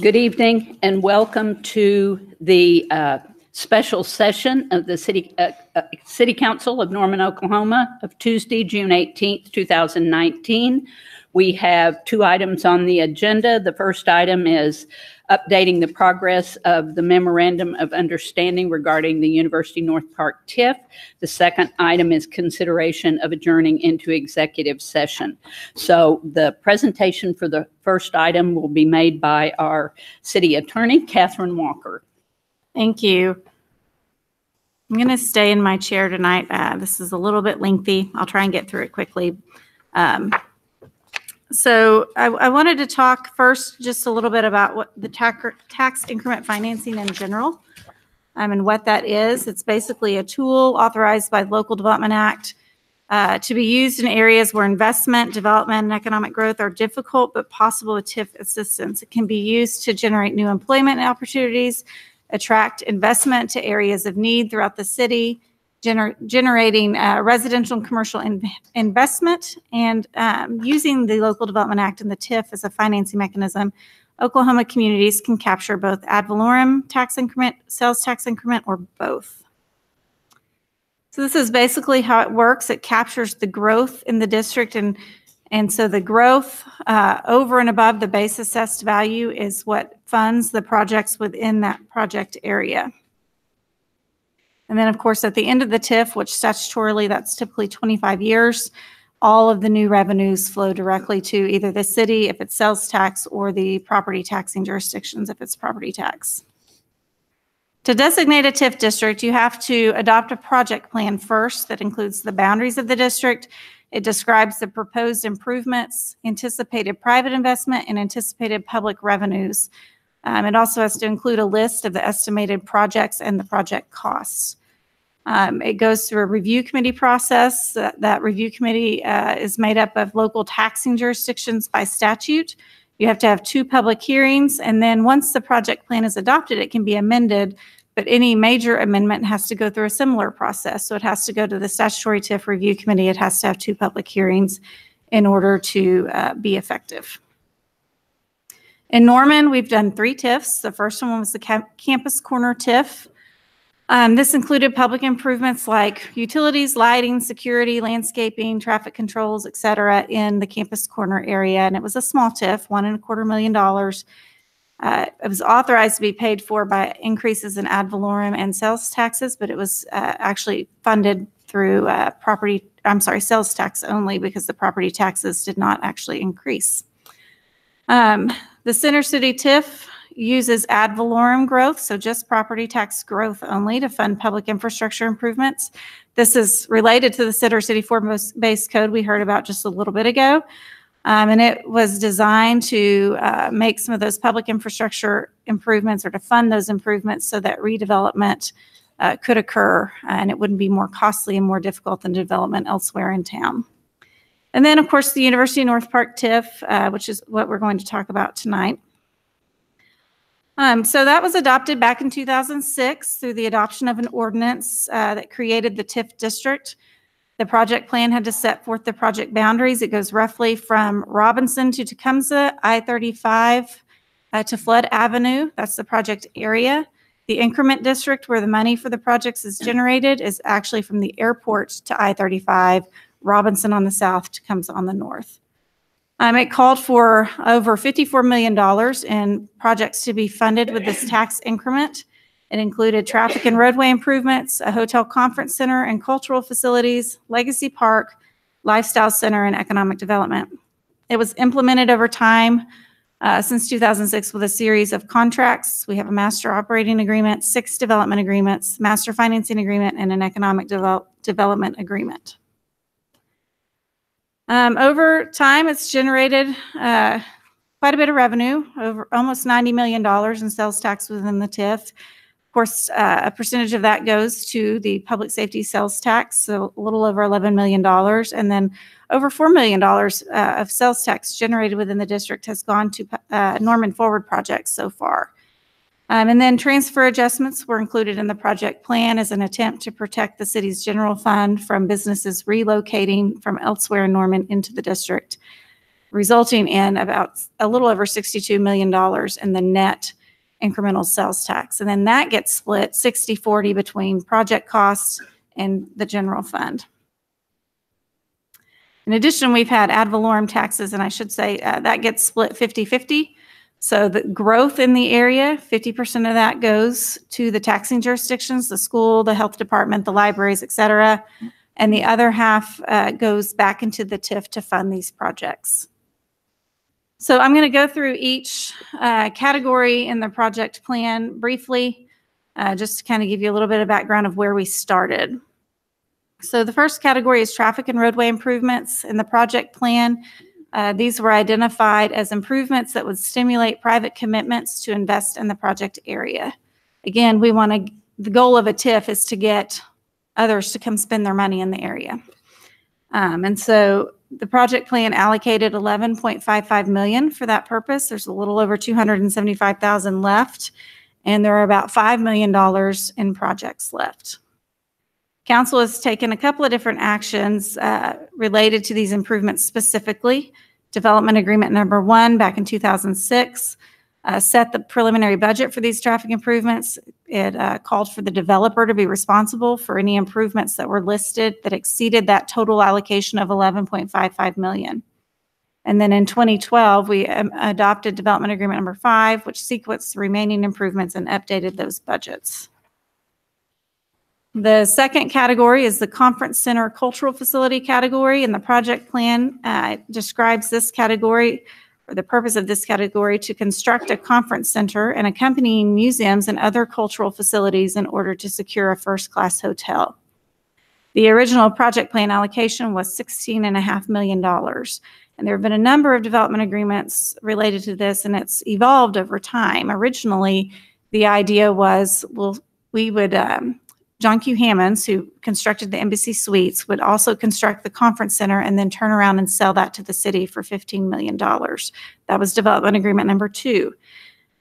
Good evening and welcome to the special session of the City Council of Norman, Oklahoma of Tuesday, June 18th, 2019. We have two items on the agenda. The first item is updating the progress of the Memorandum of Understanding regarding the University North Park TIF. The second item is consideration of adjourning into executive session. So the presentation for the first item will be made by our City Attorney, Catherine Walker. Thank you. I'm going to stay in my chair tonight. This is a little bit lengthy. I'll try and get through it quickly. So I wanted to talk first just a little bit about what the tax increment financing in general and what that is. It's basically a tool authorized by the Local Development Act to be used in areas where investment, development, and economic growth are difficult but possible with TIF assistance. It can be used to generate new employment opportunities, attract investment to areas of need throughout the city, generating residential and commercial investment, and using the Local Development Act and the TIF as a financing mechanism. Oklahoma communities can capture both ad valorem tax increment, sales tax increment, or both. So this is basically how it works. It captures the growth in the district, and so the growth over and above the base assessed value is what funds the projects within that project area. And then, of course, at the end of the TIF, which statutorily that's typically 25 years, all of the new revenues flow directly to either the city if it's sales tax or the property taxing jurisdictions if it's property tax. To designate a TIF district, you have to adopt a project plan first that includes the boundaries of the district. It describes the proposed improvements, anticipated private investment, and anticipated public revenues. It also has to include a list of the estimated projects and the project costs. It goes through a review committee process. That review committee is made up of local taxing jurisdictions by statute. You have to have 2 public hearings, and then once the project plan is adopted, it can be amended, but any major amendment has to go through a similar process. So it has to go to the statutory TIF review committee. It has to have 2 public hearings in order to be effective. In Norman, we've done 3 TIFs. The first one was the Campus Corner TIF. This included public improvements like utilities, lighting, security, landscaping, traffic controls, et cetera, in the Campus Corner area. And it was a small TIF, $1.25 million. It was authorized to be paid for by increases in ad valorem and sales taxes, but it was actually funded through sales tax only because the property taxes did not actually increase. The Center City TIF uses ad valorem growth, so just property tax growth only to fund public infrastructure improvements. This is related to the Center City form-based code we heard about just a little bit ago. And it was designed to make some of those public infrastructure improvements or to fund those improvements so that redevelopment could occur and it wouldn't be more costly and more difficult than development elsewhere in town. And then, of course, the University North Park TIF, which is what we're going to talk about tonight. So that was adopted back in 2006 through the adoption of an ordinance that created the Tif District. The project plan had to set forth the project boundaries. It goes roughly from Robinson to Tecumseh, I-35 to Flood Avenue. That's the project area. The increment district where the money for the projects is generated is actually from the airport to I-35, Robinson on the south, Tecumseh on the north. It called for over $54 million in projects to be funded with this tax increment. It included traffic and roadway improvements, a hotel conference center and cultural facilities, legacy park, lifestyle center, and economic development. It was implemented over time since 2006 with a series of contracts. We have a master operating agreement, 6 development agreements, master financing agreement, and an economic development agreement. Over time, it's generated quite a bit of revenue, over almost $90 million in sales tax within the TIF. Of course, a percentage of that goes to the public safety sales tax, so a little over $11 million. And then over $4 million of sales tax generated within the district has gone to Norman Forward projects so far. And then transfer adjustments were included in the project plan as an attempt to protect the city's general fund from businesses relocating from elsewhere in Norman into the district. resulting in about a little over $62 million in the net incremental sales tax. And then that gets split 60-40 between project costs and the general fund. In addition, we've had ad valorem taxes, and I should say that gets split 50-50. So the growth in the area, 50% of that goes to the taxing jurisdictions, the school, the health department, the libraries, et cetera. And the other half goes back into the TIF to fund these projects. So I'm going to go through each category in the project plan briefly, just to kind of give you a little bit of background of where we started. So the first category is traffic and roadway improvements. In the project plan, these were identified as improvements that would stimulate private commitments to invest in the project area. Again, the goal of a TIF is to get others to come spend their money in the area. And so the project plan allocated $11.55 million for that purpose. There's a little over $275,000 left, and there are about $5 million in projects left. Council has taken a couple of different actions related to these improvements specifically. Development Agreement number 1 back in 2006 set the preliminary budget for these traffic improvements. It called for the developer to be responsible for any improvements that were listed that exceeded that total allocation of $11.55 million. And then in 2012, we adopted Development Agreement number 5, which sequenced the remaining improvements and updated those budgets. The second category is the Conference Center Cultural Facility category, and the project plan describes this category, or the purpose of this category, to construct a conference center and accompanying museums and other cultural facilities in order to secure a first-class hotel. The original project plan allocation was $16.5 million, and there have been a number of development agreements related to this, and it's evolved over time. Originally, the idea was, John Q. Hammonds, who constructed the Embassy Suites, would also construct the conference center and then turn around and sell that to the city for $15 million. That was Development Agreement number 2.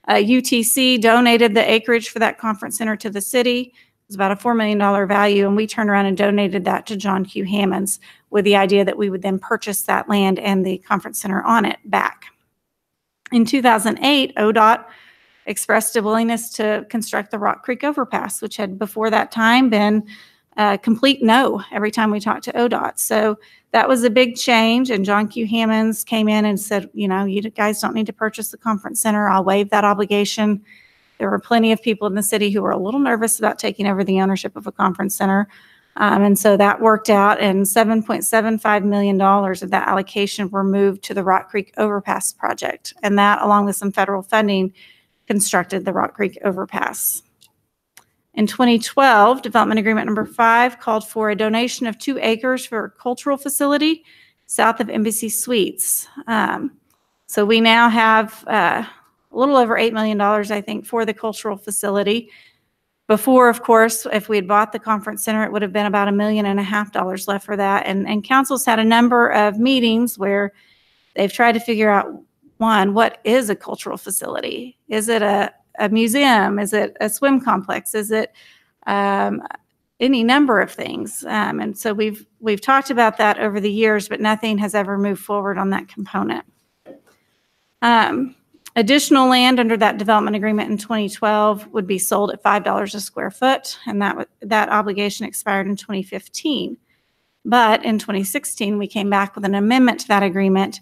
UTC donated the acreage for that conference center to the city. It was about a $4 million value, and we turned around and donated that to John Q. Hammonds with the idea that we would then purchase that land and the conference center on it back. In 2008, ODOT expressed a willingness to construct the Rock Creek Overpass, which had before that time been a complete no every time we talked to ODOT. So that was a big change, and John Q. Hammonds came in and said, you guys don't need to purchase the conference center. I'll waive that obligation. There were plenty of people in the city who were a little nervous about taking over the ownership of a conference center. And so that worked out, and $7.75 million of that allocation were moved to the Rock Creek Overpass project. And that, along with some federal funding, constructed the Rock Creek Overpass. In 2012, Development Agreement number 5 called for a donation of 2 acres for a cultural facility south of Embassy Suites. So we now have a little over $8 million, I think, for the cultural facility. Before, of course, if we had bought the conference center, it would have been about $1.5 million left for that. And council's had a number of meetings where they've tried to figure out, one, what is a cultural facility? Is it a museum? Is it a swim complex? Is it any number of things? And so we've talked about that over the years, but nothing has ever moved forward on that component. Additional land under that development agreement in 2012 would be sold at $5 a square foot, and that obligation expired in 2015. But in 2016, we came back with an amendment to that agreement.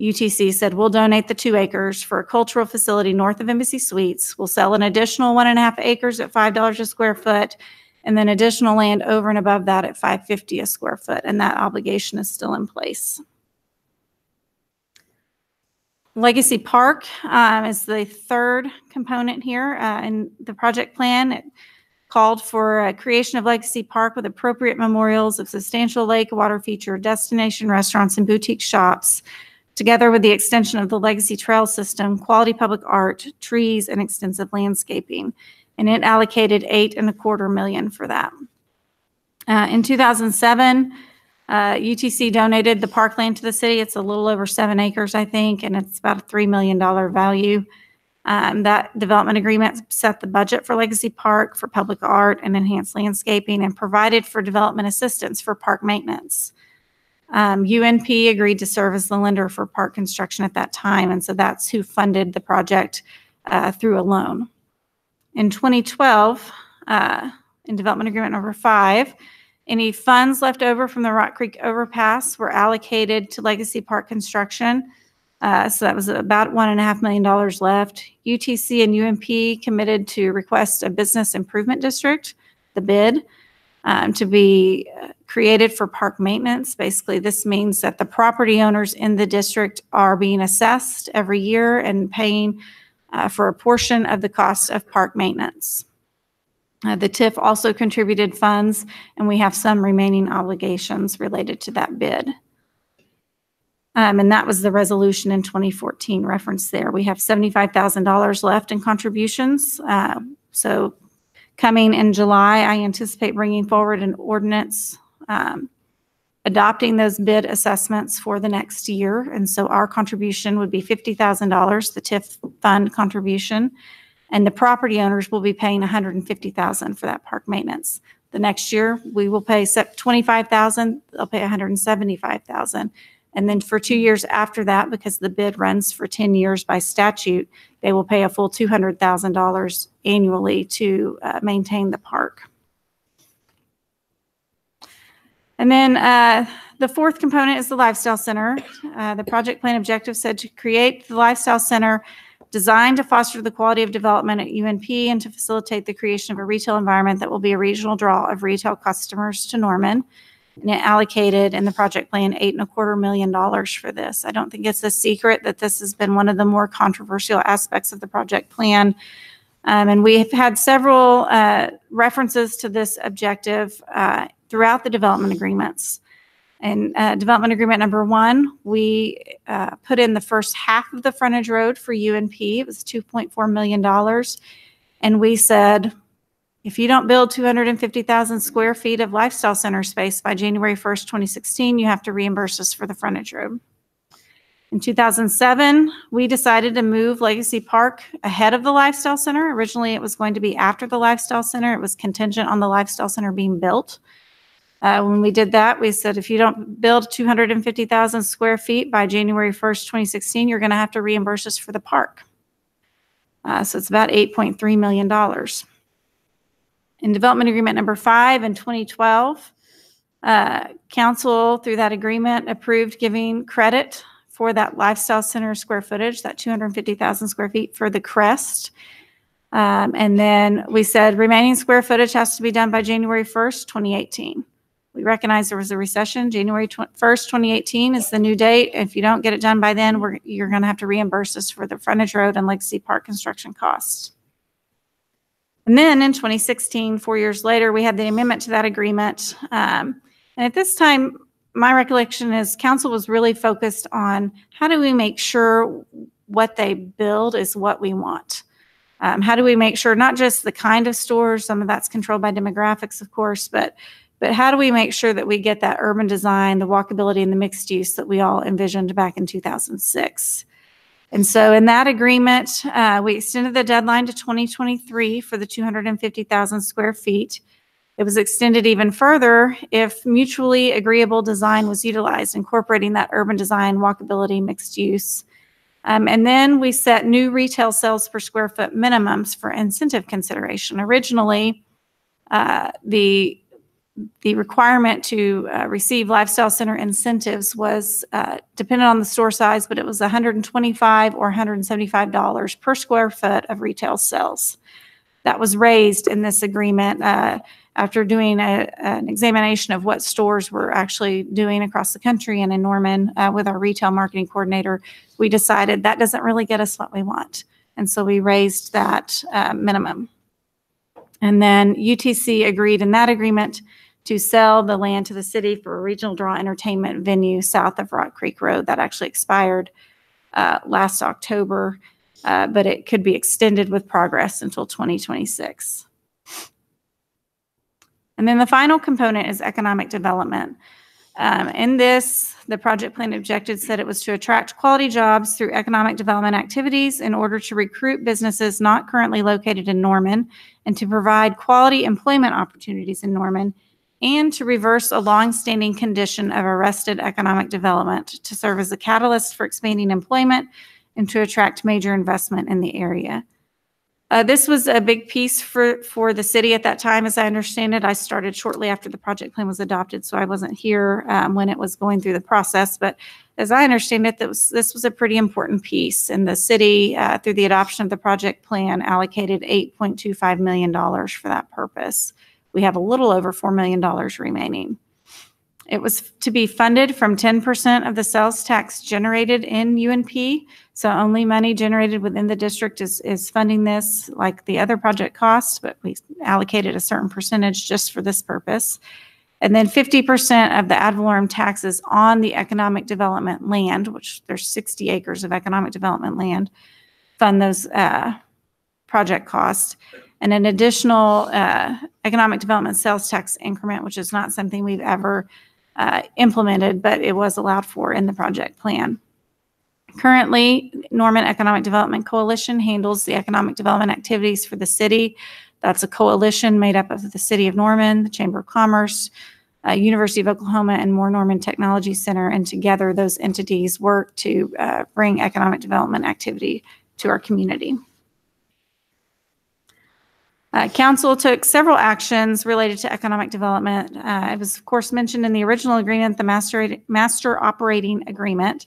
UTC said, we'll donate the 2 acres for a cultural facility north of Embassy Suites. We'll sell an additional 1.5 acres at $5 a square foot, and then additional land over and above that at $5.50 a square foot. And that obligation is still in place. Legacy Park is the third component here in the project plan. It called for a creation of Legacy Park with appropriate memorials of substantial lake water feature, destination restaurants, and boutique shops, together with the extension of the Legacy Trail System, quality public art, trees, and extensive landscaping. And it allocated $8.25 million for that. In 2007, UTC donated the parkland to the city. It's a little over 7 acres, I think, and it's about a $3 million value. That development agreement set the budget for Legacy Park for public art and enhanced landscaping, and provided for development assistance for park maintenance. UNP agreed to serve as the lender for park construction at that time, and so that's who funded the project through a loan. In 2012, in Development Agreement number 5, any funds left over from the Rock Creek overpass were allocated to Legacy Park construction. So that was about $1.5 million left. UTC and UMP committed to request a business improvement district, the bid, to be created for park maintenance. Basically, this means that the property owners in the district are being assessed every year and paying for a portion of the cost of park maintenance. The TIF also contributed funds, and we have some remaining obligations related to that bid. And that was the resolution in 2014 referenced there. We have $75,000 left in contributions. So coming in July, I anticipate bringing forward an ordinance adopting those bid assessments for the next year. And so our contribution would be $50,000, the TIF fund contribution, and the property owners will be paying $150,000 for that park maintenance. The next year, we will pay $25,000, they'll pay $175,000. And then for 2 years after that, because the bid runs for 10 years by statute, they will pay a full $200,000 annually to maintain the park. And then the fourth component is the Lifestyle Center. The project plan objective said to create the Lifestyle Center designed to foster the quality of development at UNP and to facilitate the creation of a retail environment that will be a regional draw of retail customers to Norman. And it allocated in the project plan $8.25 million for this. I don't think it's a secret that this has been one of the more controversial aspects of the project plan. And we have had several references to this objective throughout the development agreements. And development agreement number 1, we put in the first half of the frontage road for UNP. It was $2.4 million. And we said, if you don't build 250,000 square feet of Lifestyle Center space by January 1st, 2016, you have to reimburse us for the frontage road. In 2007, we decided to move Legacy Park ahead of the Lifestyle Center. Originally, it was going to be after the Lifestyle Center. It was contingent on the Lifestyle Center being built. When we did that, we said, if you don't build 250,000 square feet by January 1st, 2016, you're going to have to reimburse us for the park. So it's about $8.3 million. In development agreement number 5 in 2012, council, through that agreement, approved giving credit for that Lifestyle Center square footage, that 250,000 square feet for the crest. And then we said remaining square footage has to be done by January 1st, 2018. We recognize there was a recession. January 1st, 2018 is the new date. If you don't get it done by then, you're going to have to reimburse us for the frontage road and Legacy Park construction costs. And then in 2016, 4 years later, we had the amendment to that agreement. And at this time, my recollection is council was really focused on how do we make sure what they build is what we want. How do we make sure not just the kind of stores, some of that's controlled by demographics, of course, but how do we make sure that we get that urban design, the walkability, and the mixed use that we all envisioned back in 2006? And so in that agreement, we extended the deadline to 2023 for the 250,000 square feet. It was extended even further if mutually agreeable design was utilized, incorporating that urban design, walkability, mixed use. And then we set new retail sales per square foot minimums for incentive consideration. Originally, the requirement to receive Lifestyle Center incentives was dependent on the store size, but it was $125 or $175 per square foot of retail sales. That was raised in this agreement after doing an examination of what stores were actually doing across the country and in Norman with our retail marketing coordinator. We decided that doesn't really get us what we want. And so we raised that minimum. And then UTC agreed in that agreement to sell the land to the city for a regional draw entertainment venue south of Rock Creek Road. That actually expired last October, but it could be extended with progress until 2026. And then the final component is economic development. In this, the project plan objective said it was to attract quality jobs through economic development activities in order to recruit businesses not currently located in Norman and to provide quality employment opportunities in Norman and to reverse a longstanding condition of arrested economic development to serve as a catalyst for expanding employment and to attract major investment in the area. This was a big piece for the city at that time, as I understand it. I started shortly after the project plan was adopted, so I wasn't here when it was going through the process. But as I understand it, this was a pretty important piece. And the city, through the adoption of the project plan, allocated $8.25 million for that purpose. We have a little over $4 million remaining. It was to be funded from 10% of the sales tax generated in UNP. So only money generated within the district is funding this, like the other project costs, but we allocated a certain percentage just for this purpose. And then 50% of the ad valorem taxes on the economic development land, which there's 60 acres of economic development land, fund those project costs. And an additional economic development sales tax increment, which is not something we've ever implemented, but it was allowed for in the project plan. Currently, Norman Economic Development Coalition handles the economic development activities for the city. That's a coalition made up of the City of Norman, the Chamber of Commerce, University of Oklahoma, and Moore Norman Technology Center. And together, those entities work to bring economic development activity to our community. Council took several actions related to economic development. It was, of course, mentioned in the original agreement, the master operating agreement,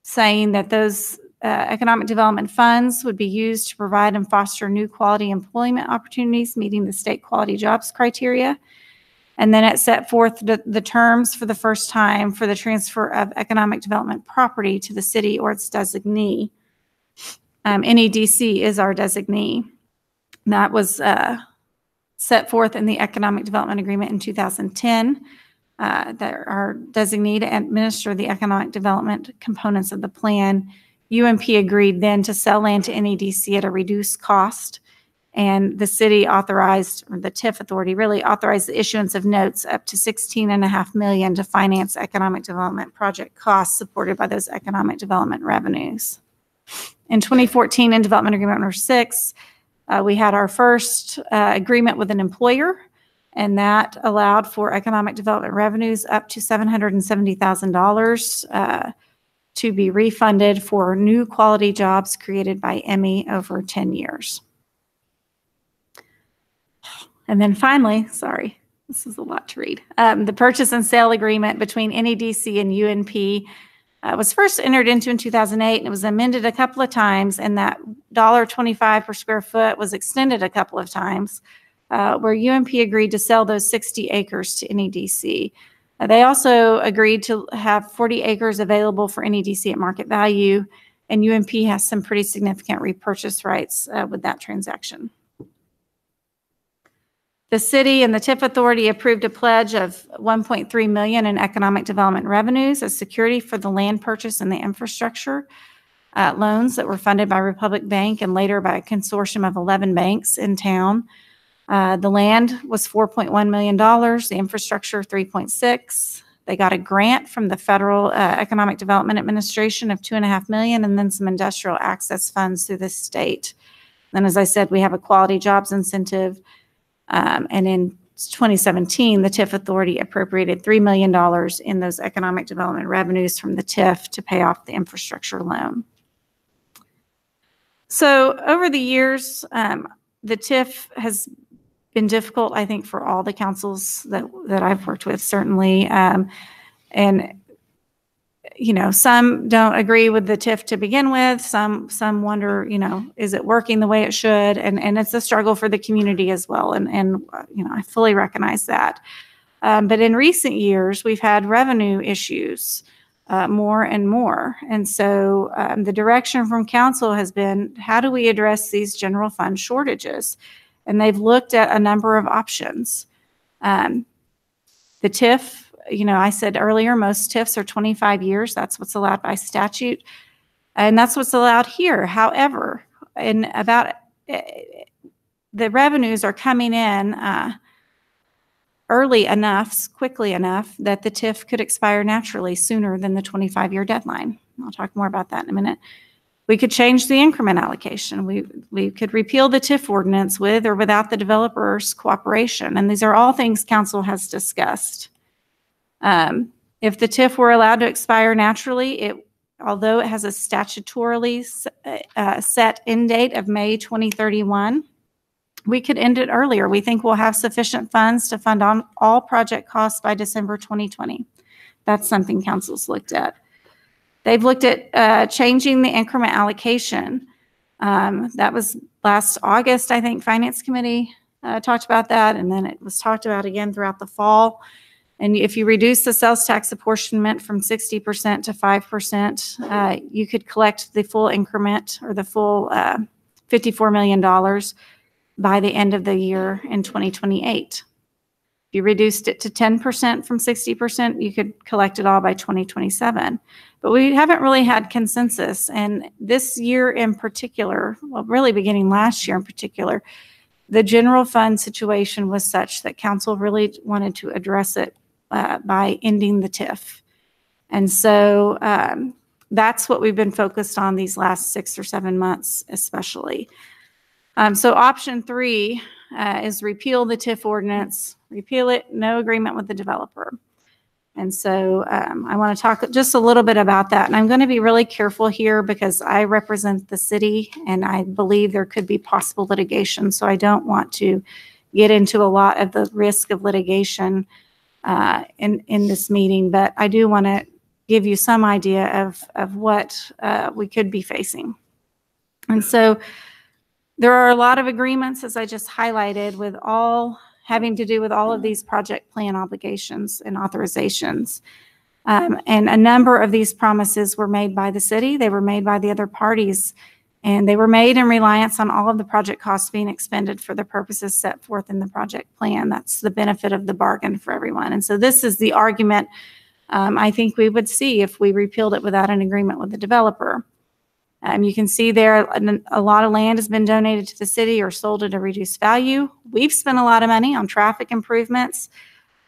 saying that those economic development funds would be used to provide and foster new quality employment opportunities, meeting the state quality jobs criteria. And then it set forth the terms for the first time for the transfer of economic development property to the city or its designee. NEDC is our designee. That was set forth in the Economic Development Agreement in 2010. That are designee to administer the economic development components of the plan. UMP agreed then to sell land to NEDC at a reduced cost, and the city authorized, or the TIF authority really authorized the issuance of notes up to $16.5 million to finance economic development project costs supported by those economic development revenues. In 2014, in Development Agreement number 6, we had our first agreement with an employer, and that allowed for economic development revenues up to $770,000 to be refunded for new quality jobs created by Emmy over 10 years. And then finally, sorry, this is a lot to read. The purchase and sale agreement between NEDC and UNP was first entered into in 2008, and it was amended a couple of times, and that $1.25 per square foot was extended a couple of times, where UMP agreed to sell those 60 acres to NEDC. They also agreed to have 40 acres available for NEDC at market value, and UMP has some pretty significant repurchase rights with that transaction. The city and the TIF authority approved a pledge of $1.3 million in economic development revenues as security for the land purchase and the infrastructure loans that were funded by Republic Bank and later by a consortium of 11 banks in town. The land was $4.1 million, the infrastructure $3.6. They got a grant from the Federal Economic Development Administration of $2.5 million, and then some industrial access funds through the state. Then, as I said, we have a quality jobs incentive. And in 2017, the TIF authority appropriated $3 million in those economic development revenues from the TIF to pay off the infrastructure loan. So over the years, the TIF has been difficult, I think, for all the councils that I've worked with, certainly. And, you know, some don't agree with the TIF to begin with. Some wonder, you know, is it working the way it should? And it's a struggle for the community as well. And you know, I fully recognize that. But in recent years, we've had revenue issues more and more. And so the direction from council has been, how do we address these general fund shortages? And they've looked at a number of options. The TIF, you know, I said earlier, most TIFs are 25 years. That's what's allowed by statute. And that's what's allowed here. However, in about the revenues are coming in early enough, quickly enough, that the TIF could expire naturally sooner than the 25-year deadline. I'll talk more about that in a minute. We could change the increment allocation. We could repeal the TIF ordinance with or without the developer's cooperation. And these are all things council has discussed. If the TIF were allowed to expire naturally, although it has a statutorily set end date of May 2031, we could end it earlier. We think we'll have sufficient funds to fund on all project costs by December 2020. That's something council's looked at. They've looked at changing the increment allocation. That was last August, I think, Finance Committee talked about that, and then it was talked about again throughout the fall. And if you reduce the sales tax apportionment from 60% to 5%, you could collect the full increment or the full $54 million by the end of the year in 2028. If you reduced it to 10% from 60%, you could collect it all by 2027. But we haven't really had consensus. And this year in particular, well, really beginning last year in particular, the general fund situation was such that council really wanted to address it by ending the TIF. And so that's what we've been focused on these last 6 or 7 months, especially. So option 3 is repeal the TIF ordinance, repeal it, no agreement with the developer. And so I want to talk just a little bit about that. And I'm going to be really careful here because I represent the city and I believe there could be possible litigation. So I don't want to get into a lot of the risk of litigation in this meeting, but I do want to give you some idea of what we could be facing. And so there are a lot of agreements, as I just highlighted, with all having to do with all of these project plan obligations and authorizations. And a number of these promises were made by the city. They were made by the other parties, and they were made in reliance on all of the project costs being expended for the purposes set forth in the project plan. That's the benefit of the bargain for everyone. And so this is the argument I think we would see if we repealed it without an agreement with the developer. You can see there a lot of land has been donated to the city or sold at a reduced value. We've spent a lot of money on traffic improvements.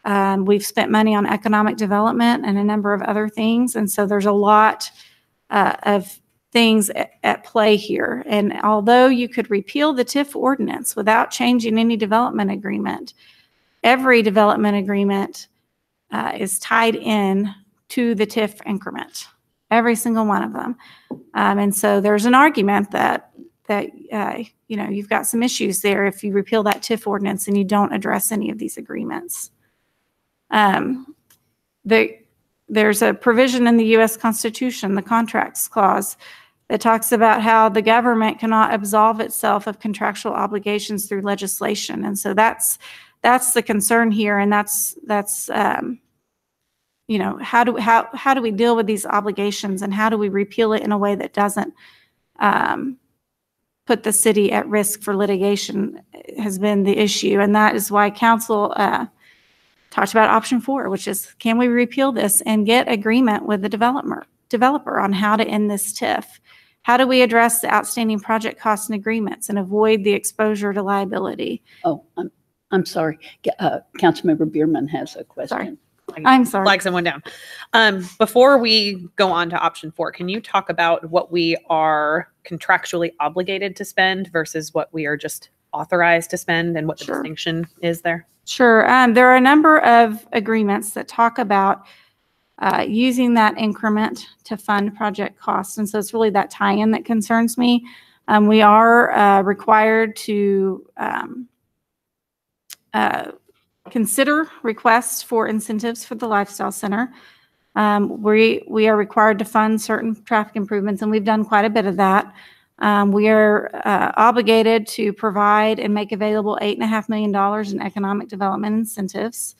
We've spent money on economic development and a number of other things. And so there's a lot of things at play here. And although you could repeal the TIF ordinance without changing any development agreement, every development agreement is tied in to the TIF increment. Every single one of them. And so there's an argument that you've got some issues there if you repeal that TIF ordinance and you don't address any of these agreements. There's a provision in the U.S. Constitution, the Contracts Clause, that talks about how the government cannot absolve itself of contractual obligations through legislation. And so that's the concern here, and that's how do we deal with these obligations, and how do we repeal it in a way that doesn't put the city at risk for litigation has been the issue. And that is why council talked about option 4, which is, can we repeal this and get agreement with the developer on how to end this TIF? How do we address the outstanding project costs and agreements and avoid the exposure to liability? Oh, I'm sorry. Councilmember Bierman has a question. Sorry. I'm sorry. Flag someone down. Before we go on to option 4, can you talk about what we are contractually obligated to spend versus what we are just authorized to spend, and what the distinction is there? Sure. There are a number of agreements that talk about using that increment to fund project costs. And so it's really that tie-in that concerns me. We are required to consider requests for incentives for the Lifestyle Center. We are required to fund certain traffic improvements, and we've done quite a bit of that. We are obligated to provide and make available $8.5 million in economic development incentives.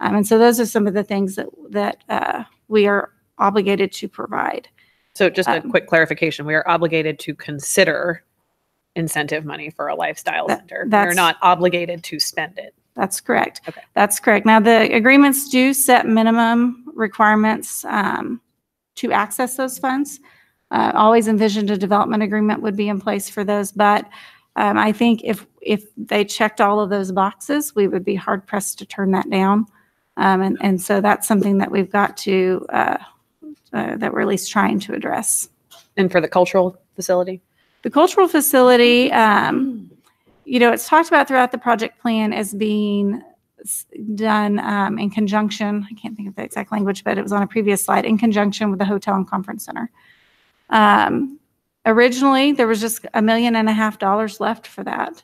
And so those are some of the things that we are obligated to provide. So just a quick clarification, we are obligated to consider incentive money for a lifestyle center. We're not obligated to spend it. That's correct. Okay. That's correct. Now, the agreements do set minimum requirements to access those funds. Always envisioned a development agreement would be in place for those, but I think if they checked all of those boxes, we would be hard pressed to turn that down. And so that's something that we've got to, that we're at least trying to address. And for the cultural facility? The cultural facility, you know, it's talked about throughout the project plan as being done in conjunction. I can't think of the exact language, but it was on a previous slide, in conjunction with the hotel and conference center. Originally, there was just $1.5 million left for that.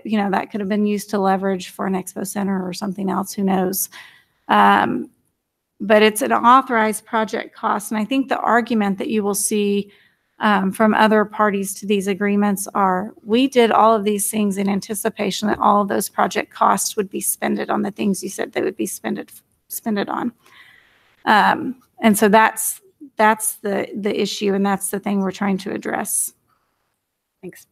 You know, that could have been used to leverage for an expo center or something else, who knows. But it's an authorized project cost. And I think the argument that you will see from other parties to these agreements are, we did all of these things in anticipation that all of those project costs would be spent on the things you said they would be spent on. And so that's the issue, and that's the thing we're trying to address. Thanks.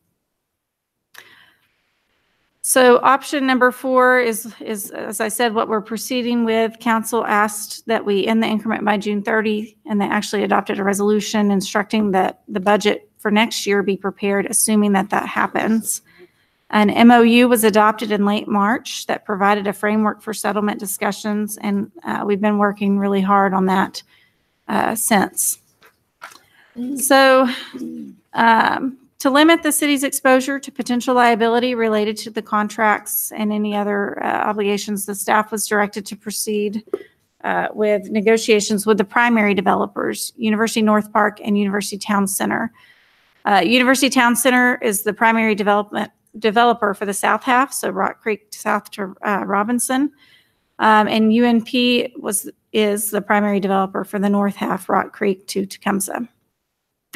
So option number 4 is, as I said, what we're proceeding with. Council asked that we end the increment by June 30, and they actually adopted a resolution instructing that the budget for next year be prepared, assuming that that happens. An MOU was adopted in late March that provided a framework for settlement discussions, and we've been working really hard on that since. So to limit the city's exposure to potential liability related to the contracts and any other obligations, the staff was directed to proceed with negotiations with the primary developers, University North Park and University Town Center. University Town Center is the primary developer for the south half, so Rock Creek south to Robinson, and UNP is the primary developer for the north half, Rock Creek to Tecumseh.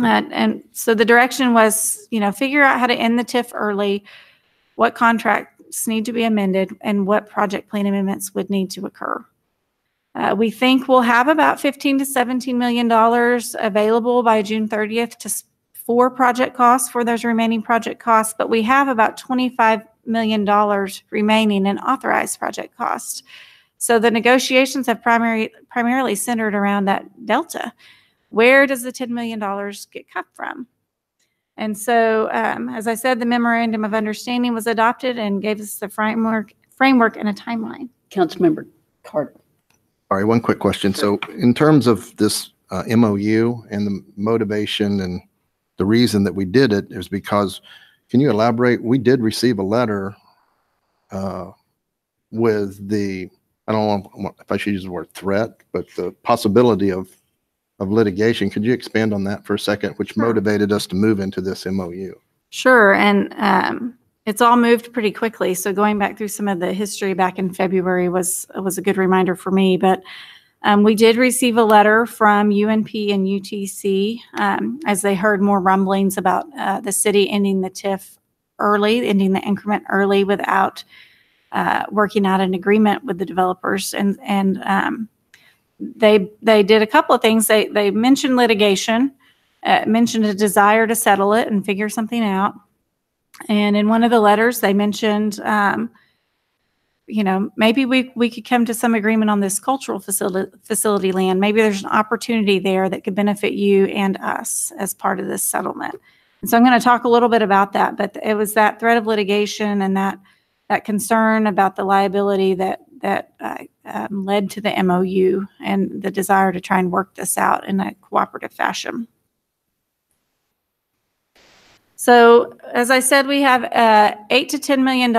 And so the direction was, you know, figure out how to end the TIF early, what contracts need to be amended, and what project plan amendments would need to occur. We think we'll have about $15 to $17 million available by June 30th for project costs, for those remaining project costs, but we have about $25 million remaining in authorized project costs. So the negotiations have primarily centered around that delta. Where does the $10 million get cut from? And so, as I said, the memorandum of understanding was adopted and gave us the framework and a timeline. Councilmember Carter. All right, one quick question. So in terms of this MOU and the motivation and the reason that we did it is because, can you elaborate? We did receive a letter with the, I don't know if I should use the word threat, but the possibility of litigation. Could you expand on that for a second, which motivated us to move into this MOU? Sure, and it's all moved pretty quickly. So going back through some of the history back in February was a good reminder for me. But we did receive a letter from UNP and UTC as they heard more rumblings about the city ending the TIF early, ending the increment early without working out an agreement with the developers. And they did a couple of things. They mentioned litigation, mentioned a desire to settle it and figure something out. And in one of the letters, they mentioned, you know, maybe we could come to some agreement on this cultural facility land. Maybe there's an opportunity there that could benefit you and us as part of this settlement. And so I'm going to talk a little bit about that. But it was that threat of litigation and that concern about the liability that led to the MOU and the desire to try and work this out in a cooperative fashion. So as I said, we have $8 to $10 million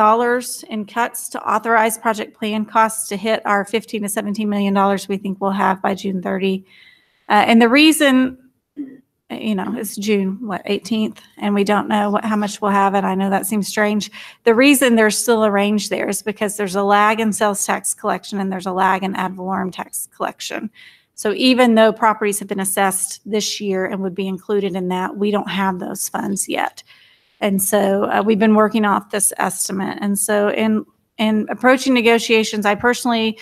in cuts to authorized project plan costs to hit our $15 to $17 million we think we'll have by June 30. And the reason, you know, it's June, 18th, and we don't know how much we'll have, and I know that seems strange. The reason there's still a range there is because there's a lag in sales tax collection and there's a lag in ad valorem tax collection. So even though properties have been assessed this year and would be included in that, we don't have those funds yet. And so we've been working off this estimate. And so in approaching negotiations, I personally,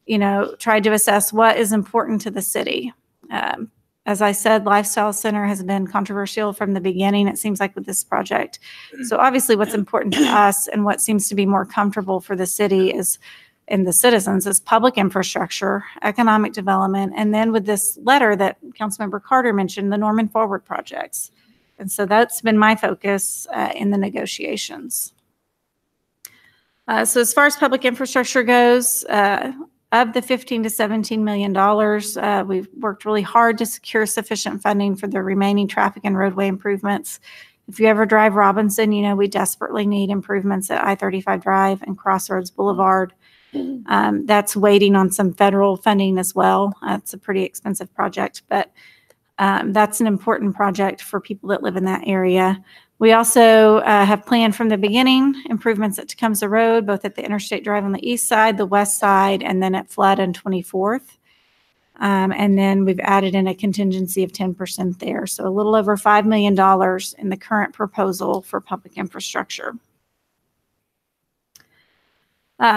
you know, tried to assess what is important to the city. As I said, Lifestyle Center has been controversial from the beginning, it seems like, with this project. So obviously what's important to us and what seems to be more comfortable for the city is, and the citizens, is public infrastructure, economic development, and then with this letter that Councilmember Carter mentioned, the Norman Forward projects. And so that's been my focus in the negotiations. So as far as public infrastructure goes, of the $15 to $17 million, we've worked really hard to secure sufficient funding for the remaining traffic and roadway improvements. If you ever drive Robinson, you know we desperately need improvements at I-35 Drive and Crossroads Boulevard. That's waiting on some federal funding as well. It's a pretty expensive project, but that's an important project for people that live in that area. We also have planned from the beginning improvements at Tecumseh Road, both at the Interstate Drive on the east side, the west side, and then at Flood and 24th. And then we've added in a contingency of 10% there. So a little over $5 million in the current proposal for public infrastructure.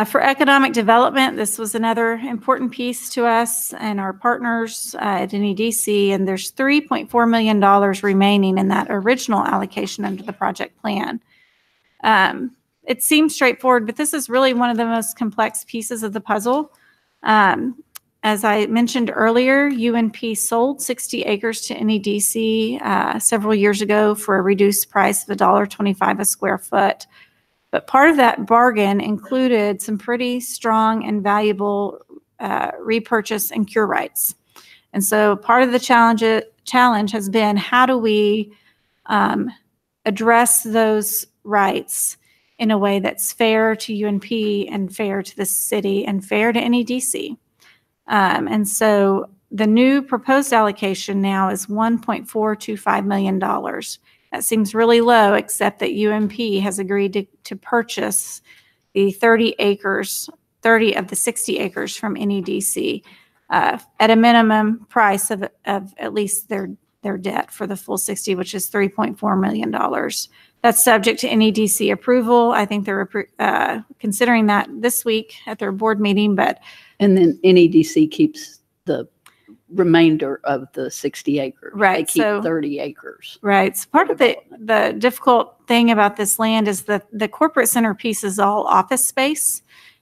For economic development, this was another important piece to us and our partners at NEDC, and there's $3.4 million remaining in that original allocation under the project plan. It seems straightforward, but this is really one of the most complex pieces of the puzzle. As I mentioned earlier, UNP sold 60 acres to NEDC several years ago for a reduced price of $1.25 a square foot. But part of that bargain included some pretty strong and valuable repurchase and cure rights. And so part of the challenge has been, how do we address those rights in a way that's fair to UNP and fair to the city and fair to NEDC? And so the new proposed allocation now is $1.425 million. That seems really low, except that UMP has agreed to purchase the 30 of the 60 acres from NEDC at a minimum price of at least their debt for the full 60, which is $3.4 million. That's subject to NEDC approval. I think they're considering that this week at their board meeting, And then NEDC keeps the remainder of the 60 acres. Right. They keep So 30 acres. Right. So part of the difficult thing about this land is that the corporate center piece is all office space,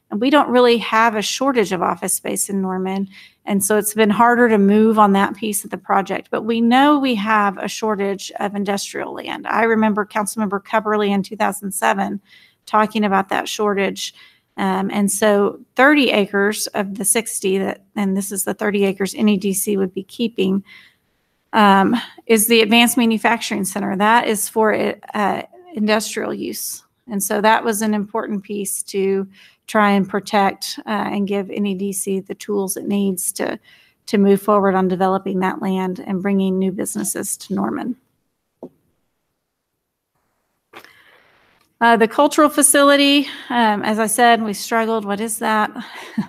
and we don't really have a shortage of office space in Norman. And so it's been harder to move on that piece of the project. But we know we have a shortage of industrial land. I remember Councilmember Cubberly in 2007 talking about that shortage. And so 30 acres of the 60, and this is the 30 acres NEDC would be keeping, is the Advanced Manufacturing Center. That is for industrial use. And so that was an important piece to try and protect and give NEDC the tools it needs to move forward on developing that land and bringing new businesses to Norman. The cultural facility, as I said, we struggled. What is that?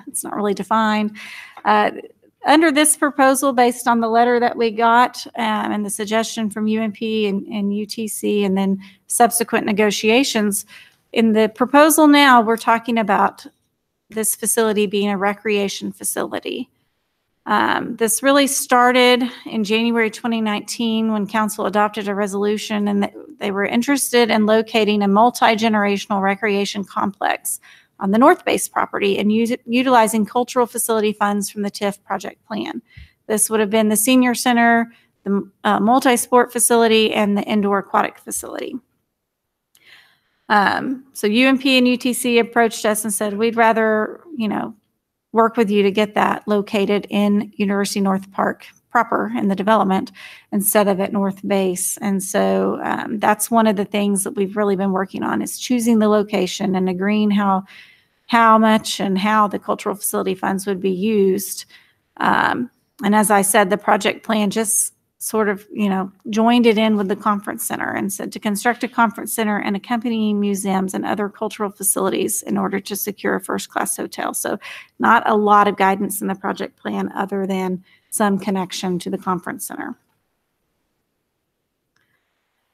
It's not really defined. Under this proposal, based on the letter that we got and the suggestion from UMP and UTC, and then subsequent negotiations, in the proposal now, we're talking about this facility being a recreation facility. This really started in January 2019 when council adopted a resolution, and they were interested in locating a multi-generational recreation complex on the North Base property and utilizing cultural facility funds from the TIF project plan. This would have been the senior center, the multi-sport facility, and the indoor aquatic facility. So UMP and UTC approached us and said, we'd rather, work with you to get that located in University North Park proper in the development instead of at North Base. And so that's one of the things that we've really been working on, is choosing the location and agreeing how much and how the cultural facility funds would be used. And as I said, the project plan just sort of, joined it in with the conference center and said to construct a conference center and accompanying museums and other cultural facilities in order to secure a first-class hotel. So not a lot of guidance in the project plan other than some connection to the conference center.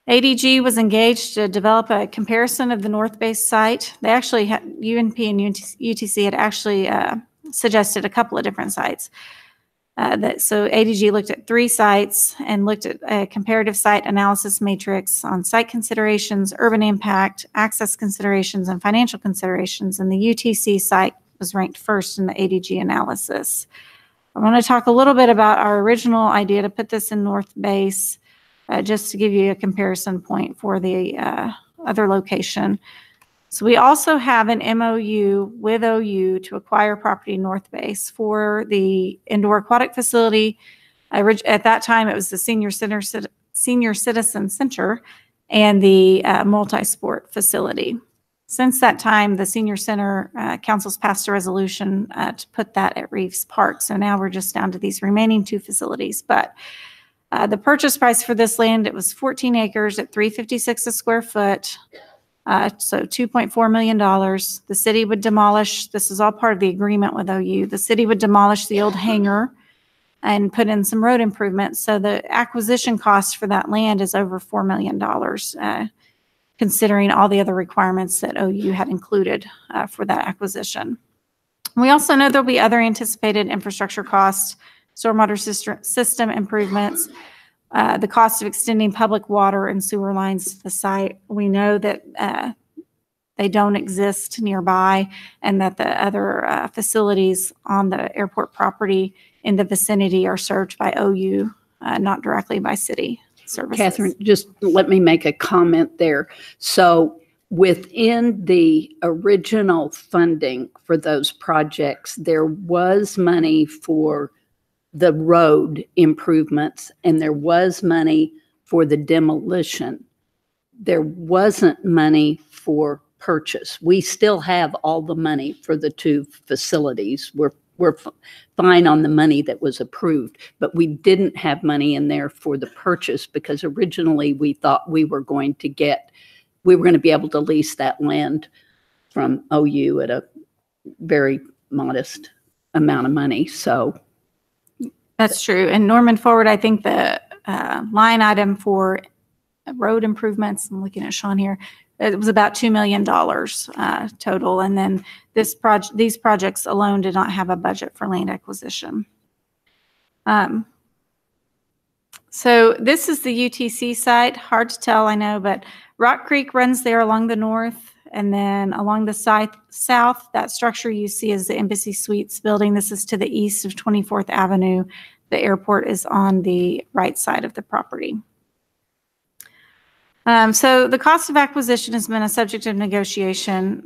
ADG was engaged to develop a comparison of the North Base site. They actually had, UNP and UTC had actually suggested a couple of different sites. So ADG looked at 3 sites and looked at a comparative site analysis matrix on site considerations, urban impact, access considerations, and financial considerations. And the UTC site was ranked first in the ADG analysis. I want to talk a little bit about our original idea to put this in North Base, just to give you a comparison point for the other location. So we also have an MOU with OU to acquire property North Base for the indoor aquatic facility. At that time, it was the Senior Citizen Center and the multi-sport facility. Since that time, the Senior Center Council's passed a resolution to put that at Reeves Park. So now we're just down to these remaining 2 facilities. But the purchase price for this land, it was 14 acres at $356 a square foot. So $2.4 million. The city would demolish, this is all part of the agreement with OU, the city would demolish the old hangar and put in some road improvements. So the acquisition cost for that land is over $4 million, considering all the other requirements that OU had included for that acquisition. We also know there'll be other anticipated infrastructure costs, stormwater system improvements, the cost of extending public water and sewer lines to the site. We know that they don't exist nearby, and that the other facilities on the airport property in the vicinity are served by OU, not directly by city services. Catherine, just let me make a comment there. So within the original funding for those projects, there was money for the road improvements, and there was money for the demolition. There wasn't money for purchase. We still have all the money for the 2 facilities. We're fine on the money that was approved, but we didn't have money in there for the purchase, because originally we thought we were going to be able to lease that land from OU at a very modest amount of money. So That's true. And Norman Forward, I think the line item for road improvements, I'm looking at Sean here, it was about $2 million total. And then these projects alone did not have a budget for land acquisition. So this is the UTC site. Hard to tell, I know, but Rock Creek runs there along the north. And then along the south, that structure you see is the Embassy Suites building. This is to the east of 24th Avenue. The airport is on the right side of the property. So the cost of acquisition has been a subject of negotiation.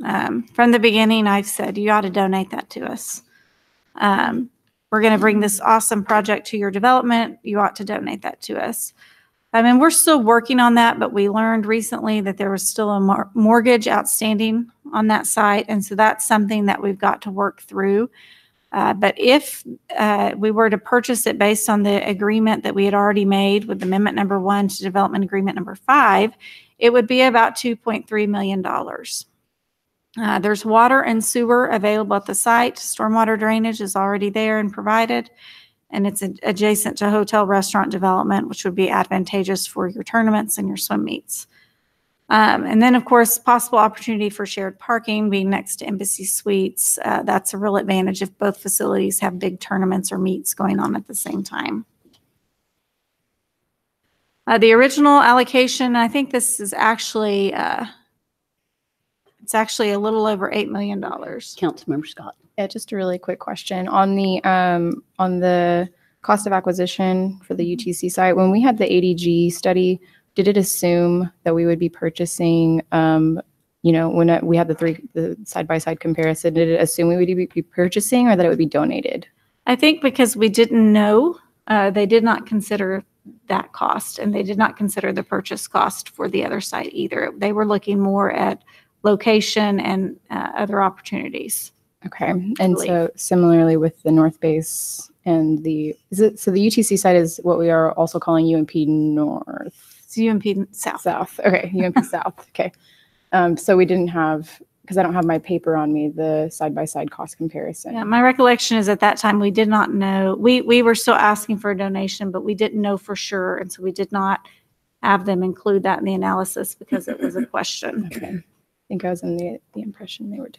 From the beginning, I've said, you ought to donate that to us. We're going to bring this awesome project to your development. You ought to donate that to us. I mean, we're still working on that, but we learned recently that there was still a mortgage outstanding on that site. And so that's something that we've got to work through. But if we were to purchase it based on the agreement that we had already made with Amendment number 1 to Development Agreement number 5, it would be about $2.3 million. There's water and sewer available at the site. Stormwater drainage is already there and provided. And it's adjacent to hotel restaurant development, which would be advantageous for your tournaments and your swim meets. And then, of course, possible opportunity for shared parking being next to Embassy Suites. That's a real advantage if both facilities have big tournaments or meets going on at the same time. The original allocation, I think this is actually, it's actually a little over $8 million. Councilmember Scott. Yeah, just a really quick question on the cost of acquisition for the UTC site. When we had the ADG study, did it assume that we would be purchasing, when we had the side-by-side comparison, did it assume we would be purchasing, or that it would be donated? I think because we didn't know, they did not consider that cost, and they did not consider the purchase cost for the other site either. They were looking more at location and other opportunities. Okay, and so similarly with the North Base and so the UTC site is what we are also calling UMP North. It's UMP South. South. Okay, UMP South. Okay. So we didn't have, because I don't have my paper on me, the side-by-side cost comparison. Yeah, my recollection is at that time we did not know. We were still asking for a donation, but we didn't know for sure, and so we did not have them include that in the analysis because it was a question. Okay. I think I was in the impression they were donating.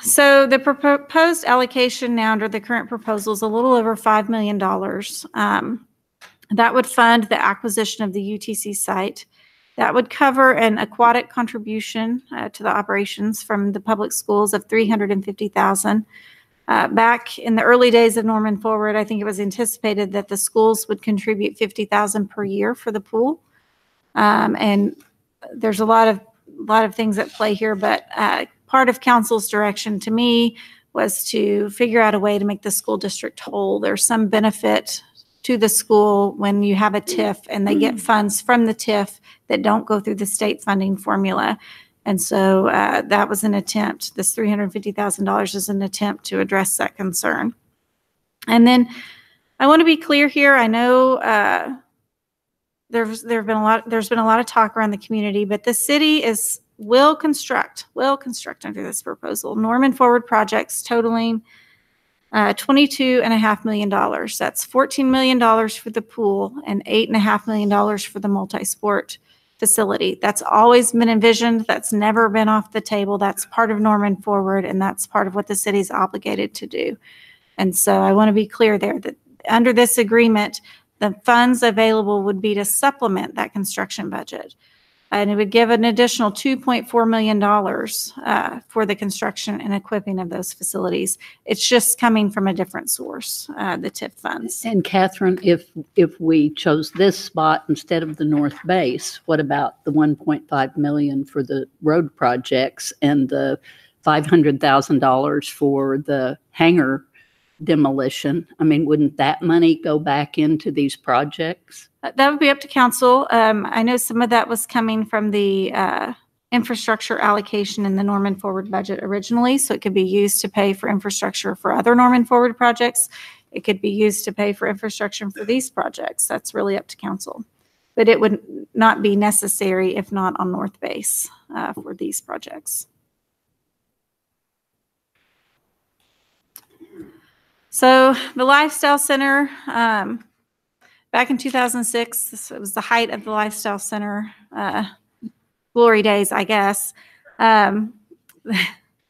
So the proposed allocation now under the current proposal is a little over $5 million. That would fund the acquisition of the UTC site. That would cover an aquatic contribution to the operations from the public schools of $350,000. Back in the early days of Norman Forward, I think it was anticipated that the schools would contribute $50,000 per year for the pool. And there's a lot of things at play here, but part of council's direction to me was to figure out a way to make the school district whole. There's some benefit to the school when you have a TIF and they get funds from the TIF that don't go through the state funding formula. And so that was an attempt. This $350,000 is an attempt to address that concern. And then I want to be clear here. I know there's been a lot of talk around the community, but the city will construct under this proposal Norman Forward projects totaling $22.5 million. That's $14 million for the pool and $8.5 million for the multi-sport facility. That's always been envisioned. That's never been off the table. That's part of Norman Forward, and that's part of what the city's obligated to do. And so I want to be clear there that under this agreement, the funds available would be to supplement that construction budget. And it would give an additional $2.4 million for the construction and equipping of those facilities. It's just coming from a different source, the TIF funds. And Catherine, if we chose this spot instead of the north base, what about the $1.5 million for the road projects and the $500,000 for the hangar demolition? I mean, wouldn't that money go back into these projects? That would be up to council. I know some of that was coming from the infrastructure allocation in the Norman Forward budget originally, so it could be used to pay for infrastructure for other Norman Forward projects. It could be used to pay for infrastructure for these projects. That's really up to council. But it would not be necessary if not on North Base for these projects. So the Lifestyle Center, back in 2006, it was the height of the Lifestyle Center glory days, I guess.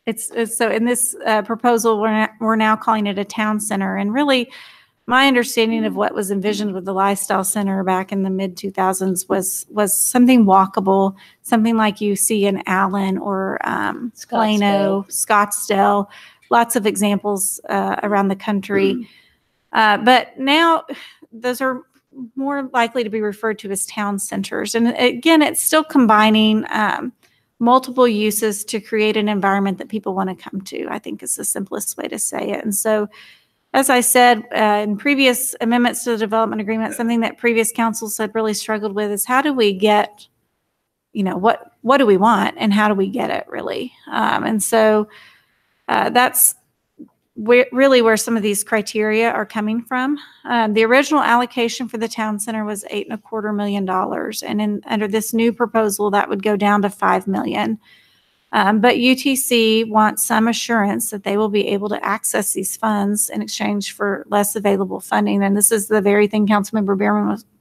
It's so in this proposal, we're now calling it a town center. And really, my understanding of what was envisioned with the Lifestyle Center back in the mid-2000s was something walkable, something like you see in Allen or Plano, Scottsdale. Lots of examples around the country. But now those are more likely to be referred to as town centers. And again, it's still combining multiple uses to create an environment that people want to come to, I think is the simplest way to say it. And so, as I said, in previous amendments to the development agreement, something that previous councils had really struggled with is how do we get, what do we want and how do we get it really? And so that's really where some of these criteria are coming from. The original allocation for the town center was $8.25 million. And under this new proposal, that would go down to $5 million. But UTC wants some assurance that they will be able to access these funds in exchange for less available funding. And this is the very thing Councilmember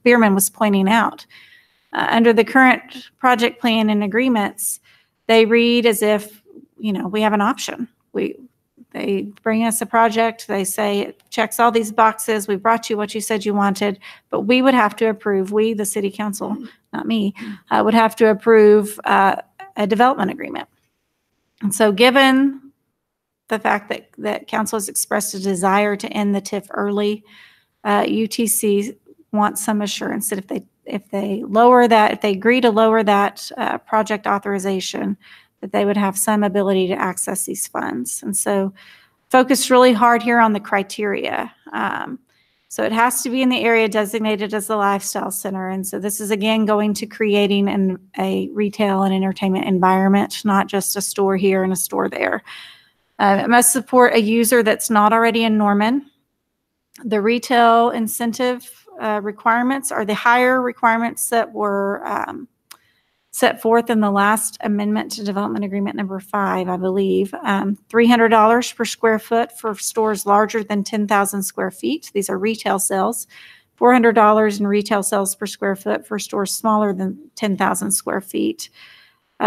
Bierman was pointing out. Under the current project plan and agreements, they read as if, we have an option. They bring us a project. They say it checks all these boxes. We brought you what you said you wanted, but we would have to approve. We, the city council, not me, would have to approve a development agreement. And so, given the fact that council has expressed a desire to end the TIF early, UTC wants some assurance that if they agree to lower that project authorization, that they would have some ability to access these funds. And so focused really hard here on the criteria. So it has to be in the area designated as the Lifestyle Center. And so this is, again, going to creating a retail and entertainment environment, not just a store here and a store there. It must support a user that's not already in Norman. The retail incentive requirements are the higher requirements that were set forth in the last amendment to development agreement number 5, I believe. $300 per square foot for stores larger than 10,000 square feet. These are retail sales. $400 in retail sales per square foot for stores smaller than 10,000 square feet.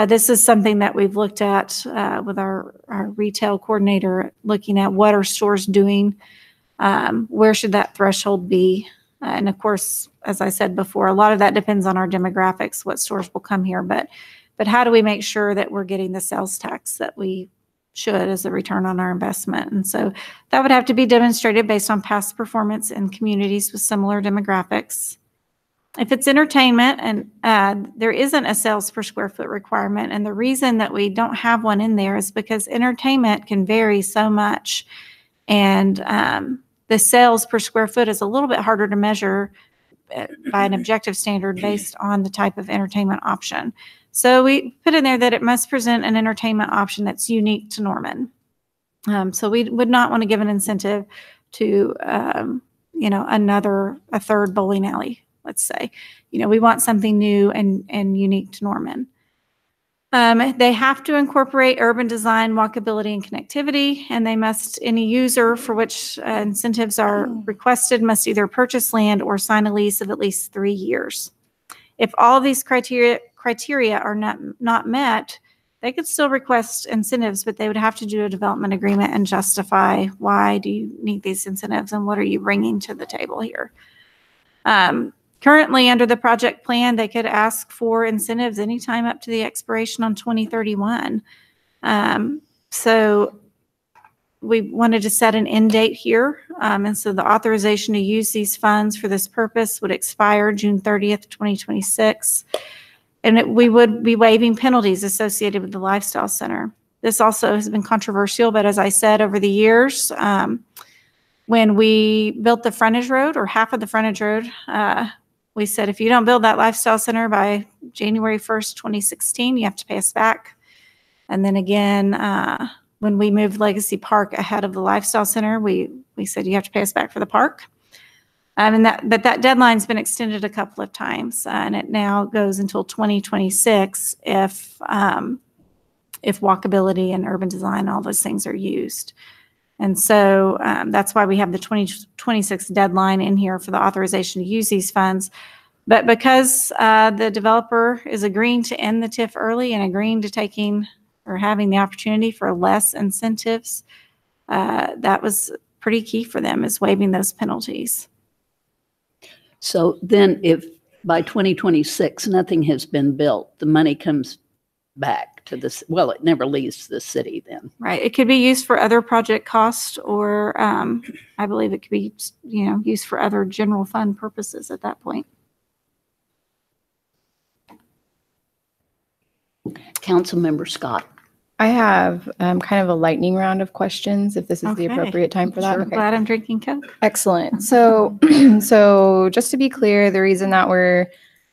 This is something that we've looked at with our retail coordinator, looking at what are stores doing, where should that threshold be. And of course, as I said before, a lot of that depends on our demographics, what stores will come here. But how do we make sure that we're getting the sales tax that we should as a return on our investment? And so that would have to be demonstrated based on past performance in communities with similar demographics. If it's entertainment, and there isn't a sales per square foot requirement, and the reason that we don't have one in there is because entertainment can vary so much, and the sales per square foot is a little bit harder to measure by an objective standard based on the type of entertainment option. So we put in there that it must present an entertainment option that's unique to Norman. So we would not want to give an incentive to, a third bowling alley, let's say. We want something new and unique to Norman. They have to incorporate urban design, walkability, and connectivity, and any user for which incentives are requested must either purchase land or sign a lease of at least 3 years. If all of these criteria are not met, they could still request incentives, but they would have to do a development agreement and justify why do you need these incentives and what are you bringing to the table here. Currently, under the project plan, they could ask for incentives anytime up to the expiration on 2031. So we wanted to set an end date here. And so the authorization to use these funds for this purpose would expire June 30th, 2026. And we would be waiving penalties associated with the Lifestyle Center. This also has been controversial, but as I said, over the years, when we built the frontage road or half of the frontage road, we said, if you don't build that Lifestyle Center by January 1st, 2016, you have to pay us back. And then again, when we moved Legacy Park ahead of the Lifestyle Center, we said, you have to pay us back for the park. But that deadline's been extended a couple of times, and it now goes until 2026 if walkability and urban design, all those things are used. And so that's why we have the 2026 deadline in here for the authorization to use these funds. But because the developer is agreeing to end the TIF early and agreeing to having the opportunity for less incentives, that was pretty key for them, is waiving those penalties. So then if by 2026 nothing has been built, the money comes back to this, well, it never leaves the city then. Right. It could be used for other project costs, or I believe it could be, used for other general fund purposes at that point. Councilmember Scott. I have kind of a lightning round of questions, if this is the Okay. appropriate time for that. Sure. Okay. Glad I'm drinking Coke. Excellent. So, so just to be clear, the reason that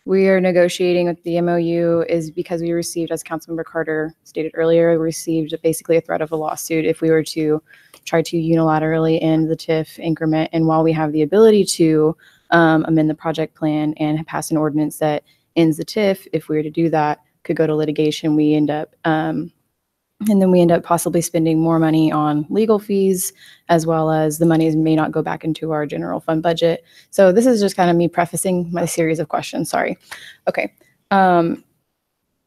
we are negotiating with the MOU is because we received, as Councilmember Carter stated earlier, we received basically a threat of a lawsuit if we were to try to unilaterally end the TIF increment. And while we have the ability to amend the project plan and pass an ordinance that ends the TIF, if we were to do that, could go to litigation, we end up and then we end up possibly spending more money on legal fees, as well as the monies may not go back into our general fund budget. So this is just kind of me prefacing my series of questions. Sorry. Okay. And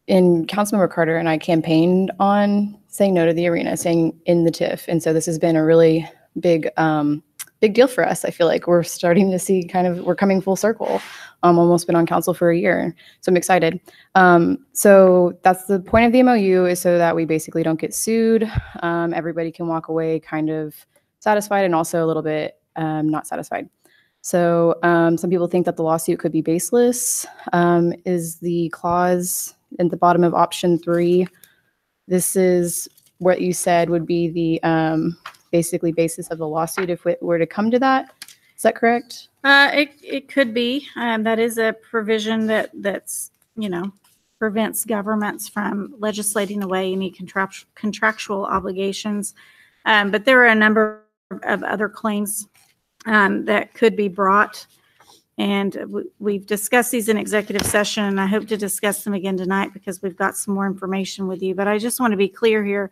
Councilmember Carter and I campaigned on saying no to the arena, saying in the TIF. And so this has been a really big deal for us. I feel like we're starting to see we're coming full circle. Almost been on council for a year, so I'm excited. So that's the point of the MOU, is so that we basically don't get sued. Everybody can walk away kind of satisfied and also a little bit not satisfied. So some people think that the lawsuit could be baseless. Is the clause at the bottom of option 3? This is what you said would be the basically basis of the lawsuit if it were to come to that. Is that correct? It could be. That is a provision that's prevents governments from legislating away any contractual obligations. But there are a number of other claims that could be brought. And we've discussed these in executive session, and I hope to discuss them again tonight because we've got some more information with you. But I just want to be clear here.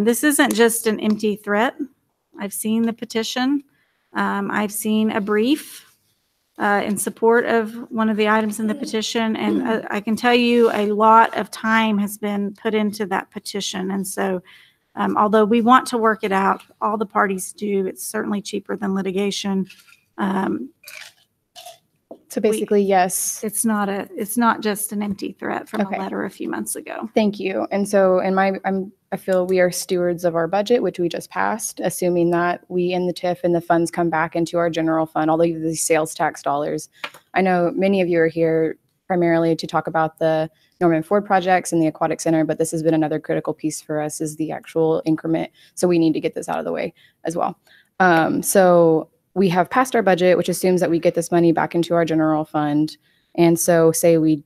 This isn't just an empty threat. I've seen the petition. I've seen a brief in support of one of the items in the petition, and I can tell you a lot of time has been put into that petition. And so although we want to work it out, all the parties do, it's certainly cheaper than litigation. So basically, yes. It's not just an empty threat from Okay. a letter a few months ago. Thank you. And so I feel we are stewards of our budget, which we just passed, assuming that we in the TIF and the funds come back into our general fund, all of these sales tax dollars. I know many of you are here primarily to talk about the Norman Ford projects and the Aquatic Center, but this has been another critical piece for us is the actual increment. So we need to get this out of the way as well. So we have passed our budget, which assumes that we get this money back into our general fund. And so say we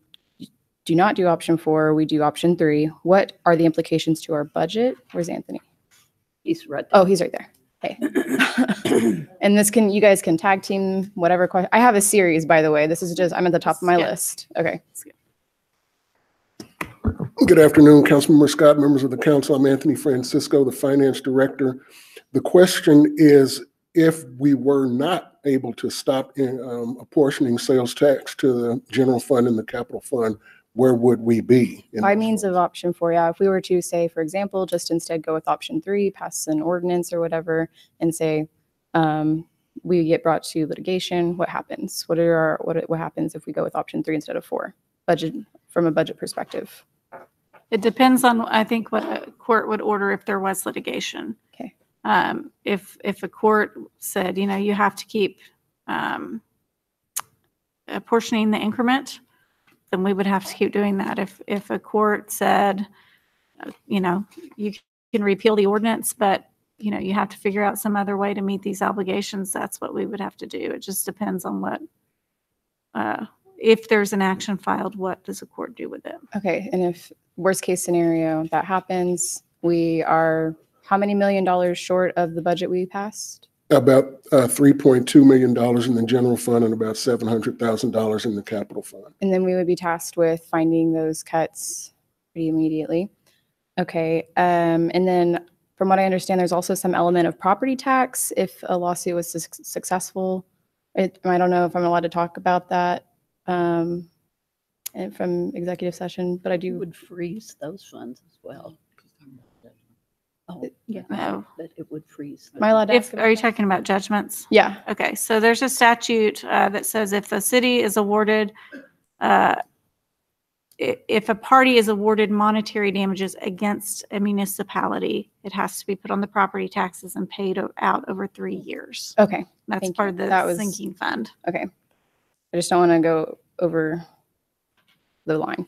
do not do option 4, we do option 3. What are the implications to our budget? Where's Anthony? He's right there. Oh, he's right there. Hey. And you guys can tag team whatever question. I have a series, by the way. This is just, I'm at the top of my list. Okay. Good afternoon, Councilmember Scott, members of the council. I'm Anthony Francisco, the finance director. The question is, if we were not able to stop apportioning sales tax to the general fund and the capital fund, where would we be? By means of option 4, yeah. If we were to say, for example, just instead go with option 3, pass an ordinance or whatever, and say we get brought to litigation, what happens? What happens if we go with option 3 instead of 4? From a budget perspective. It depends on, I think, what a court would order if there was litigation. Okay. If a court said, you have to keep apportioning the increment, then we would have to keep doing that. If a court said, you can repeal the ordinance, but you have to figure out some other way to meet these obligations, that's what we would have to do. It just depends on what, if there's an action filed, what does a court do with it? Okay. And if worst case scenario that happens, we are how many $1 million short of the budget we passed? About $3.2 million in the general fund and about $700,000 in the capital fund. And then we would be tasked with finding those cuts pretty immediately. Okay. And then from what I understand, there's also some element of property tax if a lawsuit was successful. I don't know if I'm allowed to talk about that from executive session, but I do. Would freeze those funds as well. Oh, yeah, No. but it would freeze. Am I allowed to ask about Are you that? talking about judgments? Yeah. Okay, so there's a statute that says if the city is awarded, if a party is awarded monetary damages against a municipality, it has to be put on the property taxes and paid out over 3 years. Okay. That's Thank part you. of the That was- sinking fund. Okay. I just don't want to go over the line.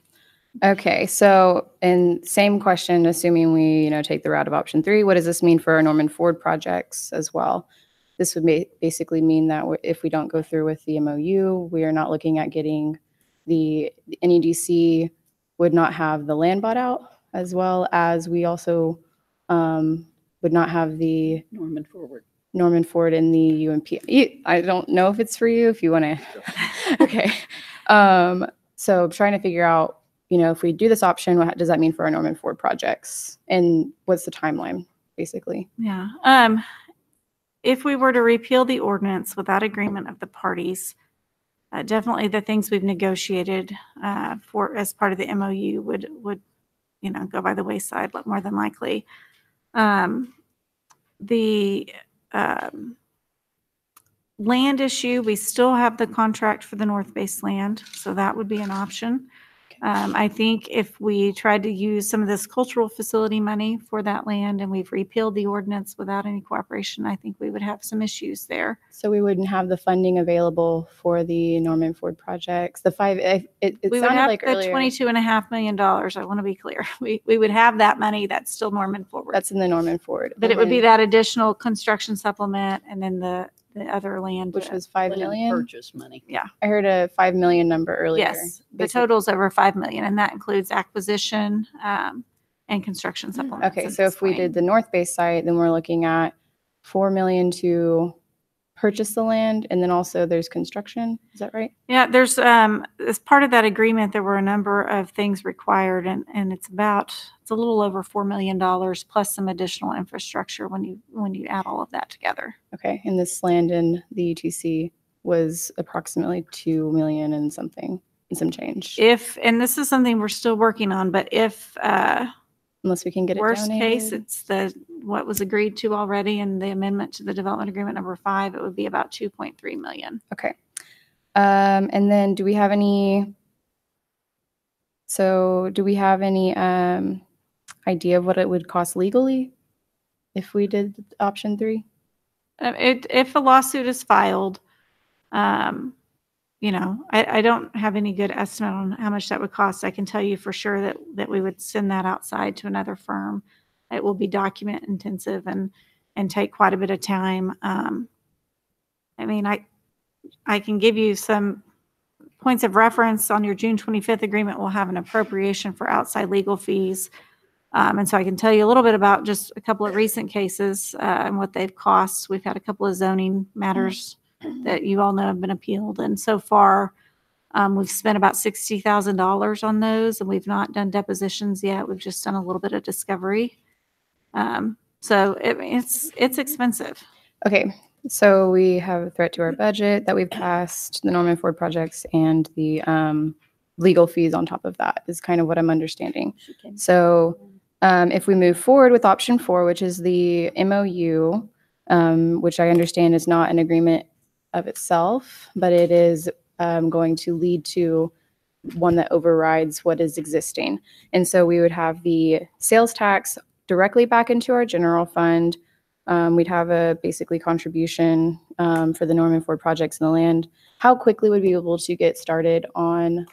Okay. So, and same question, assuming we, take the route of option 3, what does this mean for our Norman Ford projects as well? This would basically mean that if we don't go through with the MOU, we are not looking at getting the NEDC would not have the land bought out, as well as we also would not have the Norman Ford in the UMP. I don't know if it's for you, if you want to. Okay. So I'm trying to figure out, if we do this option, what does that mean for our Norman Ford projects? And what's the timeline, basically? Yeah. If we were to repeal the ordinance without agreement of the parties, definitely the things we've negotiated for as part of the MOU would go by the wayside, more than likely. The land issue, we still have the contract for the North Base land, so that would be an option. I think if we tried to use some of this cultural facility money for that land and we've repealed the ordinance without any cooperation, I think we would have some issues there. So we wouldn't have the funding available for the Norman Ford projects. The 5, it We would sounded have like the earlier. $22.5 million. I want to be clear. We would have that money. That's still Norman Forward. That's in the Norman Ford. But it And would be then- that additional construction supplement and then the other land. which was $5 million. purchase money. I heard a $5 million number earlier. Yes, the Basically- total's over 5 million, and that includes acquisition and construction supplements. Okay, at so this if we point. did the North Base site, then we're looking at $4 million to purchase the land, and then also there's construction. Is that right? Yeah, there's as part of that agreement, there were a number of things required, and it's a little over $4 million plus some additional infrastructure when you add all of that together. Okay, and this land in the UTC was approximately $2 million and something, and some change. And this is something we're still working on, but if Unless we can get it worst case, donated. it's what was agreed to already in the amendment to the development agreement number 5, it would be about 2.3 million. Okay. And then do we have any idea of what it would cost legally if we did option 3? If a lawsuit is filed, you know, I don't have any good estimate on how much that would cost. I can tell you for sure that we would send that outside to another firm. It will be document intensive and take quite a bit of time. I mean, I can give you some points of reference. On your June 25th agreement. We'll have an appropriation for outside legal fees. And so I can tell you a little bit about just a couple of recent cases and what they've cost. We've had a couple of zoning matters that you all know have been appealed. And so far, we've spent about $60,000 on those, and we've not done depositions yet. We've just done a little bit of discovery. So it's expensive. Okay, so we have a threat to our budget that we've passed, the Norman Ford projects, and the legal fees on top of that is kind of what I'm understanding. So if we move forward with option 4, which is the MOU, which I understand is not an agreement of itself, but it is going to lead to one that overrides what is existing. And so we would have the sales tax directly back into our general fund. We'd have a basically contribution for the Norman Ford projects in the land. How quickly would we be able to get started on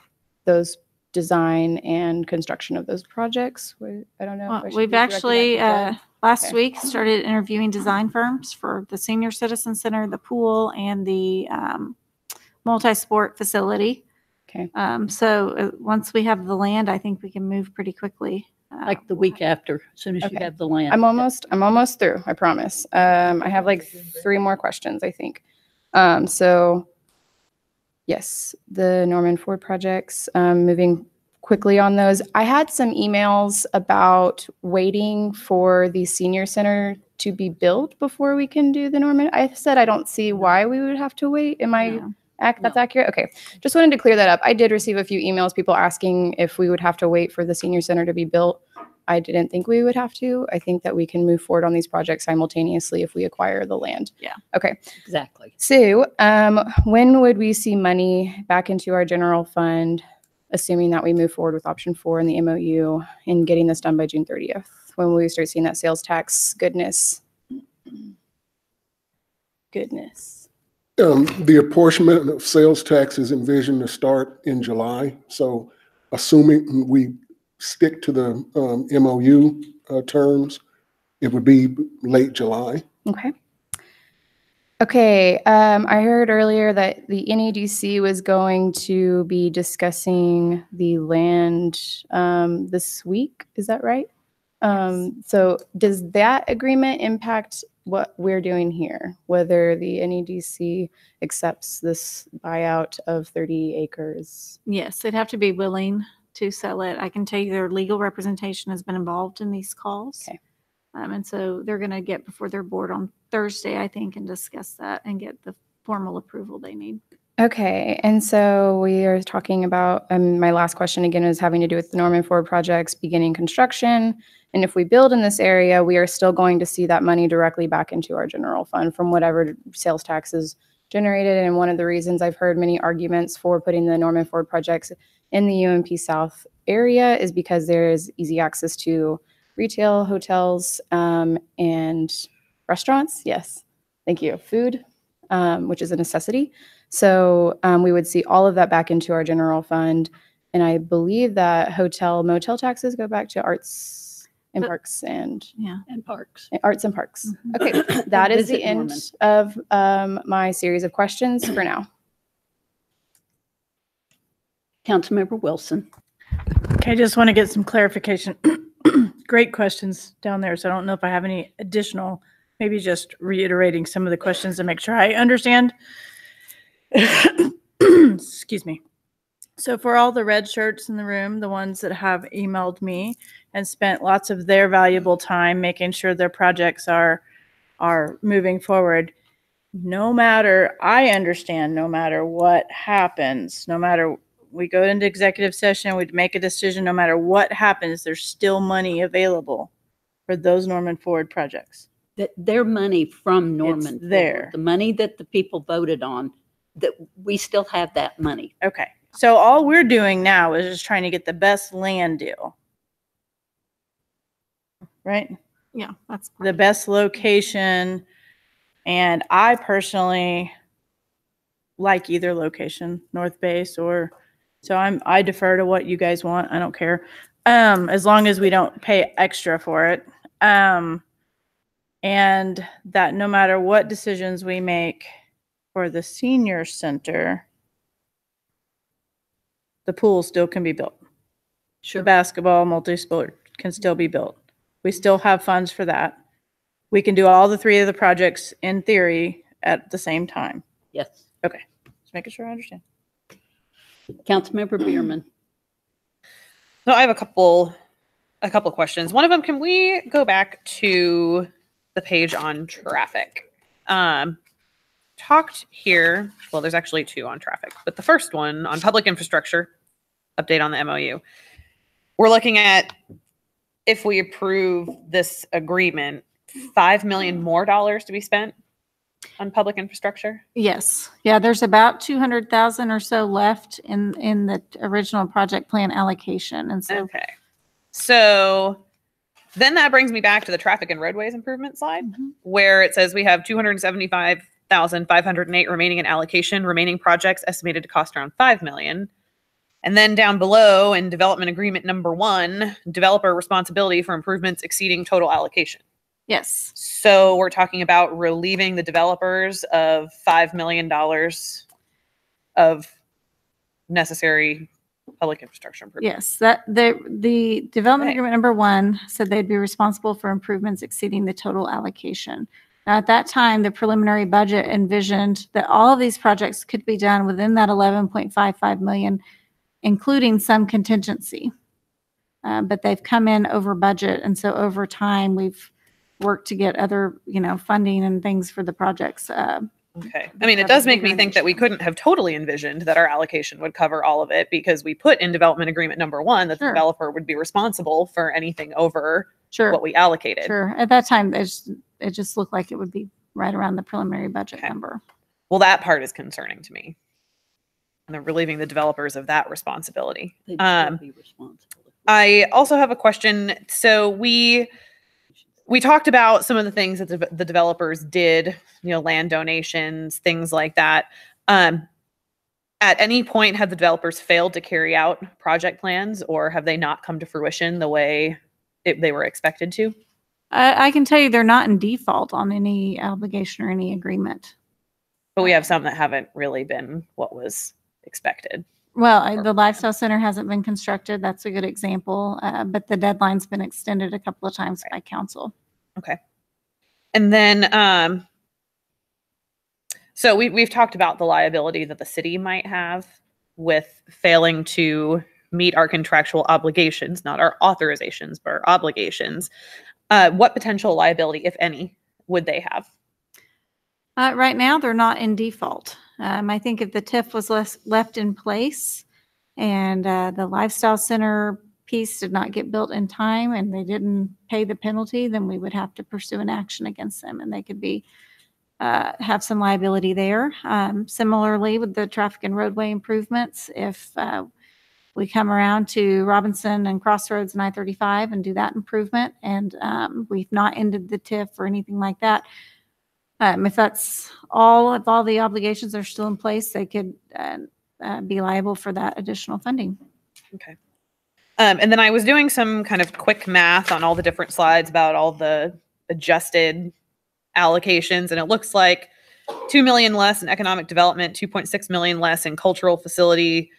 those design and construction of those projects? I don't know. Well, we've actually last week started interviewing design firms for the senior citizen center, the pool, and the multi-sport facility. Okay. So once we have the land, I think we can move pretty quickly. Like the week after, as soon as you have the land. I'm almost through, I promise. I have like 3 more questions, I think. So yes, the Norman Ford projects, moving quickly on those. I had some emails about waiting for the senior center to be built before we can do the Norman. I said I don't see why we would have to wait. Am I that's accurate? Okay. Just wanted to clear that up. I did receive a few emails, people asking if we would have to wait for the senior center to be built. I didn't think we would have to. I think that we can move forward on these projects simultaneously if we acquire the land. Yeah. Okay. Exactly. So when would we see money back into our general fund, assuming that we move forward with option 4 in the MOU and getting this done by June 30th? When will we start seeing that sales tax goodness? The apportionment of sales tax is envisioned to start in July. So assuming we stick to the MOU terms, it would be late July. Okay. Okay. I heard earlier that the NEDC was going to be discussing the land this week. Is that right? So does that agreement impact what we're doing here, whether the NEDC accepts this buyout of 30 acres? Yes, they'd have to be willing to sell it. I can tell you their legal representation has been involved in these calls. Okay. And so they're going to get before their board on Thursday, I think, and discuss that and get the formal approval they need. Okay, and so we are talking about, my last question again is having to do with the Norman Ford projects beginning construction. And if we build in this area, we are still going to see that money directly back into our general fund from whatever sales taxes generated. And one of the reasons I've heard many arguments for putting the Norman Ford projects in the UMP South area is because there is easy access to retail, hotels, and restaurants. Yes, thank you. Food, which is a necessity. So we would see all of that back into our general fund. And I believe that hotel, motel taxes go back to arts and parks and parks. Arts and parks. Mm-hmm. Okay, that is the Visit end Norman. of my series of questions for now. Councilmember Wilson. Okay, I just want to get some clarification. Great questions down there. So I don't know if I have any additional, maybe just reiterating some of the questions to make sure I understand. Excuse me. So for all the red shirts in the room, the ones that have emailed me and spent lots of their valuable time making sure their projects are moving forward, I understand no matter what happens, no matter we go into executive session, we'd make a decision, no matter what happens, there's still money available for those Norman Ford projects. That their money from Norman It's there. Ford, the money that the people voted on that we still have that money. Okay. So all we're doing now is just trying to get the best land deal. Right? Yeah, that's The best location. And I personally like either location, North Base or, so I defer to what you guys want. I don't care. As long as we don't pay extra for it. And that no matter what decisions we make for the senior center, the pool still can be built. Sure. The basketball multi-sport can still be built. We still have funds for that. We can do all the three of the projects in theory at the same time. Yes. Okay. Just making sure I understand. Councilmember Bierman. So I have a couple questions. One of them, can we go back to the page on traffic? Talked here, well, there's actually two on traffic, but the first one on public infrastructure, update on the MOU. We're looking at, if we approve this agreement, $5 million more to be spent on public infrastructure. Yes. Yeah, there's about 200,000 or so left in the original project plan allocation. And so Okay. So then that brings me back to the traffic and roadways improvement slide, where it says we have 275,508 remaining in allocation, remaining projects estimated to cost around 5 million. And then down below in development agreement number 1, developer responsibility for improvements exceeding total allocation. yes. So we're talking about relieving the developers of $5 million of necessary public infrastructure improvements. Yes, that the development Okay. agreement number 1 said they'd be responsible for improvements exceeding the total allocation. Now, at that time, the preliminary budget envisioned that all of these projects could be done within that 11.55 million, including some contingency. But they've come in over budget, and so over time, we've worked to get other, funding and things for the projects. Okay. I mean, it does make me think that we couldn't have totally envisioned that our allocation would cover all of it, because we put in development agreement number 1 that the Sure. developer would be responsible for anything over Sure. what we allocated. Sure. At that time, it just looked like it would be right around the preliminary budget Okay. number. Well, that part is concerning to me. And they're relieving the developers of that responsibility. They'd still be responsible. I also have a question. So we talked about some of the things that the developers did, land donations, things like that. At any point, have the developers failed to carry out project plans, or have they not come to fruition the way they were expected to? I can tell you they're not in default on any obligation or any agreement. But we have some that haven't really been what was expected. Well, the Lifestyle Center hasn't been constructed. That's a good example. But the deadline's been extended a couple of times by council. Okay. And then, so we've talked about the liability that the city might have with failing to meet our contractual obligations, not our authorizations, but our obligations. What potential liability, if any, would they have? Right now, they're not in default. I think if the TIF was left in place and the Lifestyle Center piece did not get built in time and they didn't pay the penalty, then we would have to pursue an action against them, and they could have some liability there. Similarly, with the traffic and roadway improvements, if we come around to Robinson and Crossroads and I-35 and do that improvement, and we've not ended the TIF or anything like that, if that's all, if all the obligations are still in place, they could be liable for that additional funding. Okay. And then I was doing some kind of quick math on all the different slides about all the adjusted allocations, and it looks like 2 million less in economic development, 2.6 million less in cultural facility,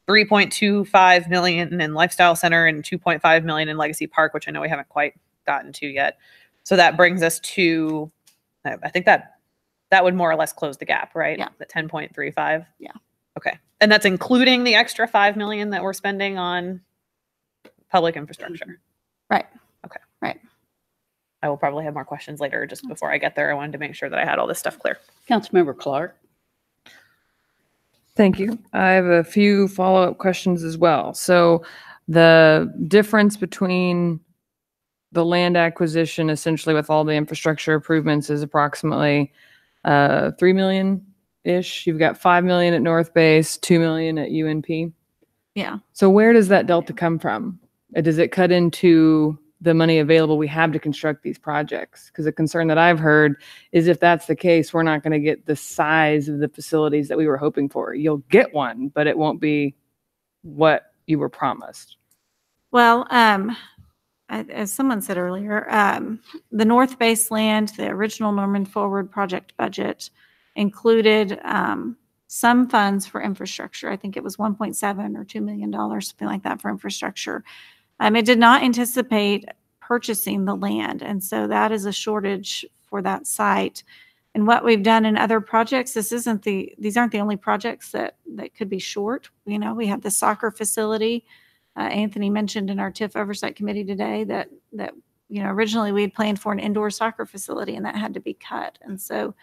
3.25 million in lifestyle center, and 2.5 million in legacy park, which I know we haven't quite gotten to yet. So that brings us to, I think that would more or less close the gap, right? Yeah. The 10.35. Yeah. Okay. And that's including the extra 5 million that we're spending on public infrastructure. Right. Okay. Right. I will probably have more questions later. Just before I get there, I wanted to make sure that I had all this stuff clear. Councilmember Clark. Thank you. I have a few follow-up questions as well. So the difference between the land acquisition, essentially with all the infrastructure improvements, is approximately 3 million ish. You've got 5 million at North Base, 2 million at UNP. Yeah. So where does that delta come from? Does it cut into the money available we have to construct these projects? Because a concern that I've heard is if that's the case, we're not going to get the size of the facilities that we were hoping for. You'll get one, but it won't be what you were promised. Well, as someone said earlier, the North Base land, the original Norman Forward project budget included some funds for infrastructure. I think it was 1.7 or $2 million, something like that, for infrastructure. It did not anticipate purchasing the land, and so that is a shortage for that site. And what we've done in other projects, these aren't the only projects that could be short. You know, we have the soccer facility. Anthony mentioned in our TIF oversight committee today that originally we had planned for an indoor soccer facility, and that had to be cut. And so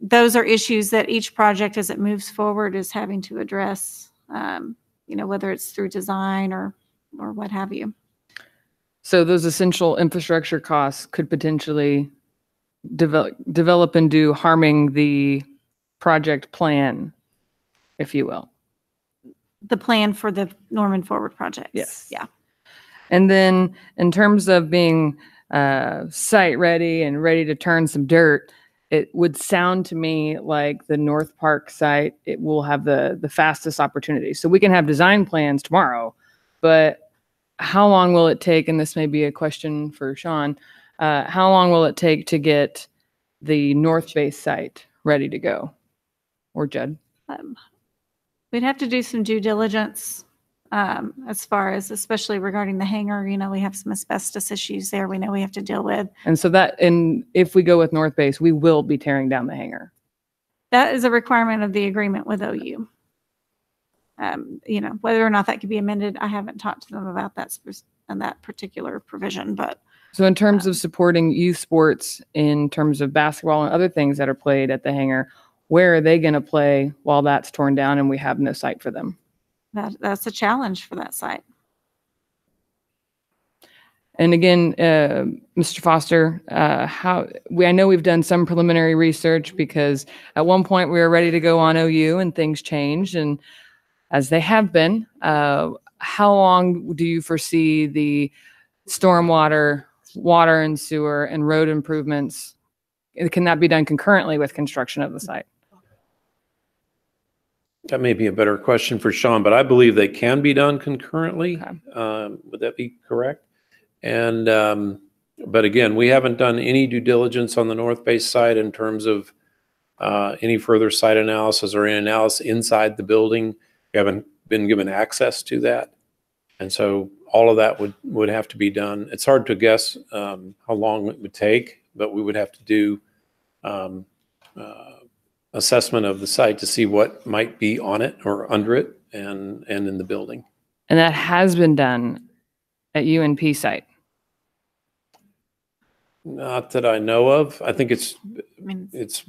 those are issues that each project as it moves forward is having to address, whether it's through design or what have you. So those essential infrastructure costs could potentially develop into harming the project plan, if you will. The plan for the Norman Forward projects. Yes. Yeah. And then in terms of being site ready and ready to turn some dirt, it would sound to me like the North Park site, it will have the fastest opportunity. So we can have design plans tomorrow, but how long will it take? And this may be a question for Sean. How long will it take to get the North Base site ready to go? Or Judd? We'd have to do some due diligence as far as, especially regarding the hangar. You know, we have some asbestos issues there we know we have to deal with. And so if we go with North Base, we will be tearing down the hangar. That is a requirement of the agreement with OU. Whether or not that could be amended, I haven't talked to them about that particular provision, but. So in terms of supporting youth sports, in terms of basketball and other things that are played at the hangar, where are they going to play while that's torn down and we have no site for them? That's a challenge for that site. And again, Mr. Foster, I know we've done some preliminary research because at one point we were ready to go on OU and things changed, and as they have been, how long do you foresee the stormwater, water and sewer, and road improvements? Can that be done concurrently with construction of the site? That may be a better question for Sean, but I believe they can be done concurrently. Okay. Would that be correct? And, but again, we haven't done any due diligence on the North Base site in terms of any further site analysis or any analysis inside the building. We haven't been given access to that. And so all of that would have to be done. It's hard to guess how long it would take, but we would have to do assessment of the site to see what might be on it or under it and in the building. And that has been done at UNP site? Not that I know of. I think it's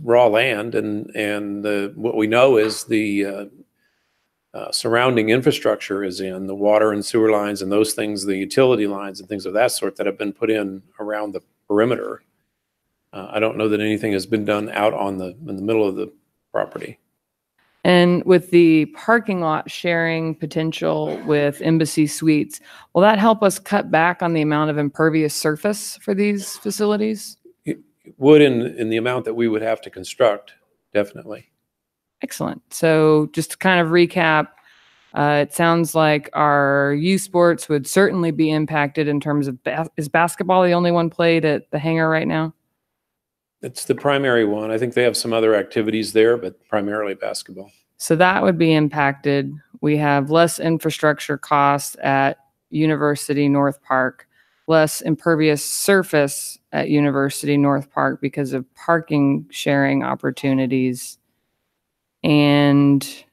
raw land, and what we know is the surrounding infrastructure is in the water and sewer lines and those things, the utility lines and things of that sort that have been put in around the perimeter. I don't know that anything has been done out in the middle of the property. And with the parking lot sharing potential with Embassy Suites, will that help us cut back on the amount of impervious surface for these facilities? It would in the amount that we would have to construct, definitely. Excellent. So just to kind of recap, it sounds like our youth sports would certainly be impacted in terms of, is basketball the only one played at the hangar right now? It's the primary one. I think they have some other activities there, but primarily basketball. So that would be impacted. We have less infrastructure costs at University North Park, less impervious surface at University North Park because of parking sharing opportunities. And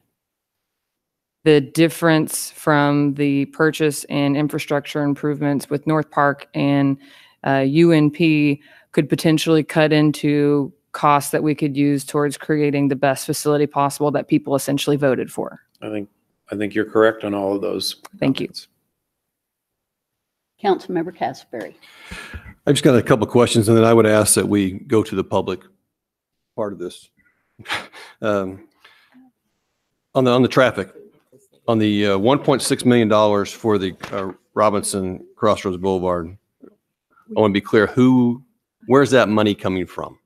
the difference from the purchase and infrastructure improvements with North Park and UNP could potentially cut into costs that we could use towards creating the best facility possible that people essentially voted for. I think you're correct on all of those. Thank you. Councilmember Castleberry. I've just got a couple of questions, and then I would ask that we go to the public part of this On the traffic, on the $1.6 million for the Robinson Crossroads Boulevard, I want to be clear, where's that money coming from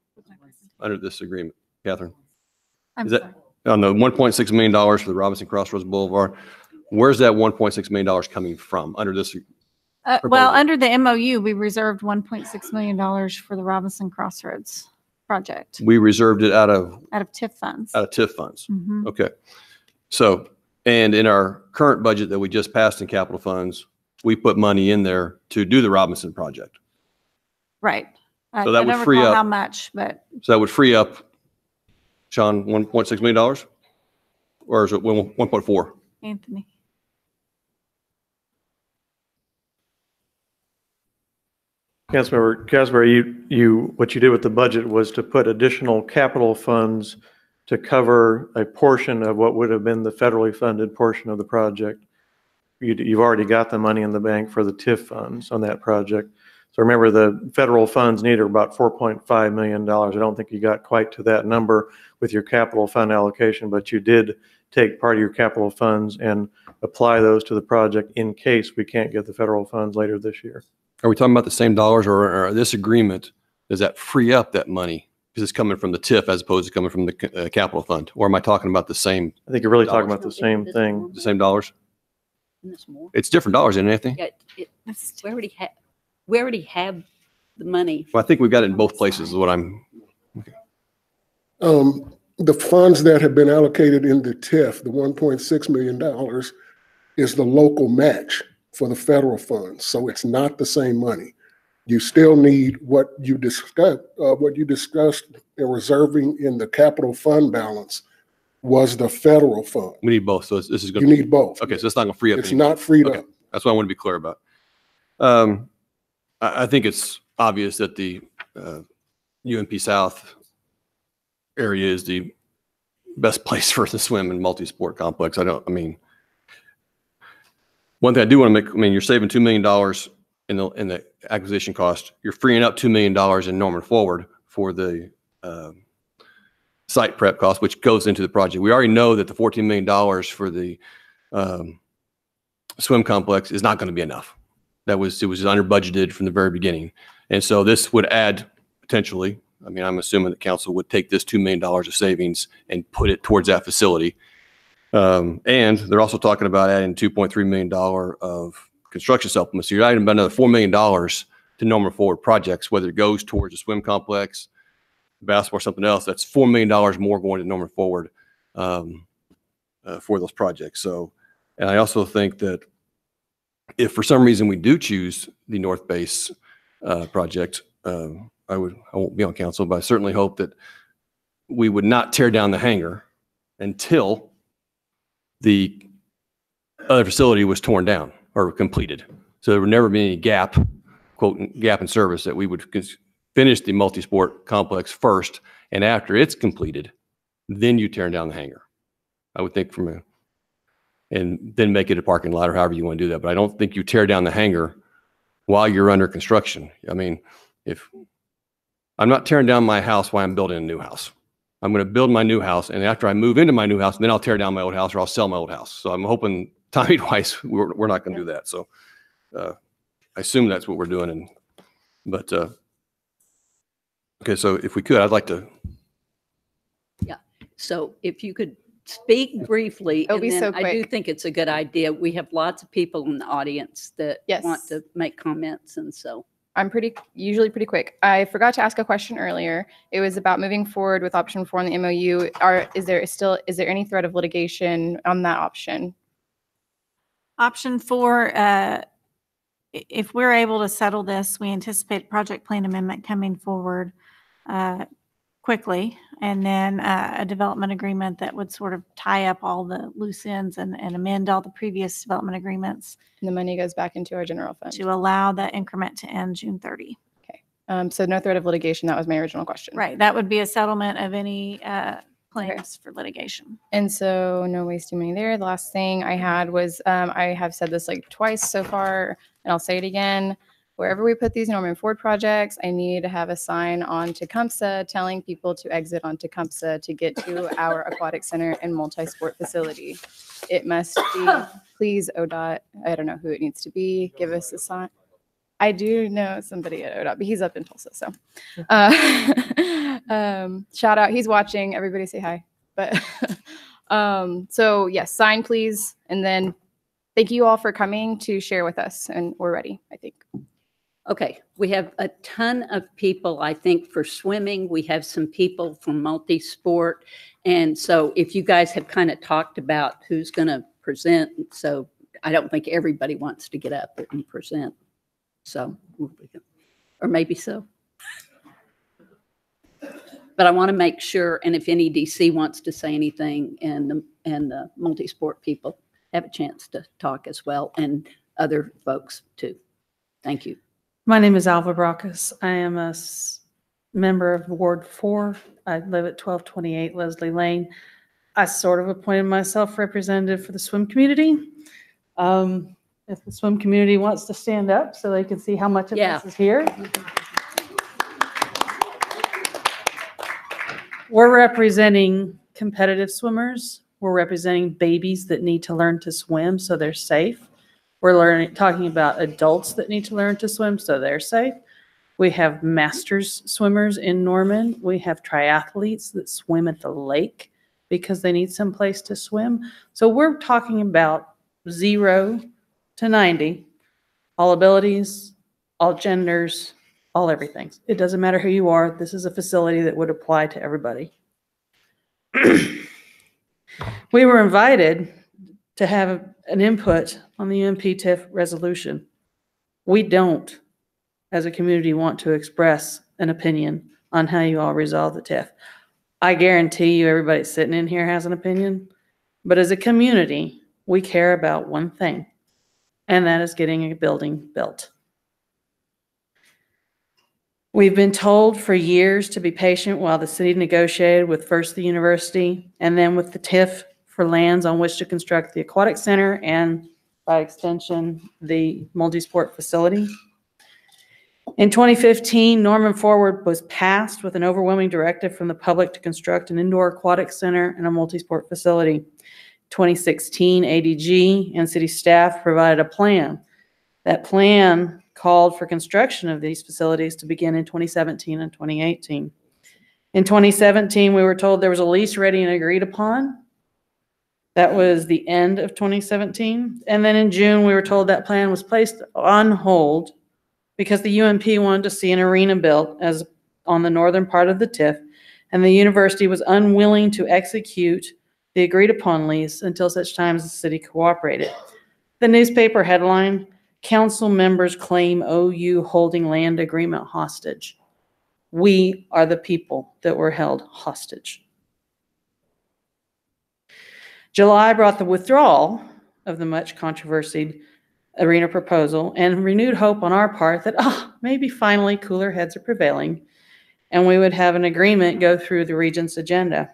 under this agreement? Catherine? Is that on the $1.6 million for the Robinson Crossroads Boulevard? Where's that $1.6 million coming from under this? Well, under the MOU, we reserved $1.6 million for the Robinson Crossroads project We reserved it out of TIF funds. TIF funds. Mhm. Okay. So, and in our current budget that we just passed in capital funds, we put money in there to do the Robinson project. Right. So that I would don't free recall up- how much, but So that would free up, Sean, $1.6 million? Or is it 1.4? Anthony. Councilmember Casper, what you did with the budget was to put additional capital funds to cover a portion of what would have been the federally funded portion of the project. You've already got the money in the bank for the TIF funds on that project. So remember, the federal funds needed about $4.5 million. I don't think you got quite to that number with your capital fund allocation, but you did take part of your capital funds and apply those to the project in case we can't get the federal funds later this year. Are we talking about the same dollars, or this agreement, does that free up that money? Because it's coming from the TIF as opposed to coming from the capital fund? Or am I talking about the same, I think you're really talking about the same thing. the same dollars? Isn't this more? It's different dollars, isn't it, Anthony? Yeah, we already have the money. Well, I think we've got it in both places is what I'm, The funds that have been allocated in the TIF, the $1.6 million, is the local match for the federal funds. So it's not the same money. You still need what you discussed in reserving in the capital fund balance was the federal fund. we need both. So this is You going need both. okay, so it's not going to free up. It's any- not freed Okay. up. That's what I want to be clear about. I think it's obvious that the UMP South area is the best place for the swim and multi-sport complex. One thing I do want to make, you're saving $2 million in the acquisition cost. You're freeing up $2 million in Norman Forward for the site prep cost, which goes into the project. We already know that the $14 million for the swim complex is not going to be enough. It was under budgeted from the very beginning. And so this would add potentially, I'm assuming that council would take this $2 million of savings and put it towards that facility. And they're also talking about adding $2.3 million of construction supplements. So you're adding about another $4 million to Norman Forward projects, whether it goes towards the swim complex, basketball, or something else. That's $4 million more going to Norman Forward for those projects. So, and I also think that if for some reason we do choose the North Base project, I won't be on council, but I certainly hope that we would not tear down the hangar until the other facility was torn down or completed. So there would never be any gap in service, that we would finish the multi-sport complex first, and after it's completed, then you tear down the hangar. I would think and then make it a parking lot or however you want to do that. But I don't think you tear down the hangar while you're under construction. If I'm not tearing down my house while I'm building a new house, I'm going to build my new house, and after I move into my new house, then I'll tear down my old house or I'll sell my old house. So I'm hoping timing-wise, we're not going to do that. So I assume that's what we're doing. Okay, so if we could, I'd like to. Yeah. So if you could speak briefly, It'll and be then so I do quick. think it's a good idea. We have lots of people in the audience that Yes. want to make comments, and so. I'm usually pretty quick. I forgot to ask a question earlier. It was about moving forward with option 4 in the MOU. Is there any threat of litigation on that option? Option 4, if we're able to settle this, we anticipate project plan amendment coming forward quickly, and then a development agreement that would sort of tie up all the loose ends and amend all the previous development agreements And the money goes back into our general fund. to allow that increment to end June 30. So no threat of litigation. That was my original question. Right, that would be a settlement of any claims for litigation. And so no wasting money there. The last thing I had was, I have said this like twice so far, and I'll say it again. wherever we put these Norman Ford projects, I need to have a sign on Tecumseh telling people to exit on Tecumseh to get to our aquatic center and multi-sport facility. It must be, please, ODOT, I don't know who it needs to be, give us a sign. I do know somebody at ODOT, but he's up in Tulsa, so. Shout out, he's watching, everybody say hi. But, so yes, sign please, and then thank you all for coming to share with us, and we're ready, I think. Okay, we have a ton of people, I think, for swimming. We have some people from multi-sport. And so if you guys have kind of talked about who's going to present, so I don't think everybody wants to get up and present. So, or maybe so. But I want to make sure, and if any DC wants to say anything, and the multi-sport people have a chance to talk as well, and other folks too. Thank you. My name is Alva Brockus. I am a member of Ward 4. I live at 1228 Leslie Lane. I sort of appointed myself representative for the swim community. If the swim community wants to stand up so they can see how much of this is here. We're representing competitive swimmers. We're representing babies that need to learn to swim so they're safe. We're talking about adults that need to learn to swim so they're safe. We have masters swimmers in Norman. We have triathletes that swim at the lake because they need some place to swim. So we're talking about 0 to 90, all abilities, all genders, all everything. It doesn't matter who you are. This is a facility that would apply to everybody. We were invited to have an input on the UMP TIF resolution. We don't, as a community, want to express an opinion on how you all resolve the TIF. I guarantee you everybody sitting in here has an opinion, but as a community, we care about one thing, and that is getting a building built. We've been told for years to be patient while the city negotiated with first the university and then with the TIF for lands on which to construct the aquatic center and, by extension, the multi-sport facility. In 2015, Norman Forward was passed with an overwhelming directive from the public to construct an indoor aquatic center and a multi-sport facility. 2016, ADG and city staff provided a plan. That plan called for construction of these facilities to begin in 2017 and 2018. In 2017, we were told there was a lease ready and agreed upon. That was the end of 2017. And then in June, we were told that plan was placed on hold because the UMP wanted to see an arena built as on the northern part of the TIF, and the university was unwilling to execute the agreed upon lease until such time as the city cooperated. The newspaper headline, council members claim OU holding land agreement hostage. We are the people that were held hostage. July brought the withdrawal of the much controversied arena proposal and renewed hope on our part that, maybe finally cooler heads are prevailing and we would have an agreement go through the regent's agenda.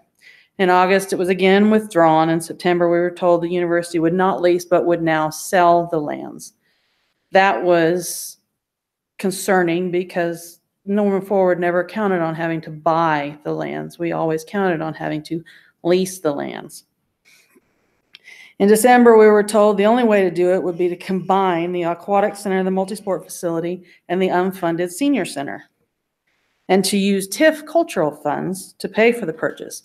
In August, it was again withdrawn. In September, we were told the university would not lease, but would now sell the lands. That was concerning because Norman Forward never counted on having to buy the lands. We always counted on having to lease the lands. In December, we were told the only way to do it would be to combine the aquatic center, the multi-sport facility, and the unfunded senior center, and to use TIF cultural funds to pay for the purchase.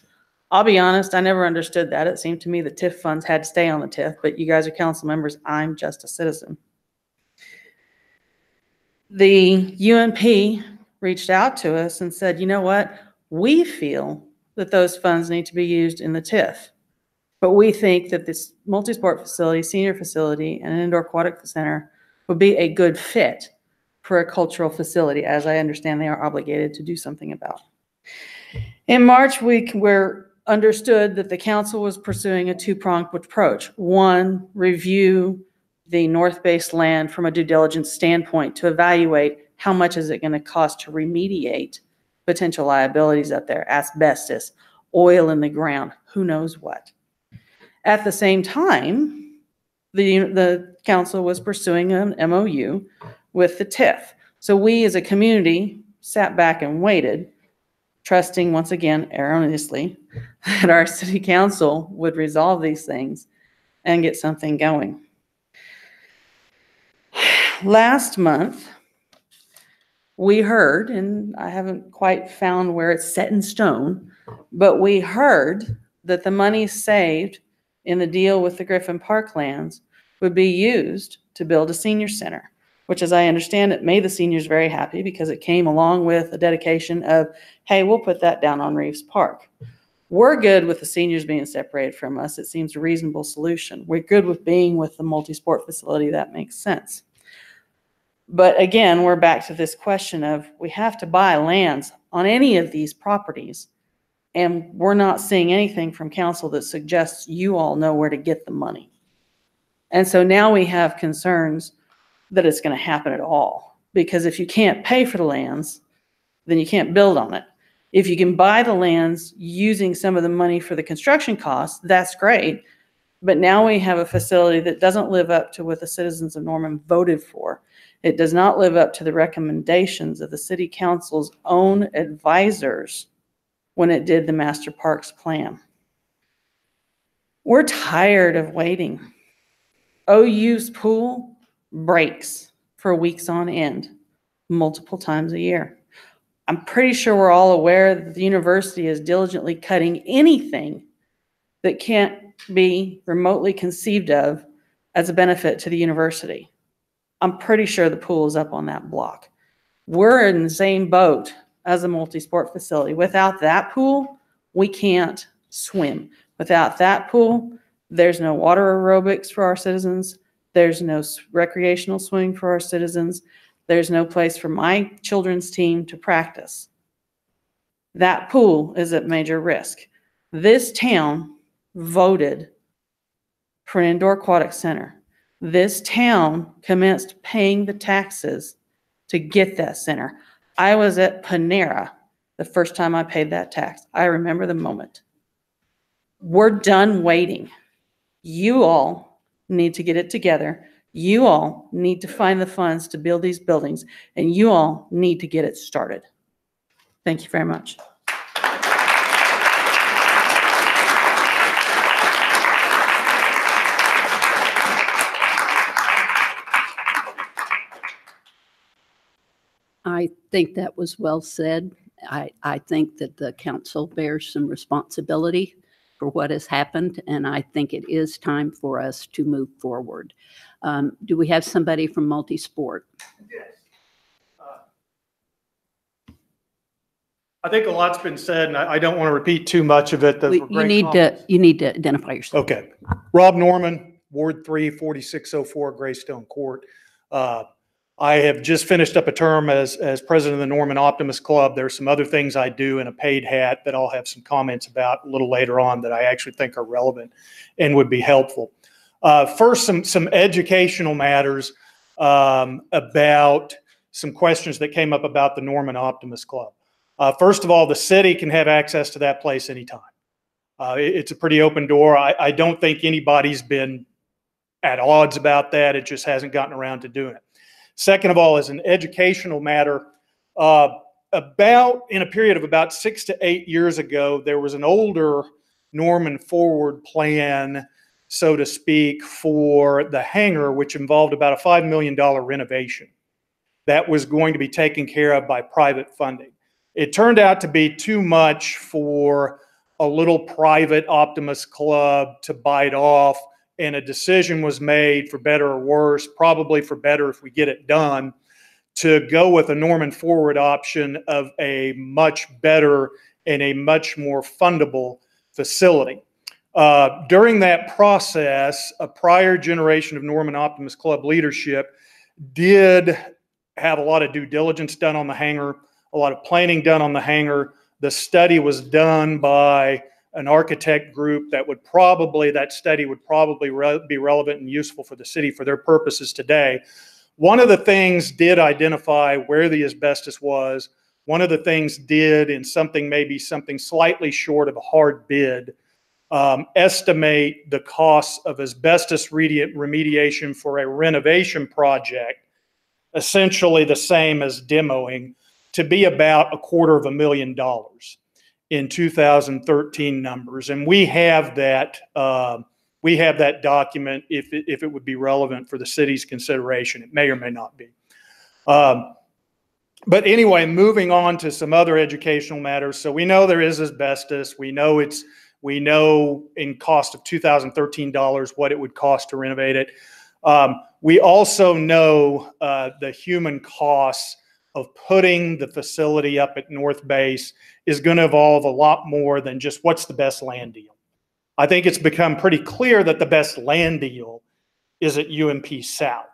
I'll be honest, I never understood that. It seemed to me that TIF funds had to stay on the TIF, but you guys are council members. I'm just a citizen. The UMP reached out to us and said, you know what? We feel that those funds need to be used in the TIF. But we think that this multi-sport facility, senior facility, and an indoor aquatic center would be a good fit for a cultural facility, as I understand they are obligated to do something about. In March, we were understood that the council was pursuing a two-pronged approach. One, review the North Base land from a due diligence standpoint to evaluate how much is it going to cost to remediate potential liabilities up there, asbestos, oil in the ground, who knows what. At the same time, the council was pursuing an MOU with the TIF. So we as a community sat back and waited, trusting once again, erroneously, that our city council would resolve these things and get something going. Last month, we heard, and I haven't quite found where it's set in stone, but we heard that the money saved in the deal with the Griffin Park lands would be used to build a senior center, which, as I understand it, made the seniors very happy because it came along with a dedication of, hey, we'll put that down on Reeves Park. We're good with the seniors being separated from us. It seems a reasonable solution. We're good with being with the multi-sport facility. That makes sense. But again, we're back to this question of we have to buy lands on any of these properties, and we're not seeing anything from council that suggests you all know where to get the money. And so now we have concerns that it's going to happen at all, because if you can't pay for the lands, then you can't build on it. If you can buy the lands using some of the money for the construction costs, that's great. But now we have a facility that doesn't live up to what the citizens of Norman voted for. It does not live up to the recommendations of the city council's own advisors when it did the master parks plan. We're tired of waiting. OU's pool breaks for weeks on end, multiple times a year. I'm pretty sure we're all aware that the university is diligently cutting anything that can't be remotely conceived of as a benefit to the university. I'm pretty sure the pool is up on that block. We're in the same boat as a multi-sport facility. Without that pool, we can't swim. Without that pool, there's no water aerobics for our citizens. There's no recreational swimming for our citizens. There's no place for my children's team to practice. That pool is at major risk. This town voted for an indoor aquatic center. This town commenced paying the taxes to get that center. I was at Panera the first time I paid that tax. I remember the moment. We're done waiting. You all need to get it together. You all need to find the funds to build these buildings, and you all need to get it started. Thank you very much. I think that was well said. I think that the council bears some responsibility for what has happened, and I think it is time for us to move forward. Do we have somebody from Multisport? Yes. I think a lot's been said, and I don't want to repeat too much of it. You need to identify yourself. Okay. Rob Norman, Ward 3, 4604 Greystone Court. I have just finished up a term as president of the Norman Optimist Club. There's some other things I do in a paid hat that I'll have some comments about a little later on that I actually think are relevant and would be helpful. First, some educational matters about some questions that came up about the Norman Optimist Club. First of all, the city can have access to that place anytime. It's a pretty open door. I don't think anybody's been at odds about that. It just hasn't gotten around to doing it. Second of all, as an educational matter, in a period of about 6 to 8 years ago, there was an older Norman Forward plan, so to speak, for the hangar, which involved about a $5 million renovation that was going to be taken care of by private funding. It turned out to be too much for a little private Optimist club to bite off, and a decision was made, for better or worse, probably for better if we get it done, to go with a Norman Forward option of a much better and a much more fundable facility. During that process, a prior generation of Norman Optimist Club leadership did have a lot of due diligence done on the hangar, a lot of planning done on the hangar. The study was done by an architect group that study would probably be relevant and useful for the city for their purposes today. One of the things did identify where the asbestos was. One of the things did, in maybe something slightly short of a hard bid, estimate the costs of asbestos remediation for a renovation project essentially the same as demoing, to be about $250,000 in 2013 numbers. And we have that document if it would be relevant for the city's consideration. It may or may not be. But anyway, moving on to some other educational matters. So we know there is asbestos. We know in cost of $2,013 what it would cost to renovate it. We also know the human costs of putting the facility up at North Base is going to evolve a lot more than just what's the best land deal. I think it's become pretty clear that the best land deal is at UMP South.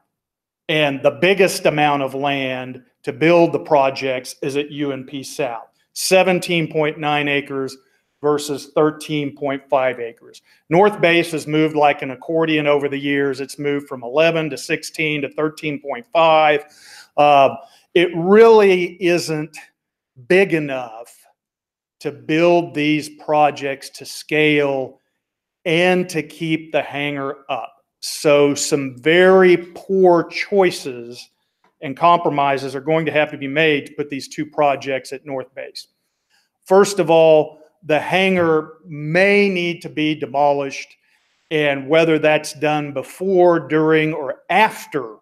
And the biggest amount of land to build the projects is at UMP South, 17.9 acres versus 13.5 acres. North Base has moved like an accordion over the years. It's moved from 11 to 16 to 13.5. It really isn't big enough to build these projects to scale and to keep the hangar up. So some very poor choices and compromises are going to have to be made to put these two projects at North Base. First of all, the hangar may need to be demolished, and whether that's done before, during, or after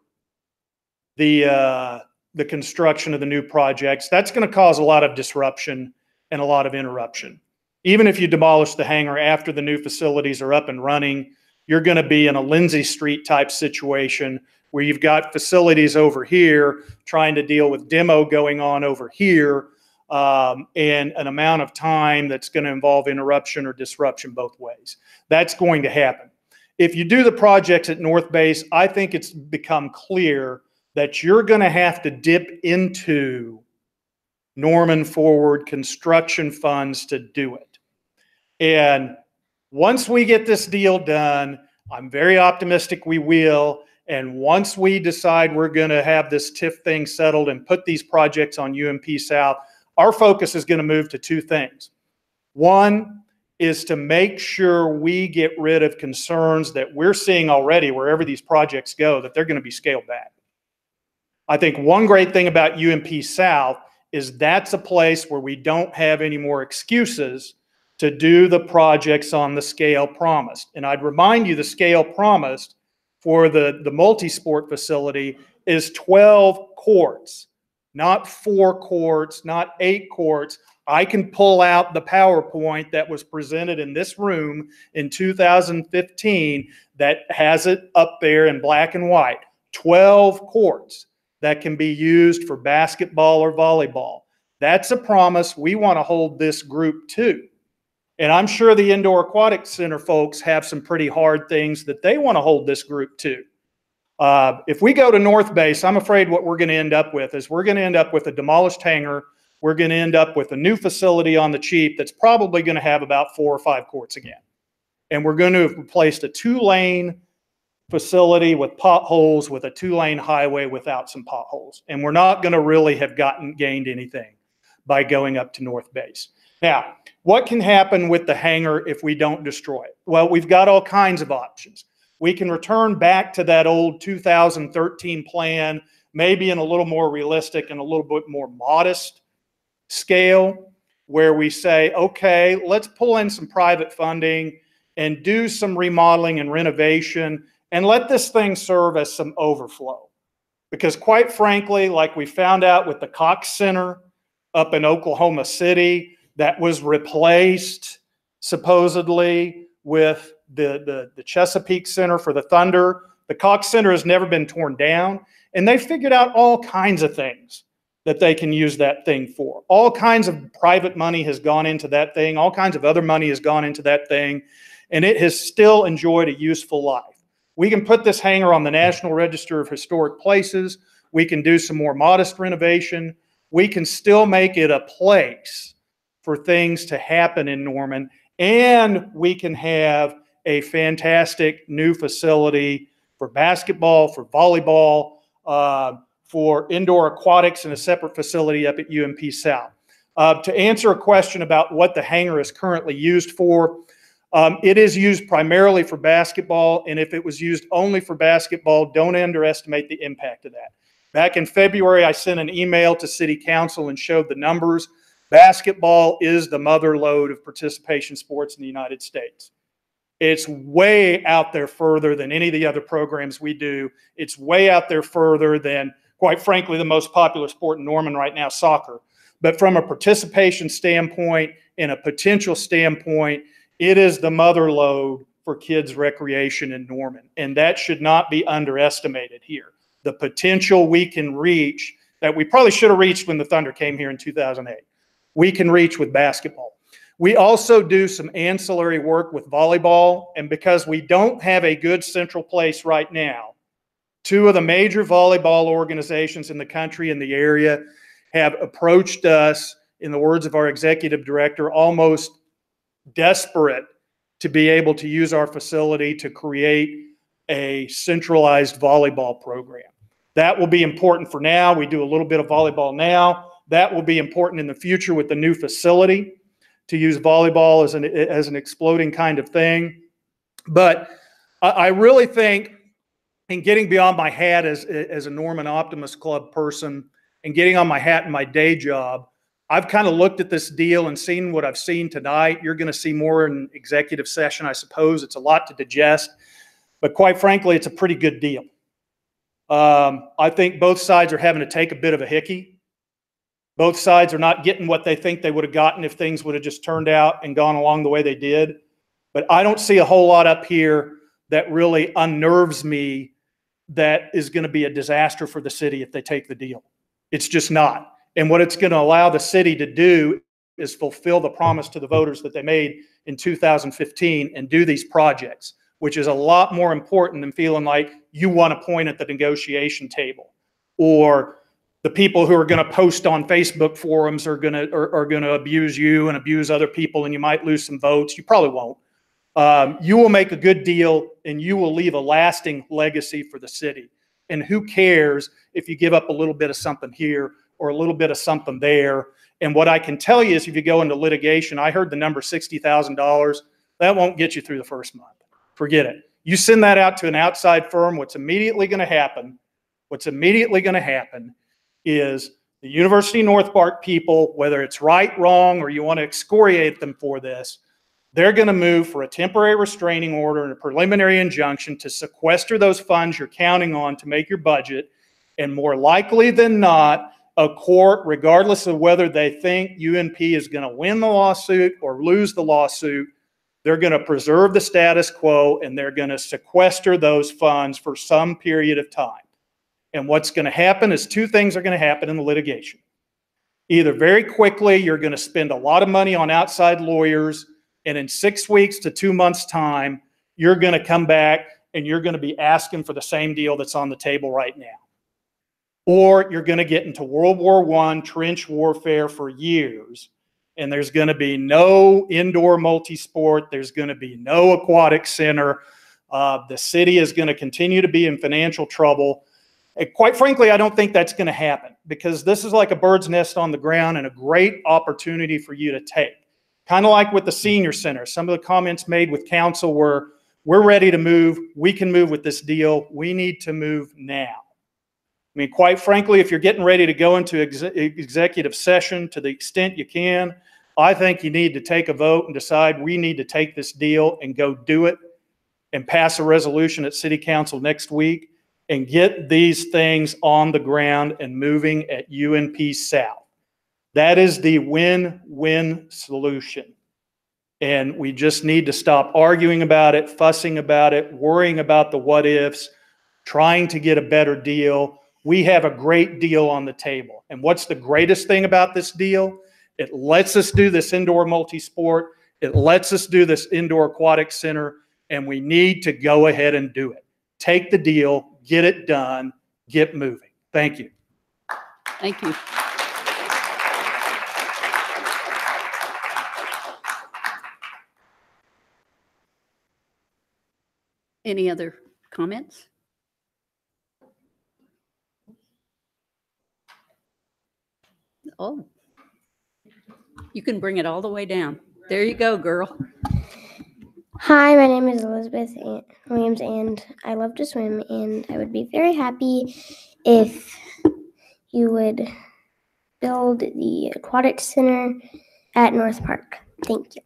the construction of the new projects, that's going to cause a lot of disruption and a lot of interruption. Even if you demolish the hangar after the new facilities are up and running, you're going to be in a Lindsay Street type situation where you've got facilities over here trying to deal with demo going on over here, and an amount of time that's going to involve interruption or disruption both ways. That's going to happen. If you do the projects at North Base, I think it's become clear that you're going to have to dip into Norman Forward construction funds to do it. And once we get this deal done, I'm very optimistic we will. And once we decide we're going to have this TIF thing settled and put these projects on UMP South, our focus is going to move to two things. One is to make sure we get rid of concerns that we're seeing already wherever these projects go, that they're going to be scaled back. I think one great thing about UMP South is that's a place where we don't have any more excuses to do the projects on the scale promised. And I'd remind you the scale promised for the multi-sport facility is 12 courts, not 4 courts, not 8 courts. I can pull out the PowerPoint that was presented in this room in 2015 that has it up there in black and white. 12 courts that can be used for basketball or volleyball. That's a promise we want to hold this group to. And I'm sure the Indoor Aquatic Center folks have some pretty hard things that they want to hold this group to. If we go to North Base, I'm afraid what we're going to end up with is we're going to end up with a demolished hangar. We're going to end up with a new facility on the cheap that's probably going to have about 4 or 5 courts again. And we're going to have replaced a 2-lane facility with potholes with a 2-lane highway without some potholes. And we're not going to really have gained anything by going up to North Base. Now, what can happen with the hangar if we don't destroy it? Well, we've got all kinds of options. We can return back to that old 2013 plan, maybe in a little more realistic and a little bit more modest scale, where we say, okay, let's pull in some private funding and do some remodeling and renovation and let this thing serve as some overflow. Because quite frankly, like we found out with the Cox Center up in Oklahoma City, that was replaced supposedly with the Chesapeake Center for the Thunder. The Cox Center has never been torn down, and they figured out all kinds of things that they can use that thing for. All kinds of private money has gone into that thing. All kinds of other money has gone into that thing, and it has still enjoyed a useful life. We can put this hangar on the National Register of Historic Places. We can do some more modest renovation. We can still make it a place for things to happen in Norman, and we can have a fantastic new facility for basketball, for volleyball, for indoor aquatics, and a separate facility up at UMP South. To answer a question about what the hangar is currently used for, it is used primarily for basketball, and if it was used only for basketball, don't underestimate the impact of that. Back in February, I sent an email to City Council and showed the numbers. Basketball is the mother lode of participation sports in the United States. It's way out there further than any of the other programs we do. It's way out there further than, quite frankly, the most popular sport in Norman right now, soccer. But from a participation standpoint and a potential standpoint, it is the mother lode for kids' recreation in Norman. And that should not be underestimated here. The potential we can reach that we probably should have reached when the Thunder came here in 2008, we can reach with basketball. We also do some ancillary work with volleyball, and because we don't have a good central place right now, two of the major volleyball organizations in the country in the area have approached us, in the words of our executive director, almost desperate to be able to use our facility to create a centralized volleyball program. That will be important for now. We do a little bit of volleyball now. That will be important in the future with the new facility, to use volleyball as an exploding kind of thing. But I really think, in getting beyond my hat as a Norman Optimist Club person and getting on my hat in my day job, I've kind of looked at this deal and seen what I've seen tonight. You're going to see more in executive session, I suppose. It's a lot to digest. But quite frankly, it's a pretty good deal. I think both sides are having to take a bit of a hickey. Both sides are not getting what they think they would have gotten if things would have just turned out and gone along the way they did. But I don't see a whole lot up here that really unnerves me that is going to be a disaster for the city if they take the deal. It's just not. And what it's going to allow the city to do is fulfill the promise to the voters that they made in 2015 and do these projects, which is a lot more important than feeling like you want a point at the negotiation table, or the people who are going to post on Facebook forums are going to abuse you and abuse other people, and you might lose some votes. You probably won't. You will make a good deal, and you will leave a lasting legacy for the city. And who cares if you give up a little bit of something here or a little bit of something there? And what I can tell you is, if you go into litigation, I heard the number $60,000. That won't get you through the first month. Forget it. You send that out to an outside firm, what's immediately going to happen is the University of North Park people, whether it's right, wrong, or you want to excoriate them for this, they're going to move for a temporary restraining order and a preliminary injunction to sequester those funds you're counting on to make your budget. And more likely than not, a court, regardless of whether they think UNP is going to win the lawsuit or lose the lawsuit, they're going to preserve the status quo and they're going to sequester those funds for some period of time. And what's going to happen is two things are going to happen in the litigation. Either very quickly, you're going to spend a lot of money on outside lawyers, and in 6 weeks to 2 months' time, you're going to come back and you're going to be asking for the same deal that's on the table right now. Or you're going to get into World War I trench warfare for years, and there's going to be no indoor multi-sport. There's going to be no aquatic center. The city is going to continue to be in financial trouble. And quite frankly, I don't think that's going to happen, because this is like a bird's nest on the ground and a great opportunity for you to take. Kind of like with the senior center. Some of the comments made with council were, we're ready to move. We can move with this deal. We need to move now. I mean, quite frankly, if you're getting ready to go into executive session to the extent you can, I think you need to take a vote and decide we need to take this deal and go do it and pass a resolution at City Council next week and get these things on the ground and moving at UNP South. That is the win-win solution. And we just need to stop arguing about it, fussing about it, worrying about the what ifs, trying to get a better deal. We have a great deal on the table. And what's the greatest thing about this deal? It lets us do this indoor multi-sport. It lets us do this indoor aquatic center, and we need to go ahead and do it. Take the deal, get it done, get moving. Thank you. Thank you. Any other comments? Oh, you can bring it all the way down. There you go, girl. Hi, my name is Elizabeth Williams, and I love to swim, and I would be very happy if you would build the Aquatic Center at North Park. Thank you.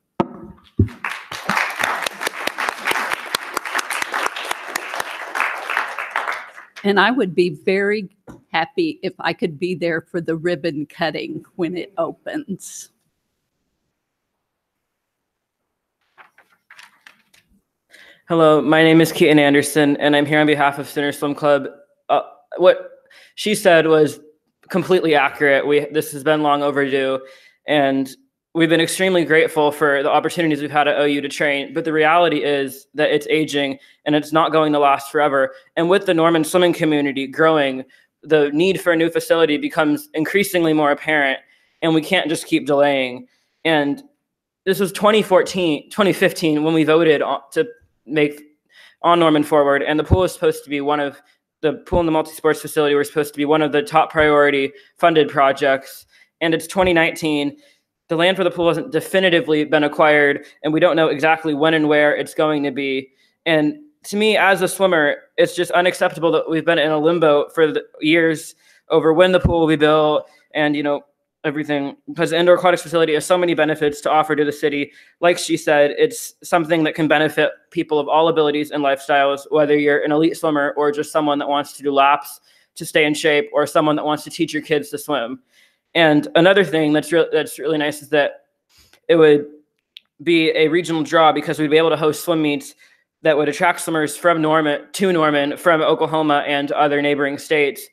And I would be very happy if I could be there for the ribbon cutting when it opens. Hello, my name is Keaton Anderson, and I'm here on behalf of Center Swim Club. What she said was completely accurate. This has been long overdue, and we've been extremely grateful for the opportunities we've had at OU to train, but the reality is that it's aging and it's not going to last forever. And with the Norman swimming community growing, the need for a new facility becomes increasingly more apparent, and we can't just keep delaying. And this was 2015 when we voted to make On Norman Forward, and the pool is supposed to be the pool and the multi-sports facility were supposed to be one of the top priority funded projects. And it's 2019. The land for the pool hasn't definitively been acquired, and we don't know exactly when and where it's going to be. And to me, as a swimmer, it's just unacceptable that we've been in a limbo for years over when the pool will be built and, everything. Because the indoor aquatics facility has so many benefits to offer to the city. Like she said, it's something that can benefit people of all abilities and lifestyles, whether you're an elite swimmer or just someone that wants to do laps to stay in shape, or someone that wants to teach your kids to swim. And another thing that's really nice is that it would be a regional draw, because we'd be able to host swim meets that would attract swimmers from Norman, from Oklahoma and other neighboring states.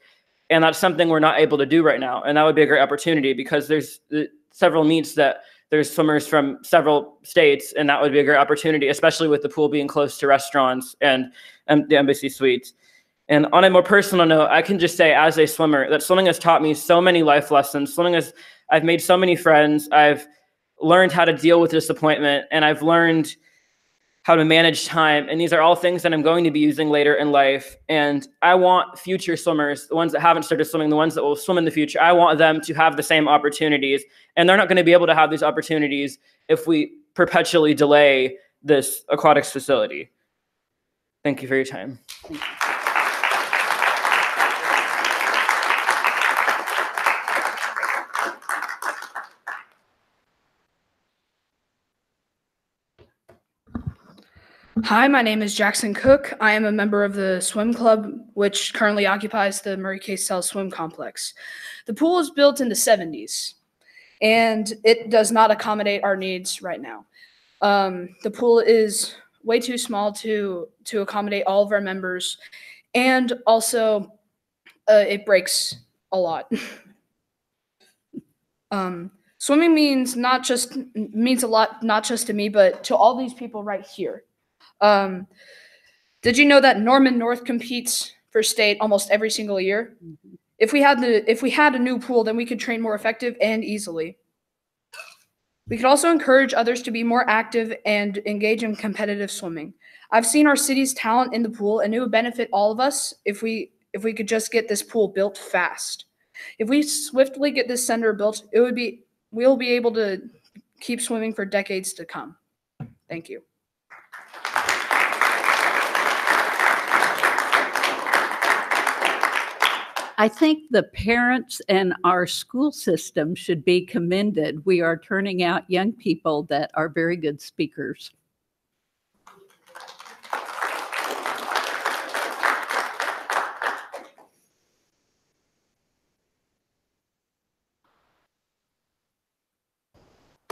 And that's something we're not able to do right now. And that would be a great opportunity, because there's several meets that there's swimmers from several states, and that would be a great opportunity, especially with the pool being close to restaurants and the Embassy Suites. And on a more personal note, I can just say, as a swimmer, that swimming has taught me so many life lessons. I've made so many friends. I've learned how to deal with disappointment, and I've learned how to manage time. And these are all things that I'm going to be using later in life. And I want future swimmers, the ones that haven't started swimming, the ones that will swim in the future, I want them to have the same opportunities. And they're not going to be able to have these opportunities if we perpetually delay this aquatics facility. Thank you for your time. Thank you. Hi, my name is Jackson Cook. I am a member of the swim club, which currently occupies the Murray Castell Swim Complex. The pool was built in the 70s, and it does not accommodate our needs right now. The pool is way too small to accommodate all of our members, and also it breaks a lot. Swimming means a lot, not just to me, but to all these people right here. Did you know that Norman North competes for state almost every single year? Mm-hmm. If we had a new pool, then we could train more effective and easily. We could also encourage others to be more active and engage in competitive swimming. I've seen our city's talent in the pool, and it would benefit all of us if we could just get this pool built fast. If we swiftly get this center built, we'll be able to keep swimming for decades to come. Thank you. I think the parents and our school system should be commended. We are turning out young people that are very good speakers.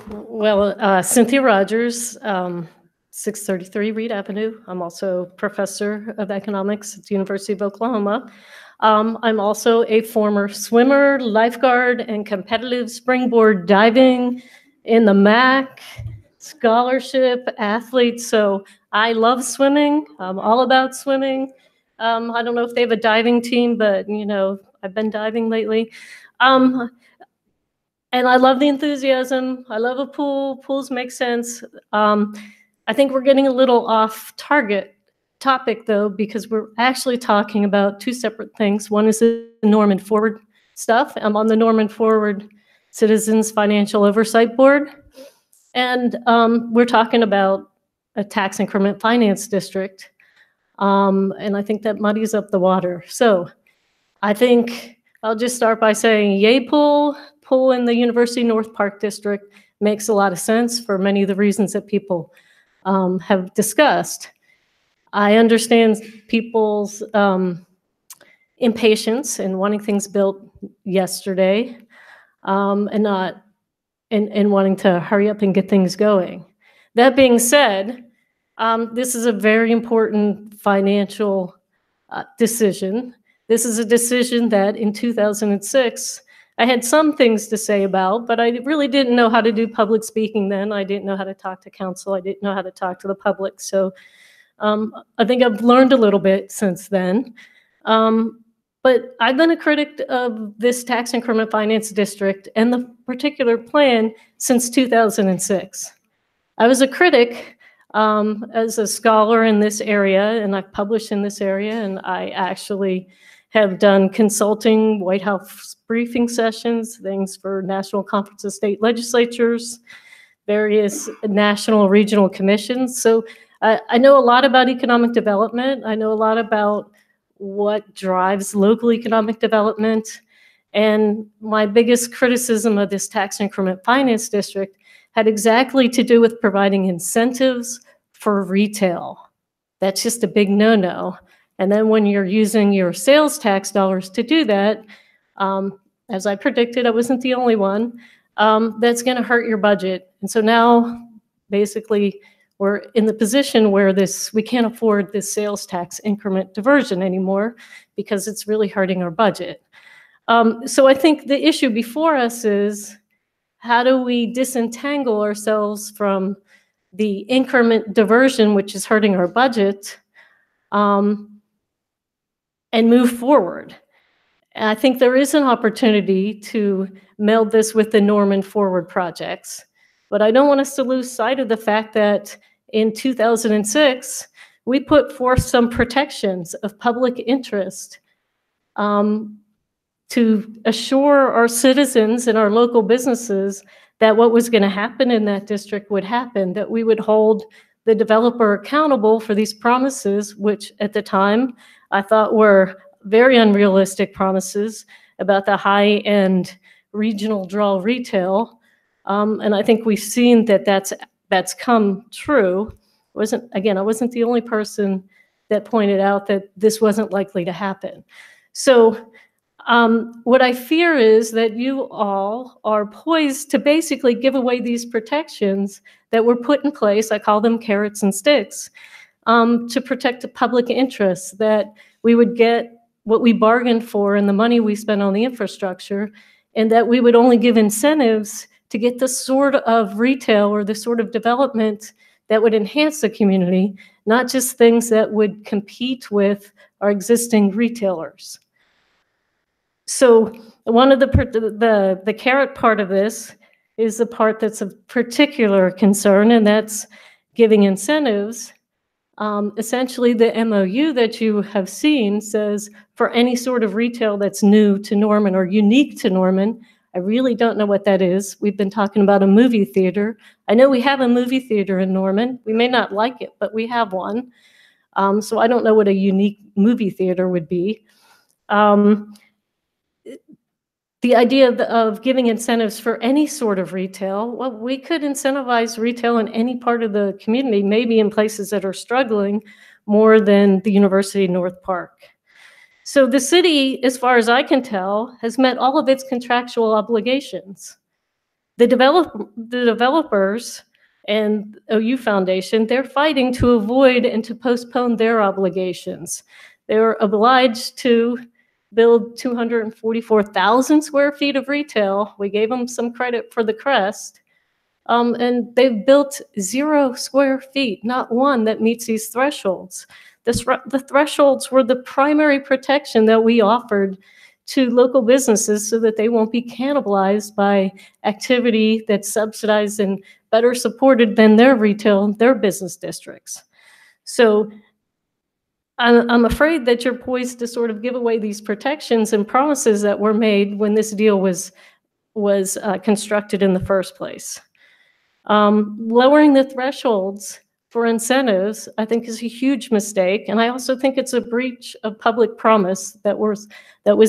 Well, Cynthia Rogers, 633 Reed Avenue. I'm also professor of economics at the University of Oklahoma. I'm also a former swimmer, lifeguard, and competitive springboard diving in the MAC, scholarship athlete. So I love swimming. I'm all about swimming. I don't know if they have a diving team, but I've been diving lately. And I love the enthusiasm. I love a pool. Pools make sense. I think we're getting a little off topic though, because we're actually talking about two separate things. One is the Norman Forward stuff. I'm on the Norman Forward Citizens Financial Oversight Board. And we're talking about a tax increment finance district. And I think that muddies up the water. So I think I'll just start by saying yay pool in the University North Park District makes a lot of sense for many of the reasons that people have discussed. I understand people's impatience and wanting things built yesterday, and wanting to hurry up and get things going. That being said, this is a very important financial decision. This is a decision that in 2006, I had some things to say about, but I really didn't know how to do public speaking then. I didn't know how to talk to council. I didn't know how to talk to the public. So I think I've learned a little bit since then. But I've been a critic of this tax increment finance district and the particular plan since 2006. I was a critic as a scholar in this area, and I've published in this area, and I actually have done consulting, White House briefing sessions, things for National Conference of State Legislatures, various national regional commissions. So I know a lot about economic development. I know a lot about what drives local economic development. And my biggest criticism of this tax increment finance district had exactly to do with providing incentives for retail. That's just a big no-no. And then when you're using your sales tax dollars to do that, as I predicted, I wasn't the only one, that's going to hurt your budget. And so now, basically, we're in the position where we can't afford this sales tax increment diversion anymore because it's really hurting our budget. So I think the issue before us is, how do we disentangle ourselves from the increment diversion, which is hurting our budget, and move forward? And I think there is an opportunity to meld this with the Norman Forward projects, but I don't want us to lose sight of the fact that in 2006, we put forth some protections of public interest to assure our citizens and our local businesses that what was going to happen in that district would happen, that we would hold the developer accountable for these promises, which at the time I thought were very unrealistic promises about the high-end regional draw retail. And I think we've seen that that's come true. I wasn't the only person that pointed out that this wasn't likely to happen. So what I fear is that you all are poised to basically give away these protections that were put in place, I call them carrots and sticks, to protect the public interest, that we would get what we bargained for and the money we spent on the infrastructure, and that we would only give incentives to get the sort of retail or the sort of development that would enhance the community, not just things that would compete with our existing retailers. So one of the carrot part of this is the part that's of particular concern, and that's giving incentives. Essentially, the MOU that you have seen says for any sort of retail that's new to Norman or unique to Norman. I really don't know what that is. We've been talking about a movie theater. I know we have a movie theater in Norman. We may not like it, but we have one. So I don't know what a unique movie theater would be. The idea of giving incentives for any sort of retail, well, we could incentivize retail in any part of the community, maybe in places that are struggling more than the University North Park. So the city, as far as I can tell, has met all of its contractual obligations. The developers and OU Foundation, they're fighting to avoid and to postpone their obligations. They're obliged to build 244,000 square feet of retail. We gave them some credit for the crest. And they've built 0 square feet, not one that meets these thresholds. The thresholds were the primary protection that we offered to local businesses so that they won't be cannibalized by activity that's subsidized and better supported than their retail, their business districts. So I'm afraid that you're poised to sort of give away these protections and promises that were made when this deal was constructed in the first place. Lowering the thresholds for incentives, I think is a huge mistake. And I also think it's a breach of public promise that was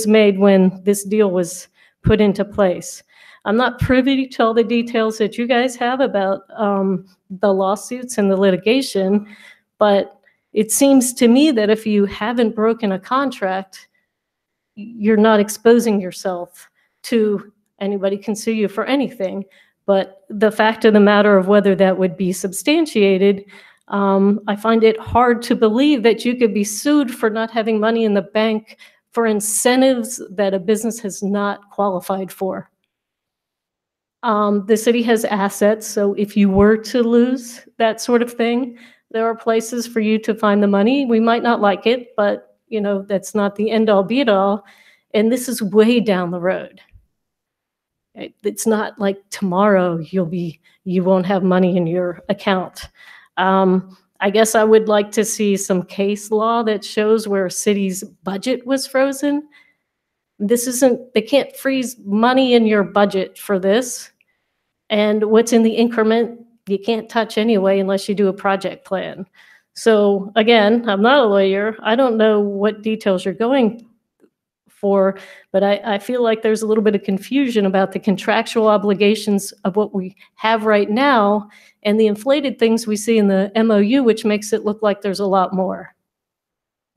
made when this deal was put into place. I'm not privy to all the details that you guys have about the lawsuits and the litigation, but it seems to me that if you haven't broken a contract, you're not exposing yourself to anybody can sue you for anything. But the fact of the matter of whether that would be substantiated, I find it hard to believe that you could be sued for not having money in the bank for incentives that a business has not qualified for. The city has assets, so if you were to lose that sort of thing, there are places for you to find the money. We might not like it, but you know, that's not the end all be all. And this is way down the road. It's not like tomorrow you won't have money in your account. I guess I would like to see some case law that shows where a city's budget was frozen. They can't freeze money in your budget for this. And what's in the increment, you can't touch anyway unless you do a project plan. So again, I'm not a lawyer. I don't know what details you're going for, but I feel like there's a little bit of confusion about the contractual obligations of what we have right now and the inflated things we see in the MOU, which makes it look like there's a lot more.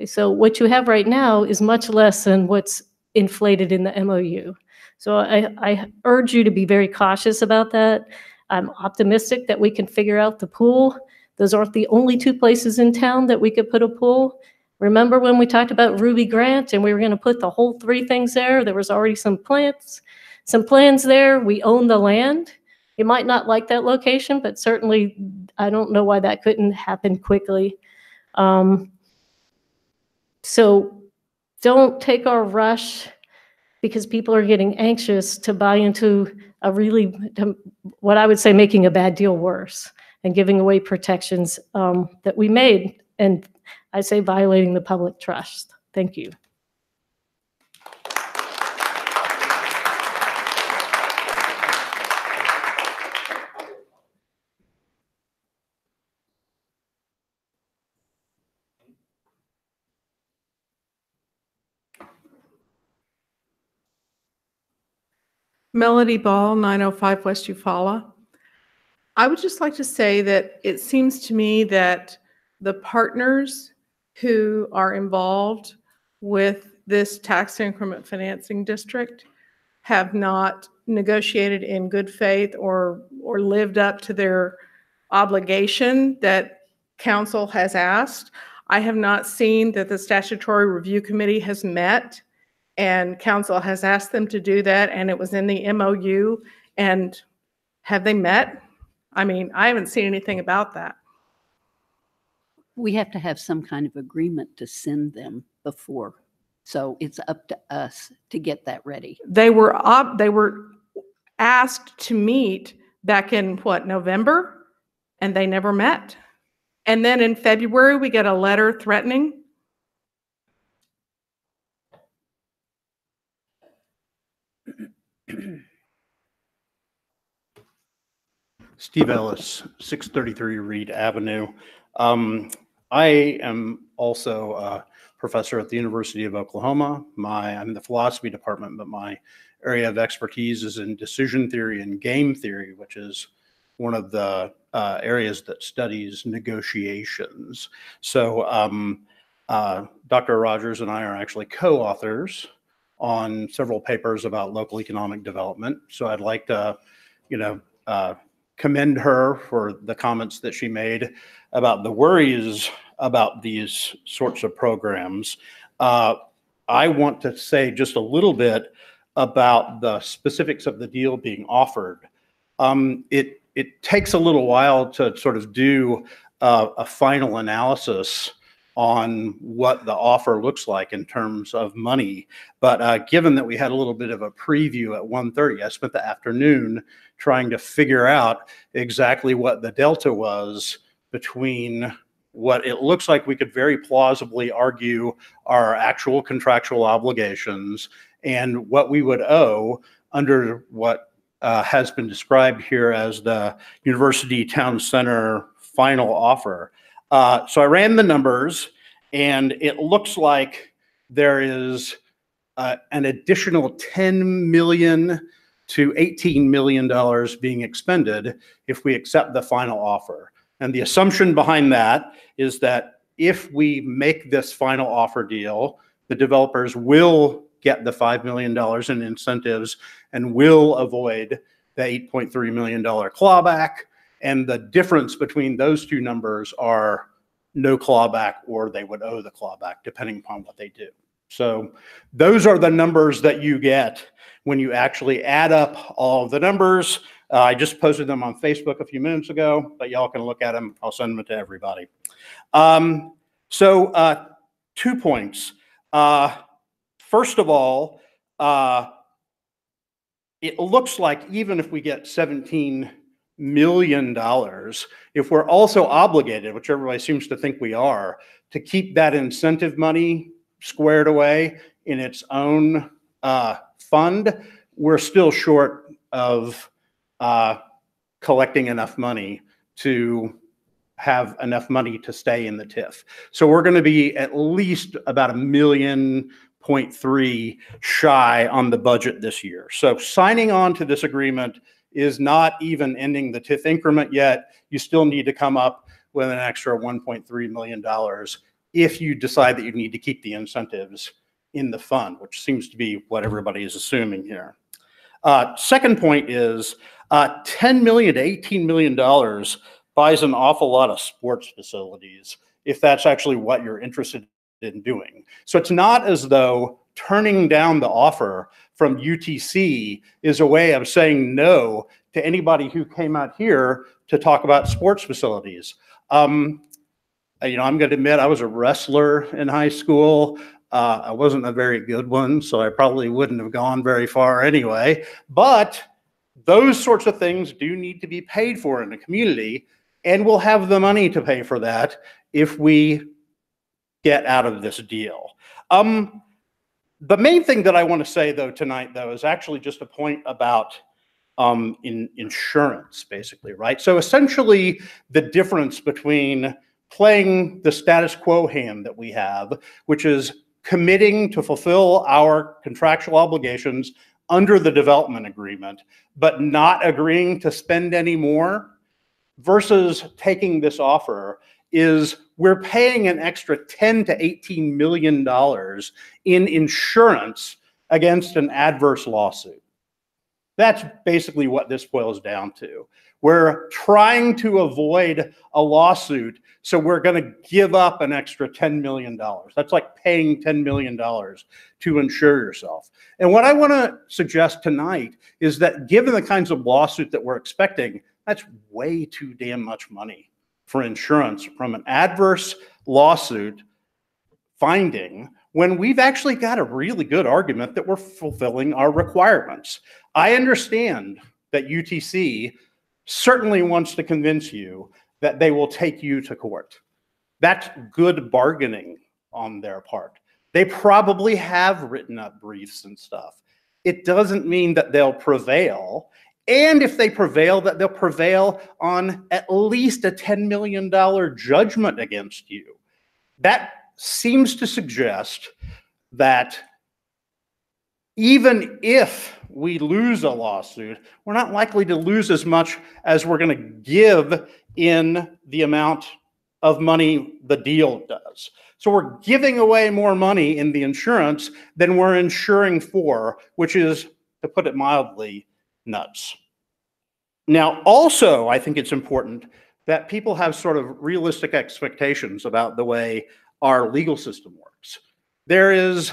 So what you have right now is much less than what's inflated in the MOU. So I urge you to be very cautious about that. I'm optimistic that we can figure out the pool. Those aren't the only two places in town that we could put a pool. Remember when we talked about Ruby Grant and we were going to put the whole three things there? There was already some plans there. We own the land. You might not like that location, but certainly I don't know why that couldn't happen quickly. So don't take our rush because people are getting anxious to buy into what I would say, making a bad deal worse and giving away protections that we made. And I say violating the public trust. Thank you. Melody Ball, 905 West Eufaula. I would just like to say that it seems to me that the partners who are involved with this tax increment financing district have not negotiated in good faith or lived up to their obligation that council has asked. I have not seen that the statutory review committee has met and council has asked them to do that, and it was in the MOU. And have they met? I mean, I haven't seen anything about that. We have to have some kind of agreement to send them before. So it's up to us to get that ready. They were asked to meet back in November, and they never met. And then in February, we get a letter threatening. Steve Ellis, 633 Reed Avenue. I am also a professor at the University of Oklahoma. I'm in the philosophy department, but my area of expertise is in decision theory and game theory, which is one of the areas that studies negotiations. So Dr. Rogers and I are actually co-authors on several papers about local economic development. So I'd like to, commend her for the comments that she made about the worries about these sorts of programs. I want to say just a little bit about the specifics of the deal being offered. It takes a little while to sort of do a final analysis on what the offer looks like in terms of money. But given that we had a little bit of a preview at 1:30, I spent the afternoon trying to figure out exactly what the delta was between what it looks like we could very plausibly argue are actual contractual obligations and what we would owe under what has been described here as the University Town Center final offer. So I ran the numbers, and it looks like there is an additional $10 million to $18 million being expended if we accept the final offer. And the assumption behind that is that if we make this final offer deal, the developers will get the $5 million in incentives and will avoid the $8.3 million clawback. And the difference between those two numbers are no clawback, or they would owe the clawback, depending upon what they do. So those are the numbers that you get when you actually add up all of the numbers. I just posted them on Facebook a few minutes ago, but y'all can look at them. I'll send them to everybody. 2 points. First of all, it looks like even if we get $17 million, if we're also obligated, which everybody seems to think we are, to keep that incentive money squared away in its own fund, we're still short of collecting enough money to have enough money to stay in the TIF. So we're going to be at least about $1.3 million shy on the budget this year. So signing on to this agreement is not even ending the TIF increment yet. You still need to come up with an extra $1.3 million if you decide that you need to keep the incentives in the fund, which seems to be what everybody is assuming here. Second point is $10 million to $18 million buys an awful lot of sports facilities, if that's actually what you're interested in doing. So it's not as though turning down the offer from UTC is a way of saying no to anybody who came out here to talk about sports facilities. I'm going to admit I was a wrestler in high school. I wasn't a very good one, so I probably wouldn't have gone very far anyway. But those sorts of things do need to be paid for in the community, and we'll have the money to pay for that if we get out of this deal. The main thing that I want to say, though, tonight, though, is actually just a point about insurance, basically, right? So essentially, the difference between playing the status quo hand that we have, which is committing to fulfill our contractual obligations under the development agreement, but not agreeing to spend any more, versus taking this offer, is we're paying an extra $10 to $18 million in insurance against an adverse lawsuit. That's basically what this boils down to. We're trying to avoid a lawsuit, so we're going to give up an extra $10 million. That's like paying $10 million to insure yourself. And what I want to suggest tonight is that given the kinds of lawsuit that we're expecting, that's way too damn much money for insurance from an adverse lawsuit finding, when we've actually got a really good argument that we're fulfilling our requirements. I understand that UTC certainly wants to convince you that they will take you to court. That's good bargaining on their part. They probably have written up briefs and stuff. It doesn't mean that they'll prevail. And if they prevail, that they'll prevail on at least a $10 million judgment against you. That seems to suggest that even if we lose a lawsuit, we're not likely to lose as much as we're going to give in the amount of money the deal does. So we're giving away more money in the insurance than we're insuring for, which is, to put it mildly, nuts. Now, also, I think it's important that people have sort of realistic expectations about the way our legal system works. There is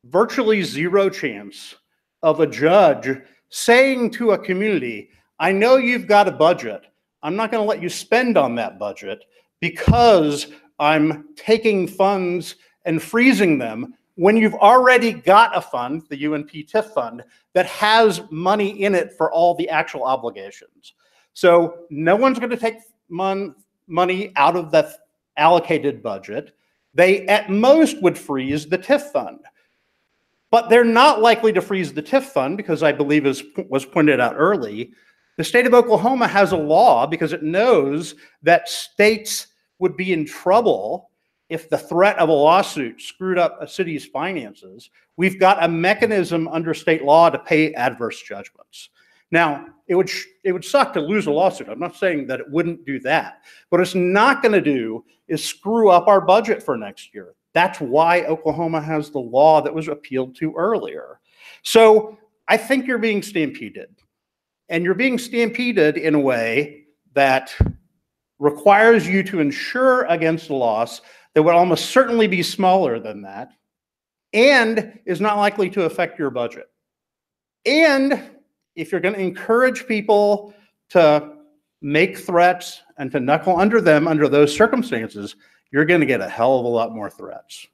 virtually zero chance of a judge saying to a community, I know you've got a budget. I'm not going to let you spend on that budget because I'm taking funds and freezing them when you've already got a fund, the UNP TIF fund, that has money in it for all the actual obligations. So no one's going to take money out of the allocated budget. They at most would freeze the TIF fund. But they're not likely to freeze the TIF fund because, I believe, as was pointed out early, The state of Oklahoma has a law because it knows that states would be in trouble if the threat of a lawsuit screwed up a city's finances. We've got a mechanism under state law to pay adverse judgments. Now, it would suck to lose a lawsuit. I'm not saying that it wouldn't do that. What it's not going to do is screw up our budget for next year. That's why Oklahoma has the law that was appealed to earlier. So I think you're being stampeded. And you're being stampeded in a way that requires you to insure against a loss that would almost certainly be smaller than that and is not likely to affect your budget. And if you're going to encourage people to make threats and to knuckle under them under those circumstances, you're going to get a hell of a lot more threats.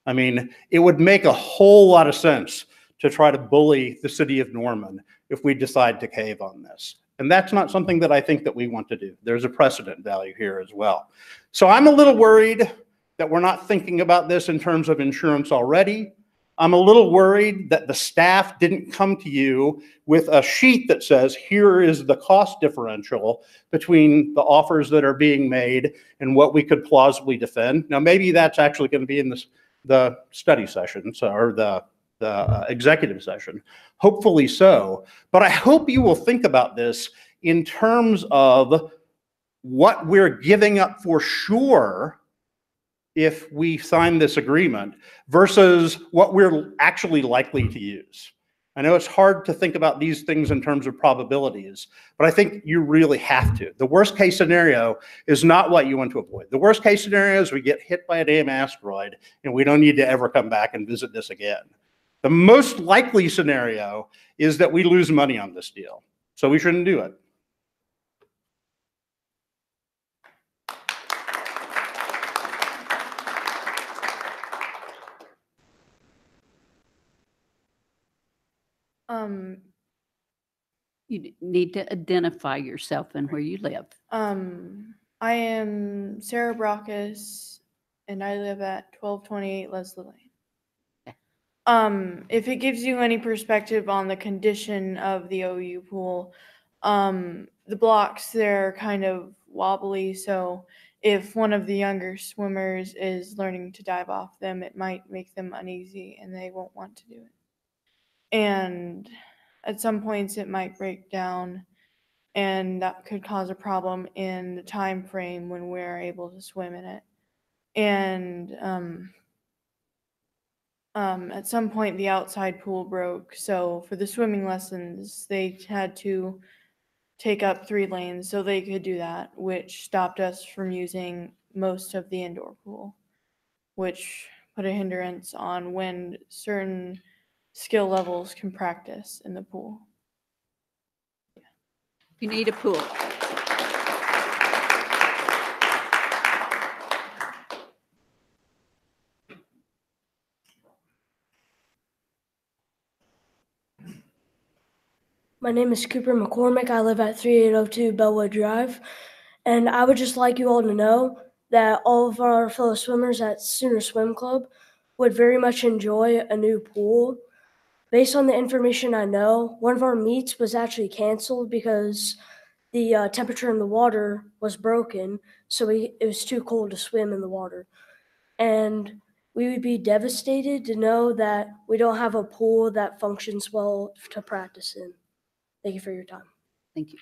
I mean, it would make a whole lot of sense to try to bully the city of Norman if we decide to cave on this. And that's not something that I think that we want to do. There's a precedent value here as well. So I'm a little worried that we're not thinking about this in terms of insurance already. I'm a little worried that the staff didn't come to you with a sheet that says, here is the cost differential between the offers that are being made and what we could plausibly defend. Now, maybe that's actually going to be in the study session, or the executive session. Hopefully so. But I hope you will think about this in terms of what we're giving up for sure if we sign this agreement versus what we're actually likely to use. I know it's hard to think about these things in terms of probabilities, but I think you really have to. The worst case scenario is not what you want to avoid. The worst case scenario is we get hit by a damn asteroid and we don't need to ever come back and visit this again. The most likely scenario is that we lose money on this deal. So we shouldn't do it. You need to identify yourself and where you live. I am Sarah Brockus, and I live at 1228 Leslie Lane. If it gives you any perspective on the condition of the OU pool, the blocks, they're kind of wobbly, so if one of the younger swimmers is learning to dive off them, it might make them uneasy and they won't want to do it. And at some points it might break down, and that could cause a problem in the time frame when we're able to swim in it. And at some point the outside pool broke, so for the swimming lessons they had to take up 3 lanes so they could do that, which stopped us from using most of the indoor pool, which put a hindrance on when certain skill levels can practice in the pool. You need a pool. My name is Cooper McCormick. I live at 3802 Bellwood Drive. And I would just like you all to know that all of our fellow swimmers at Sooner Swim Club would very much enjoy a new pool. Based on the information I know, one of our meets was actually canceled because the temperature in the water was broken, so it was too cold to swim in the water. And we would be devastated to know that we don't have a pool that functions well to practice in. Thank you for your time. Thank you.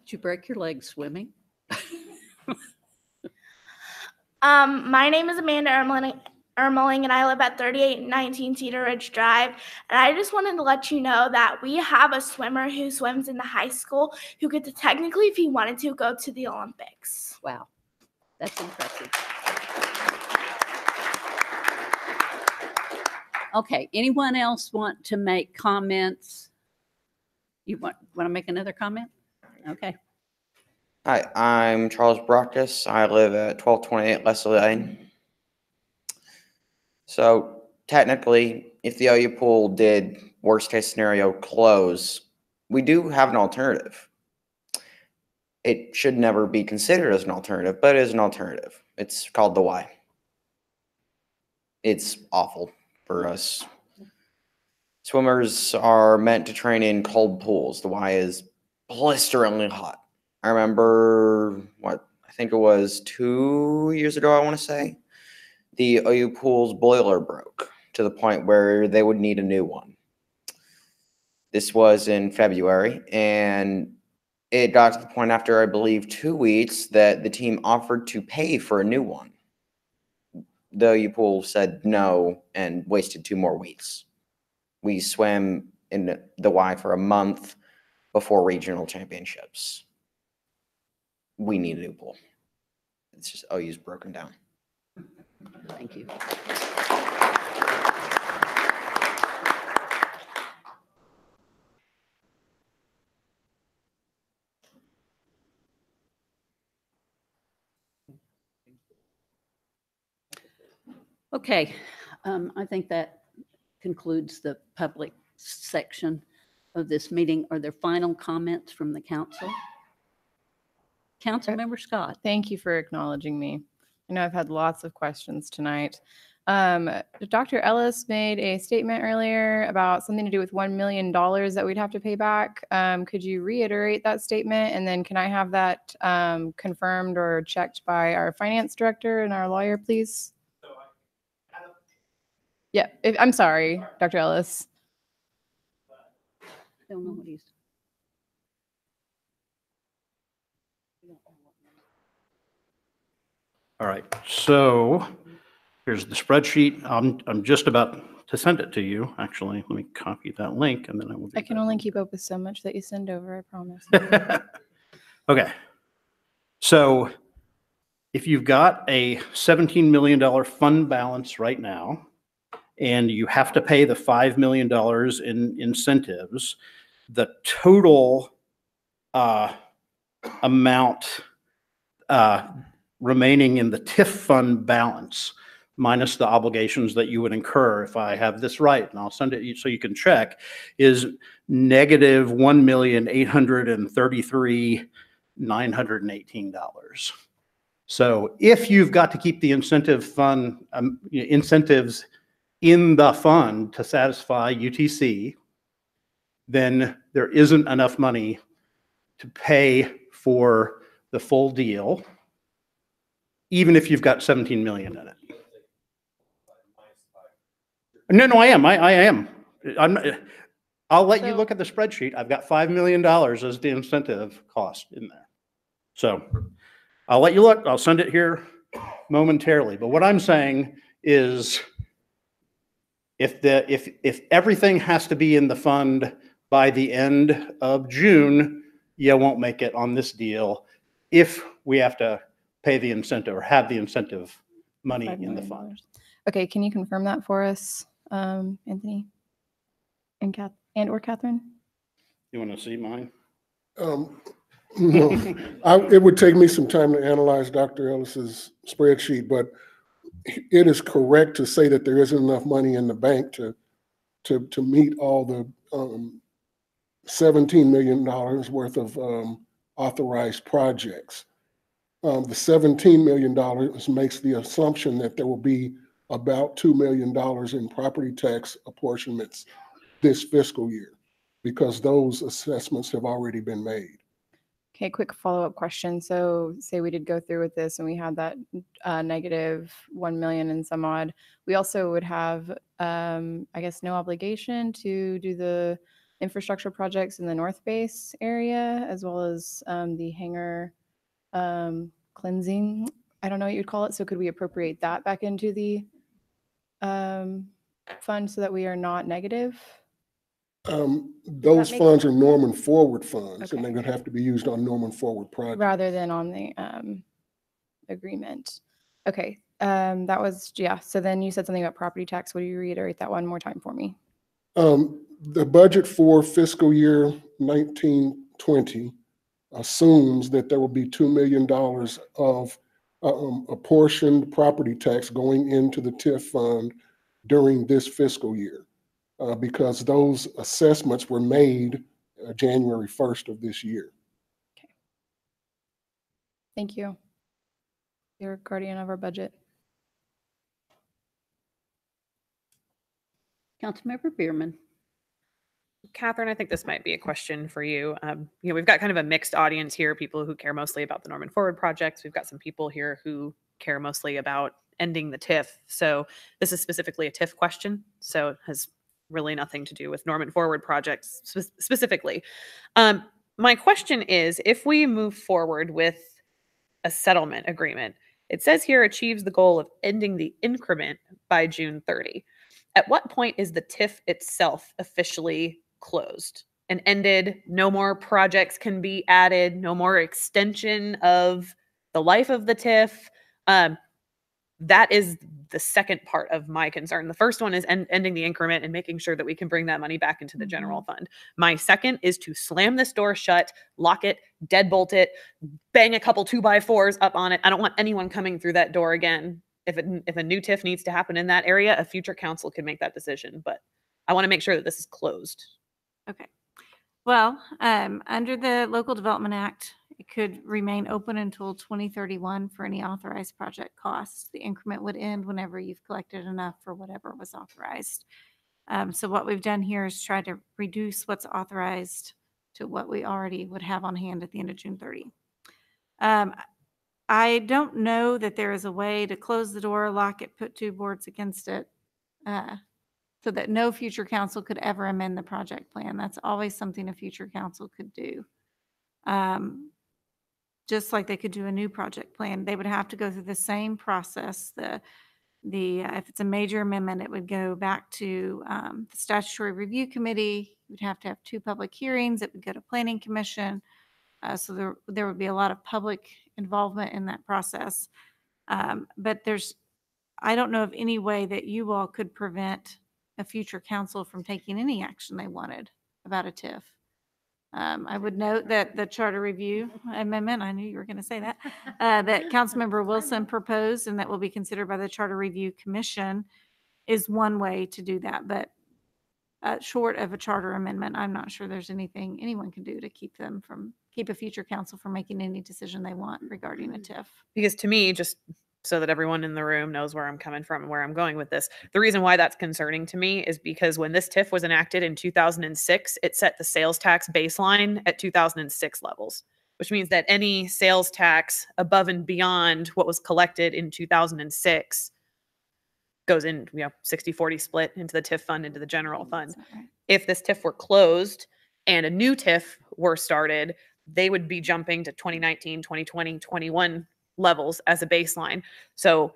Did you break your leg swimming? My name is Amanda Ermeling, and I live at 3819 Cedar Ridge Drive. And I just wanted to let you know that we have a swimmer who swims in the high school who could technically, if he wanted to, go to the Olympics. Wow, that's impressive. Okay, anyone else want to make comments? You want to make another comment? Okay. Hi, I'm Charles Brockus. I live at 1228 Leslie Lane. So technically, if the OU pool did, worst case scenario, close, we do have an alternative. It should never be considered as an alternative, but it is an alternative. It's called the Y. It's awful for us. Swimmers are meant to train in cold pools. The Y is blisteringly hot. I remember, I think it was 2 years ago, I want to say, the OU pool's boiler broke to the point where they would need a new one. This was in February, and it got to the point after, I believe, 2 weeks that the team offered to pay for a new one. The OU pool said no and wasted 2 more weeks. We swam in the Y for a month before regional championships. We need a new pool. It's just OU's broken down. Thank you. Okay, I think that concludes the public section of this meeting. Are there final comments from the council? Councilmember Scott. Thank you for acknowledging me. I know I've had lots of questions tonight. Dr. Ellis made a statement earlier about something to do with $1 million that we'd have to pay back. Could you reiterate that statement? And then can I have that confirmed or checked by our finance director and our lawyer, please? Yeah, I'm sorry, Dr. Ellis. I don't know what he's. All right, so here's the spreadsheet. I'm just about to send it to you. Actually, let me copy that link and then I will. I can only keep up with so much that you send over, I promise. Okay, so if you've got a $17 million fund balance right now, and you have to pay the $5 million in incentives, the total amount remaining in the TIF fund balance, minus the obligations that you would incur, if I have this right, and I'll send it so you can check, is negative $1,833,918. So if you've got to keep the incentive fund incentives in the fund to satisfy UTC, then there isn't enough money to pay for the full deal, even if you've got 17 million in it. No, I am. I'll let you look at the spreadsheet. I've got $5 million as the incentive cost in there. So I'll let you look. I'll send it here momentarily. But what I'm saying is, if everything has to be in the fund by the end of June, you won't make it on this deal if we have to pay the incentive or have the incentive money in the fund. Okay, can you confirm that for us, Anthony and or Catherine? You want to see mine? No, it would take me some time to analyze Dr. Ellis's spreadsheet, but it is correct to say that there isn't enough money in the bank to meet all the $17 million worth of authorized projects. The $17 million makes the assumption that there will be about $2 million in property tax apportionments this fiscal year, because those assessments have already been made. Okay, quick follow-up question. So say we did go through with this and we had that negative 1 million and some odd, we also would have, I guess, no obligation to do the infrastructure projects in the North Base area, as well as the hangar cleansing. I don't know what you'd call it. So could we appropriate that back into the fund so that we are not negative? Those funds are Norman Forward funds, and they're going to have to be used on Norman Forward projects. Rather than on the agreement. Okay, that was, yeah. So then you said something about property tax. Would you reiterate that one more time for me? The budget for fiscal year 1920 assumes that there will be $2 million of apportioned property tax going into the TIF fund during this fiscal year. because those assessments were made January 1st of this year. Thank you. You're guardian of our budget. Councilmember Bierman. Catherine, I think this might be a question for you. We've got kind of a mixed audience here, people who care mostly about the Norman Forward projects. We've got some people here who care mostly about ending the TIF. So this is specifically a TIF question. So it has really nothing to do with Norman Forward projects specifically. My question is, if we move forward with a settlement agreement, it says here achieves the goal of ending the increment by June 30. At what point is the TIF itself officially closed and ended? No more projects can be added, no more extension of the life of the TIF. That is the second part of my concern. The first one is ending the increment and making sure that we can bring that money back into the general fund. My second is to slam this door shut, lock it, deadbolt it, bang a couple 2x4s up on it. I don't want anyone coming through that door again. If a new TIF needs to happen in that area, a future council can make that decision. But I want to make sure that this is closed. Okay. Well, under the Local Development Act, it could remain open until 2031 for any authorized project costs. The increment would end whenever you've collected enough for whatever was authorized. So what we've done here is try to reduce what's authorized to what we already would have on hand at the end of June 30. I don't know that there is a way to close the door, lock it, put 2 boards against it, so that no future council could ever amend the project plan. That's always something a future council could do. Just like they could do a new project plan, they would have to go through the same process. If it's a major amendment, it would go back to the Statutory Review Committee. You'd have to have 2 public hearings. It would go to Planning Commission. So there would be a lot of public involvement in that process. But I don't know of any way that you all could prevent a future council from taking any action they wanted about a TIF. I would note that the Charter Review Amendment, I knew you were going to say that, that Councilmember Wilson proposed and that will be considered by the Charter Review Commission is one way to do that. But short of a charter amendment, I'm not sure there's anything anyone can do to keep a future council from making any decision they want regarding a TIF. Because to me, just so that everyone in the room knows where I'm coming from and where I'm going with this, the reason why that's concerning to me is because when this TIF was enacted in 2006, it set the sales tax baseline at 2006 levels, which means that any sales tax above and beyond what was collected in 2006 goes in, 60-40 split into the TIF fund, into the general fund. Right. If this TIF were closed and a new TIF were started, they would be jumping to 2019, 2020, 21 levels as a baseline. So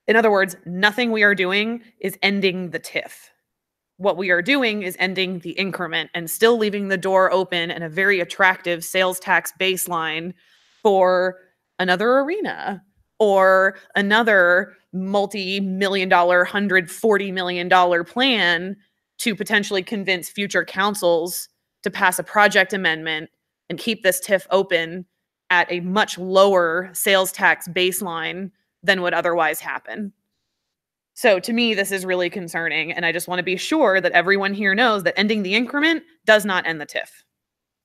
in other words, nothing we are doing is ending the TIF. What we are doing is ending the increment and still leaving the door open and a very attractive sales tax baseline for another arena or another multi-million-dollar, $140 million plan to potentially convince future councils to pass a project amendment and keep this TIF open at a much lower sales tax baseline than would otherwise happen. So to me, this is really concerning. And I just want to be sure that everyone here knows that ending the increment does not end the TIF,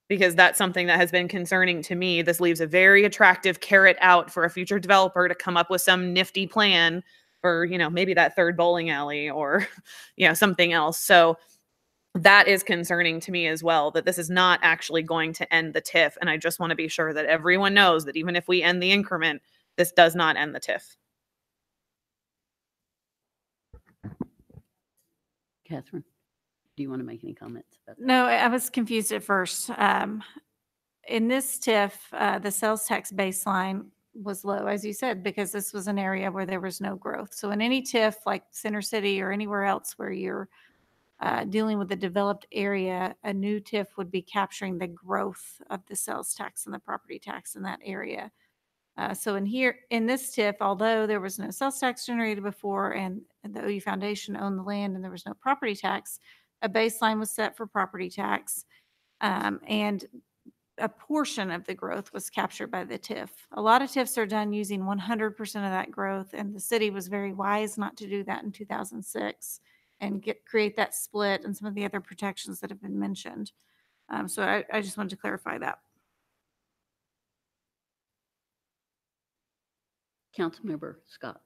because that's something that has been concerning to me. This leaves a very attractive carrot out for a future developer to come up with some nifty plan for, maybe that third bowling alley or, something else. So that is concerning to me as well, that this is not actually going to end the TIF. And I just want to be sure that everyone knows that even if we end the increment, this does not end the TIF. Catherine, do you want to make any comments about that? No, I was confused at first. In this TIF, the sales tax baseline was low, as you said, because this was an area where there was no growth. So in any TIF, like Center City or anywhere else where you're dealing with a developed area, a new TIF would be capturing the growth of the sales tax and the property tax in that area. So in this TIF, although there was no sales tax generated before and the OU Foundation owned the land and there was no property tax, a baseline was set for property tax, and a portion of the growth was captured by the TIF. A lot of TIFs are done using 100% of that growth, and the city was very wise not to do that in 2006. and create that split and some of the other protections that have been mentioned. So I just wanted to clarify that. Councilmember Scott.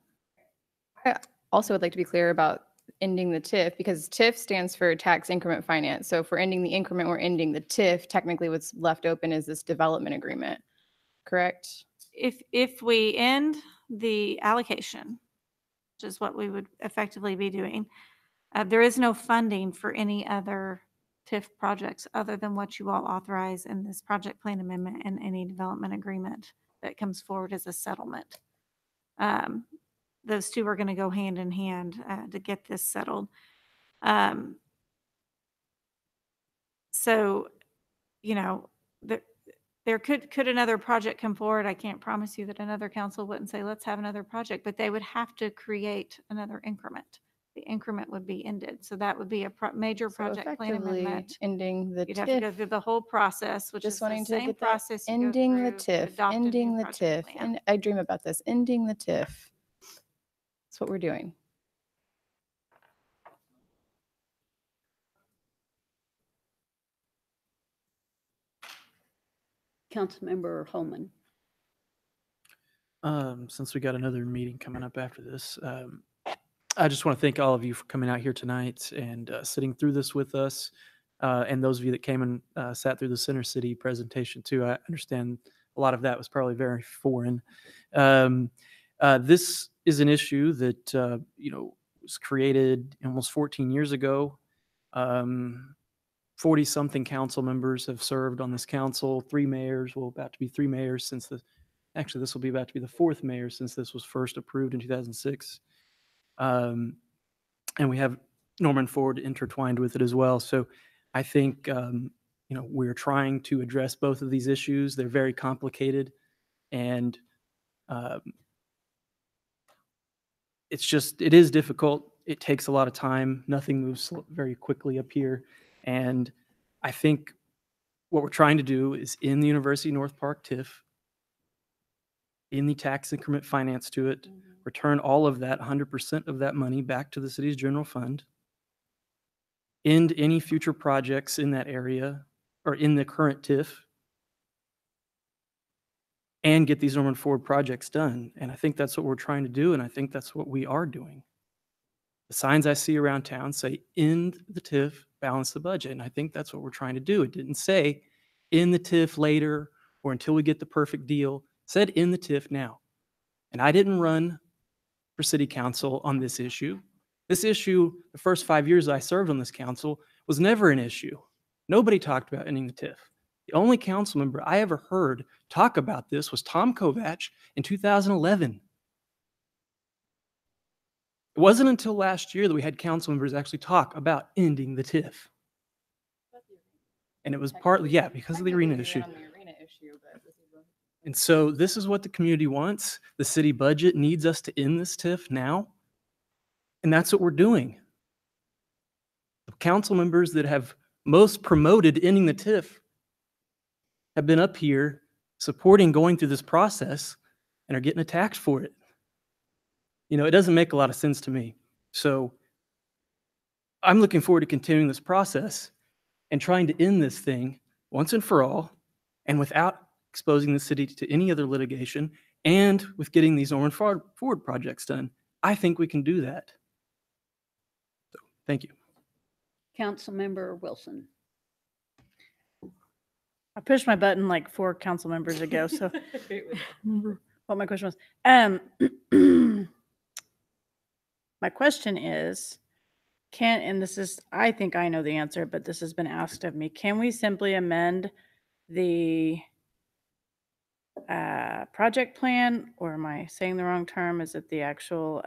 I also would like to be clear about ending the TIF, because TIF stands for tax increment finance. So if we're ending the increment, we're ending the TIF. Technically, what's left open is this development agreement, correct? If we end the allocation, which is what we would effectively be doing, there is no funding for any other TIF projects other than what you all authorize in this project plan amendment and any development agreement that comes forward as a settlement. Those two are going to go hand in hand to get this settled. So, you know, there could another project come forward. I can't promise you that another council wouldn't say, let's have another project, but they would have to create another increment. The increment would be ended. So that would be a major project plan amendment. Ending the You'd have to go TIF. through the whole process, which Just is the wanting to same get that process you go ending the through to TIF, adopt a new ending the project TIF. plan. And I dream about this, ending the TIF. That's what we're doing. Councilmember Holman. Since we got another meeting coming up after this, I just want to thank all of you for coming out here tonight and sitting through this with us. And those of you that came and sat through the Center City presentation too. I understand a lot of that was probably very foreign. This is an issue that, was created almost 14 years ago. 40 something council members have served on this council, 3 mayors, about to be 3 mayors since actually this will be about to be the 4th mayor since this was first approved in 2006. And we have Norman Ford intertwined with it as well. So I think, we're trying to address both of these issues. They're very complicated, and it is difficult. It takes a lot of time. Nothing moves very quickly up here. And I think what we're trying to do is in the University North Park TIF, in the tax increment finance to it, return all of that, 100% of that money back to the city's general fund, end any future projects in that area or in the current TIF, and get these Norman Ford projects done. And I think that's what we're trying to do, and I think that's what we are doing. The signs I see around town say, end the TIF, balance the budget, and I think that's what we're trying to do. It didn't say, in the TIF later or until we get the perfect deal. It said, in the TIF now. And I didn't run for city council on this issue. This issue, the first 5 years I served on this council, was never an issue. Nobody talked about ending the TIF. The only council member I ever heard talk about this was Tom Kovach in 2011. It wasn't until last year that we had council members actually talk about ending the TIF. And it was partly, because of the arena issue. And so this is what the community wants. The city budget needs us to end this TIF now. And that's what we're doing. The council members that have most promoted ending the TIF have been up here supporting going through this process and are getting attacked for it. It doesn't make a lot of sense to me. So I'm looking forward to continuing this process and trying to end this thing once and for all, and without exposing the city to any other litigation, and with getting these Norman Ford projects done. I think we can do that. So, thank you. Councilmember Wilson. I pushed my button like 4 council members ago, so remember what my question was. My question is, and this is, I think I know the answer, but this has been asked of me. Can we simply amend the project plan, or am I saying the wrong term? Is it the actual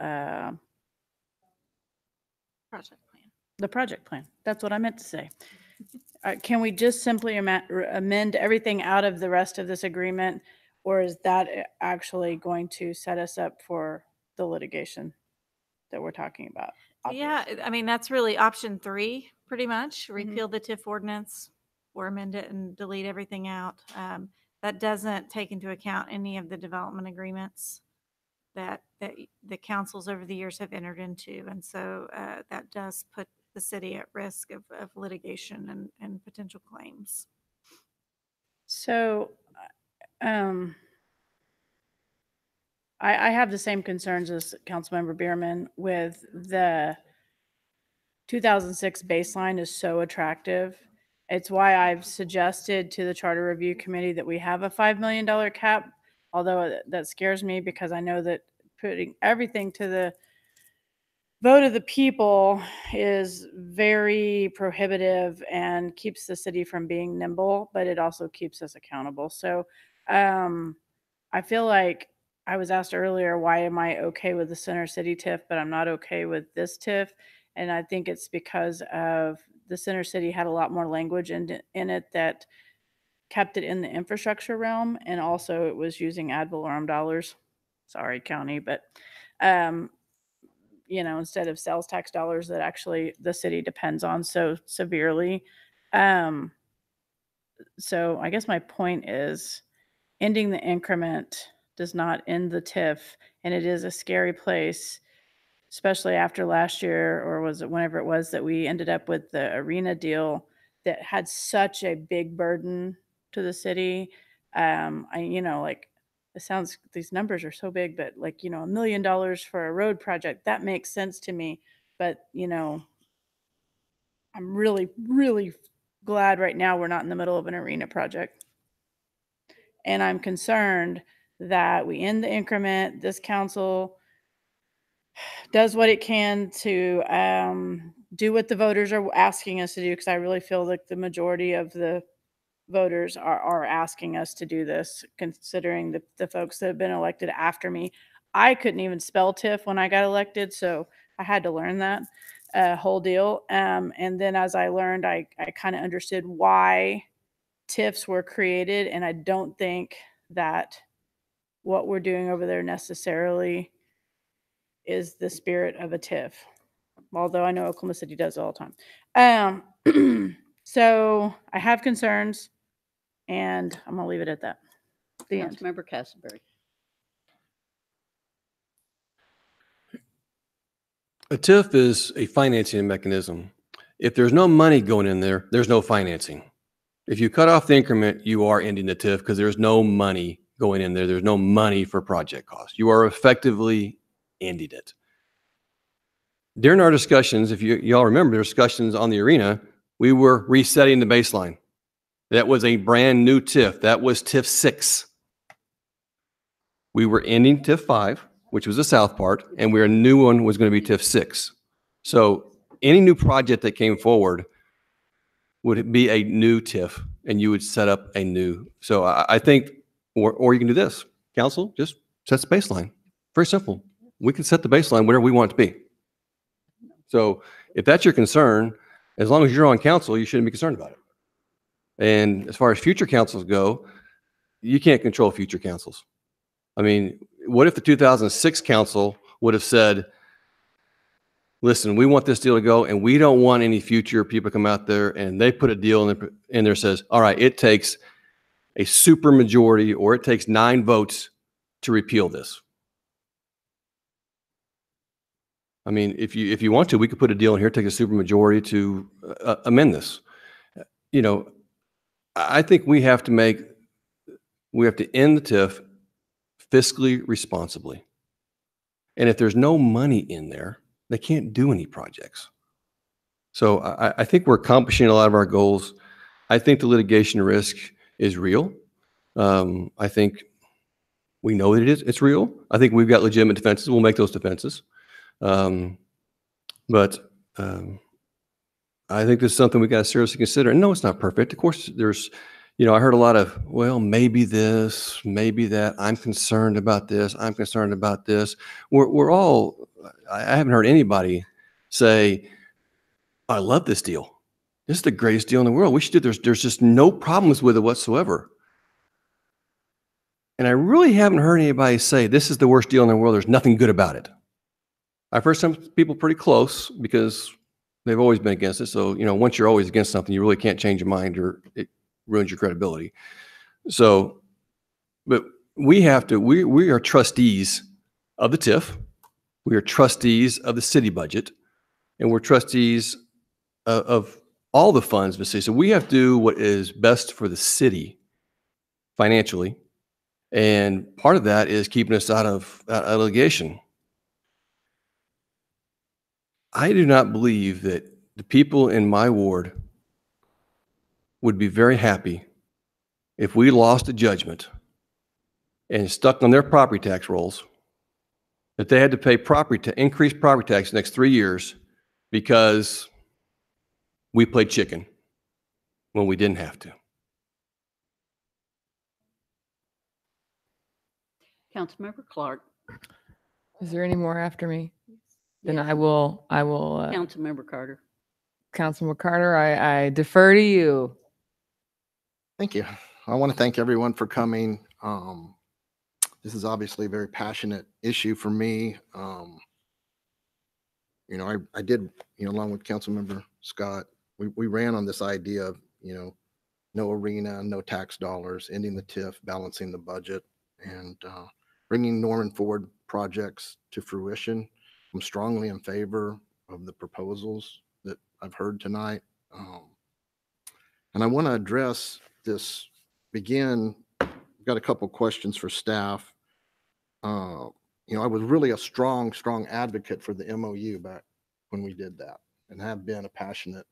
Project plan. the project plan? That's what I meant to say. Can we just simply amend everything out of the rest of this agreement, or is that actually going to set us up for the litigation that we're talking about? Yeah, I mean, that's really option 3, pretty much. Repeal the TIF ordinance or amend it and delete everything out. That doesn't take into account any of the development agreements that that the councils over the years have entered into. And so that does put the city at risk of litigation and potential claims. So, I have the same concerns as Councilmember Bierman with the 2006 baseline is so attractive. It's why I've suggested to the Charter Review Committee that we have a $5 million cap, although that scares me because I know that putting everything to the vote of the people is very prohibitive and keeps the city from being nimble, but it also keeps us accountable. So I feel like I was asked earlier, why am I okay with the Center City TIF, but I'm not okay with this TIF? And I think it's because of the Center City had a lot more language in it that kept it in the infrastructure realm. And also it was using ad valorem dollars. Sorry, county, but you know, instead of sales tax dollars that actually the city depends on so severely. So I guess my point is ending the increment does not end the TIF, and it is a scary place, especially after last year, or was it whenever it was that we ended up with the arena deal that had such a big burden to the city. You know, like it sounds, these numbers are so big, but like, you know, $1 million for a road project, that makes sense to me. But, you know, I'm really, really glad right now we're not in the middle of an arena project. And I'm concerned that we end the increment, this council does what it can to do what the voters are asking us to do, because I really feel like the majority of the voters are asking us to do this, considering the folks that have been elected after me. I couldn't even spell TIF when I got elected, so I had to learn that whole deal. And then as I learned, I kind of understood why TIFs were created, and I don't think that what we're doing over there necessarily is the spirit of a TIF, although I know Oklahoma City does it all the time. So I have concerns, and I'm gonna leave it at that. The end. Councilmember Castleberry. A TIF is a financing mechanism. If there's no money going in there, there's no financing. If you cut off the increment, you are ending the TIF because there's no money going in there. There's no money for project costs. You are effectively ending it. During our discussions, if y'all remember the discussions on the arena, we were resetting the baseline. That was a brand new TIF. That was TIF 6. We were ending TIF 5, which was the south part, and a new one was going to be TIF 6. So any new project that came forward would be a new TIF, and you would set up a new. So I think, or you can do this. Council just sets the baseline. Very simple. We can set the baseline whatever we want it to be. So if that's your concern, as long as you're on council, you shouldn't be concerned about it. And as far as future councils go, you can't control future councils. I mean, what if the 2006 council would have said, listen, we want this deal to go, and we don't want any future people to come out there, and they put a deal in there says, all right, it takes a super majority, or it takes 9 votes to repeal this. I mean, if you want to, we could put a deal in here, take a super majority to amend this. You know, I think we have to end the TIF fiscally responsibly. And if there's no money in there, they can't do any projects. So I think we're accomplishing a lot of our goals. I think the litigation risk is real. I think we know that it's real. I think we've got legitimate defenses. We'll make those defenses. But I think this is something we got to seriously consider. And no, it's not perfect. Of course, there's, you know, I heard a lot of, well, maybe this, maybe that. I'm concerned about this. I'm concerned about this. We're all, I haven't heard anybody say, I love this deal. This is the greatest deal in the world. We should do, there's just no problems with it whatsoever. And I really haven't heard anybody say, this is the worst deal in the world. There's nothing good about it. I've heard some people pretty close because they've always been against it. So, you know, once you're always against something, you really can't change your mind or it ruins your credibility. So, but we have to, we are trustees of the TIF. We are trustees of the city budget, and we're trustees of all the funds in the city. So we have to do what is best for the city financially. And part of that is keeping us out of litigation. I do not believe that the people in my ward would be very happy if we lost a judgment and stuck on their property tax rolls, that they had to pay increased property tax the next 3 years because we played chicken when we didn't have to. Councilmember Clark. Is there any more after me? Then Yes. I will. Councilmember Carter. Councilmember Carter, I defer to you. Thank you. I want to thank everyone for coming. This is obviously a very passionate issue for me. I did, along with Councilmember Scott, we ran on this idea of, no arena, no tax dollars, ending the TIF, balancing the budget, and bringing Norman forward projects to fruition. I'm strongly in favor of the proposals that I've heard tonight. And I want to address this, I've got a couple questions for staff. I was really a strong advocate for the MOU back when we did that, and have been passionately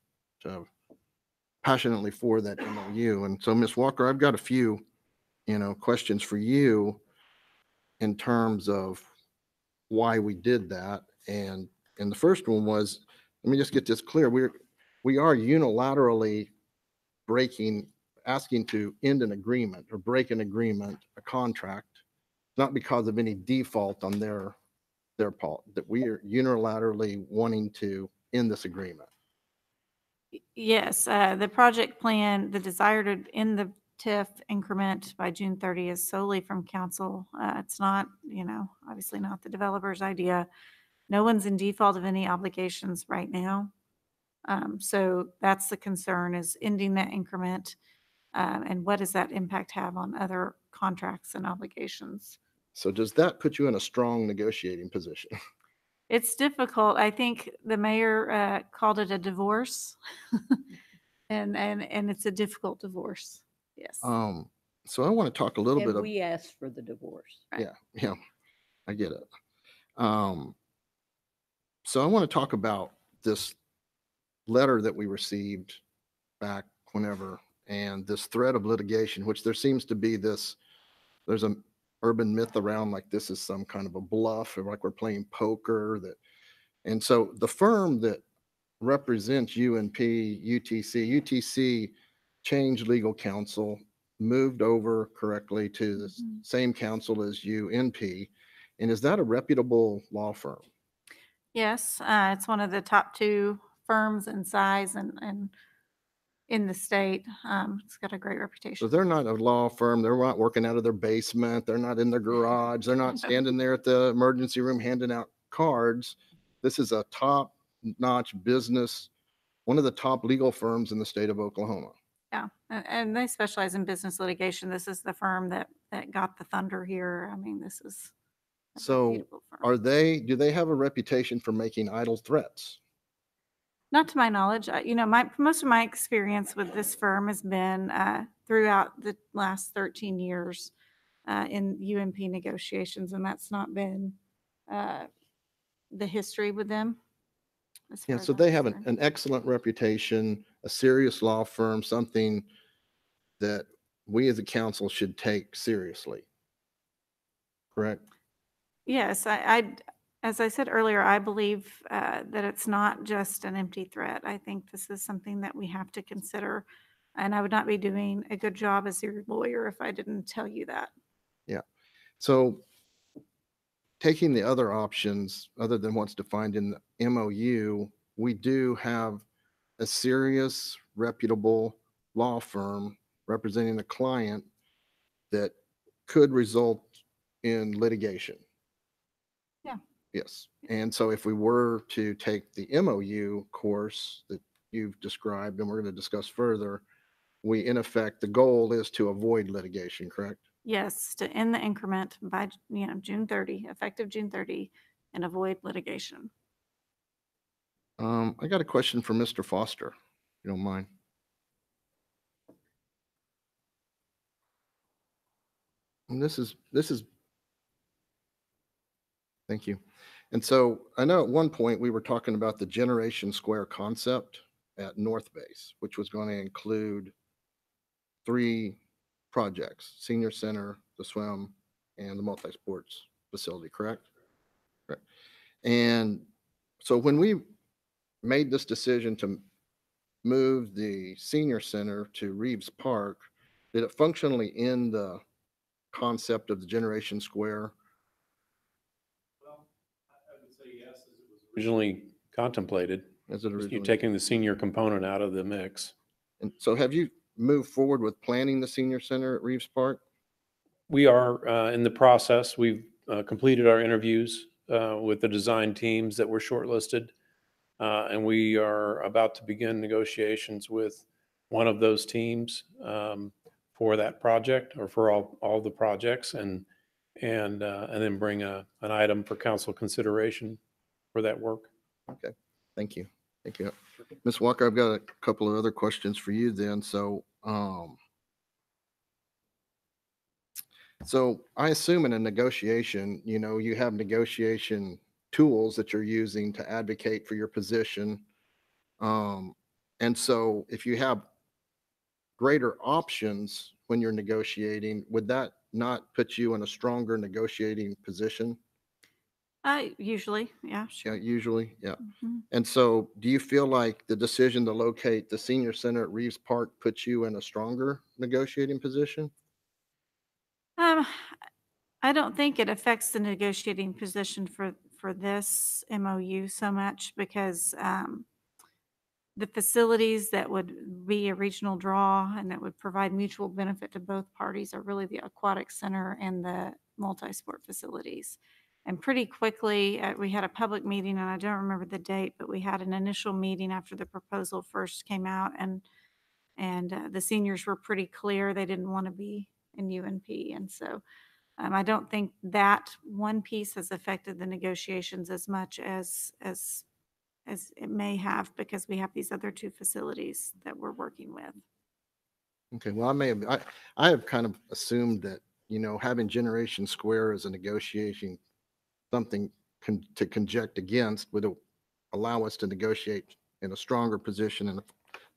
for that MOU. And so, Ms. Walker, I've got a few, questions for you in terms of why we did that. And the first one was, let me just get this clear. We are unilaterally asking to end an agreement or break an agreement, a contract, not because of any default on their part, that we are unilaterally wanting to end this agreement. Yes, the project plan, the desire to end the TIF increment by June 30 is solely from council. It's not, obviously not the developer's idea. No one's in default of any obligations right now. So that's the concern, is ending that increment. And what does that impact have on other contracts and obligations? So does that put you in a strong negotiating position? It's difficult. I think the mayor called it a divorce, and it's a difficult divorce. Yes. So I want to talk a little bit. We asked for the divorce. Right? Yeah, I get it. So I want to talk about this letter that we received back whenever, and this threat of litigation, which there seems to be there's an urban myth around, like this is some kind of a bluff, or like we're playing poker. And so the firm that represents UTC changed legal counsel, moved over correctly to the same counsel as UNP. And is that a reputable law firm? Yes, it's one of the top 2 firms in size and in the state. It's got a great reputation. So they're not a law firm. They're not working out of their basement. They're not in their garage. They're not standing there at the emergency room handing out cards. This is a top-notch business, one of the top legal firms in the state of Oklahoma. Yeah, and they specialize in business litigation. This is the firm that got the thunder here. I mean, this is a So reputable firm. do they have a reputation for making idle threats? Not to my knowledge. Most of my experience with this firm has been throughout the last 13 years in UNP negotiations, and that's not been the history with them. Yeah, so they have an excellent reputation, a serious law firm, something that we as a council should take seriously. Correct? Yes, as I said earlier, I believe that it's not just an empty threat. I think this is something that we have to consider, and I would not be doing a good job as your lawyer if I didn't tell you that. Yeah. So taking the other options, other than what's defined in the MOU, we do have a serious, reputable law firm representing a client that could result in litigation. Yeah. Yes. And so if we were to take the MOU course that you've described, and we're going to discuss further, in effect, the goal is to avoid litigation, correct? yes, to end the increment by, June 30, effective June 30, and avoid litigation. I got a question for Mr. Foster, if you don't mind. And this is, thank you. And so I know at one point we were talking about the Generation Square concept at North Base, which was going to include 3 projects: senior center, the swim, and the multi-sports facility, correct? Right. And so when we made this decision to move the senior center to Reeves Park, did it functionally end the concept of the Generation Square? Originally contemplated. As it originally, You're taking the senior component out of the mix. And so have you moved forward with planning the senior center at Reeves Park? We are in the process. We've completed our interviews with the design teams that were shortlisted. And we are about to begin negotiations with one of those teams for that project, or for all the projects, and then bring an item for council consideration for that work. Okay, thank you. Thank you. Ms. Walker, I've got a couple of other questions for you then. So, so I assume in a negotiation, you have negotiation tools that you're using to advocate for your position. And so if you have greater options when you're negotiating, would that not put you in a stronger negotiating position? Usually, yeah, sure. Yeah, usually, yeah. Mhm. And so do you feel like the decision to locate the senior center at Reeves Park puts you in a stronger negotiating position? I don't think it affects the negotiating position for this MOU so much, because the facilities that would be a regional draw and that would provide mutual benefit to both parties are really the Aquatic Center and the multi-sport facilities. And pretty quickly, we had a public meeting, and I don't remember the date, but we had an initial meeting after the proposal first came out, and the seniors were pretty clear they didn't want to be in UNP. And so I don't think that one piece has affected the negotiations as much as it may have, because we have these other 2 facilities that we're working with. Okay, well, I have kind of assumed that, having Generation Square as a negotiation, something to conject against, would allow us to negotiate in a stronger position, and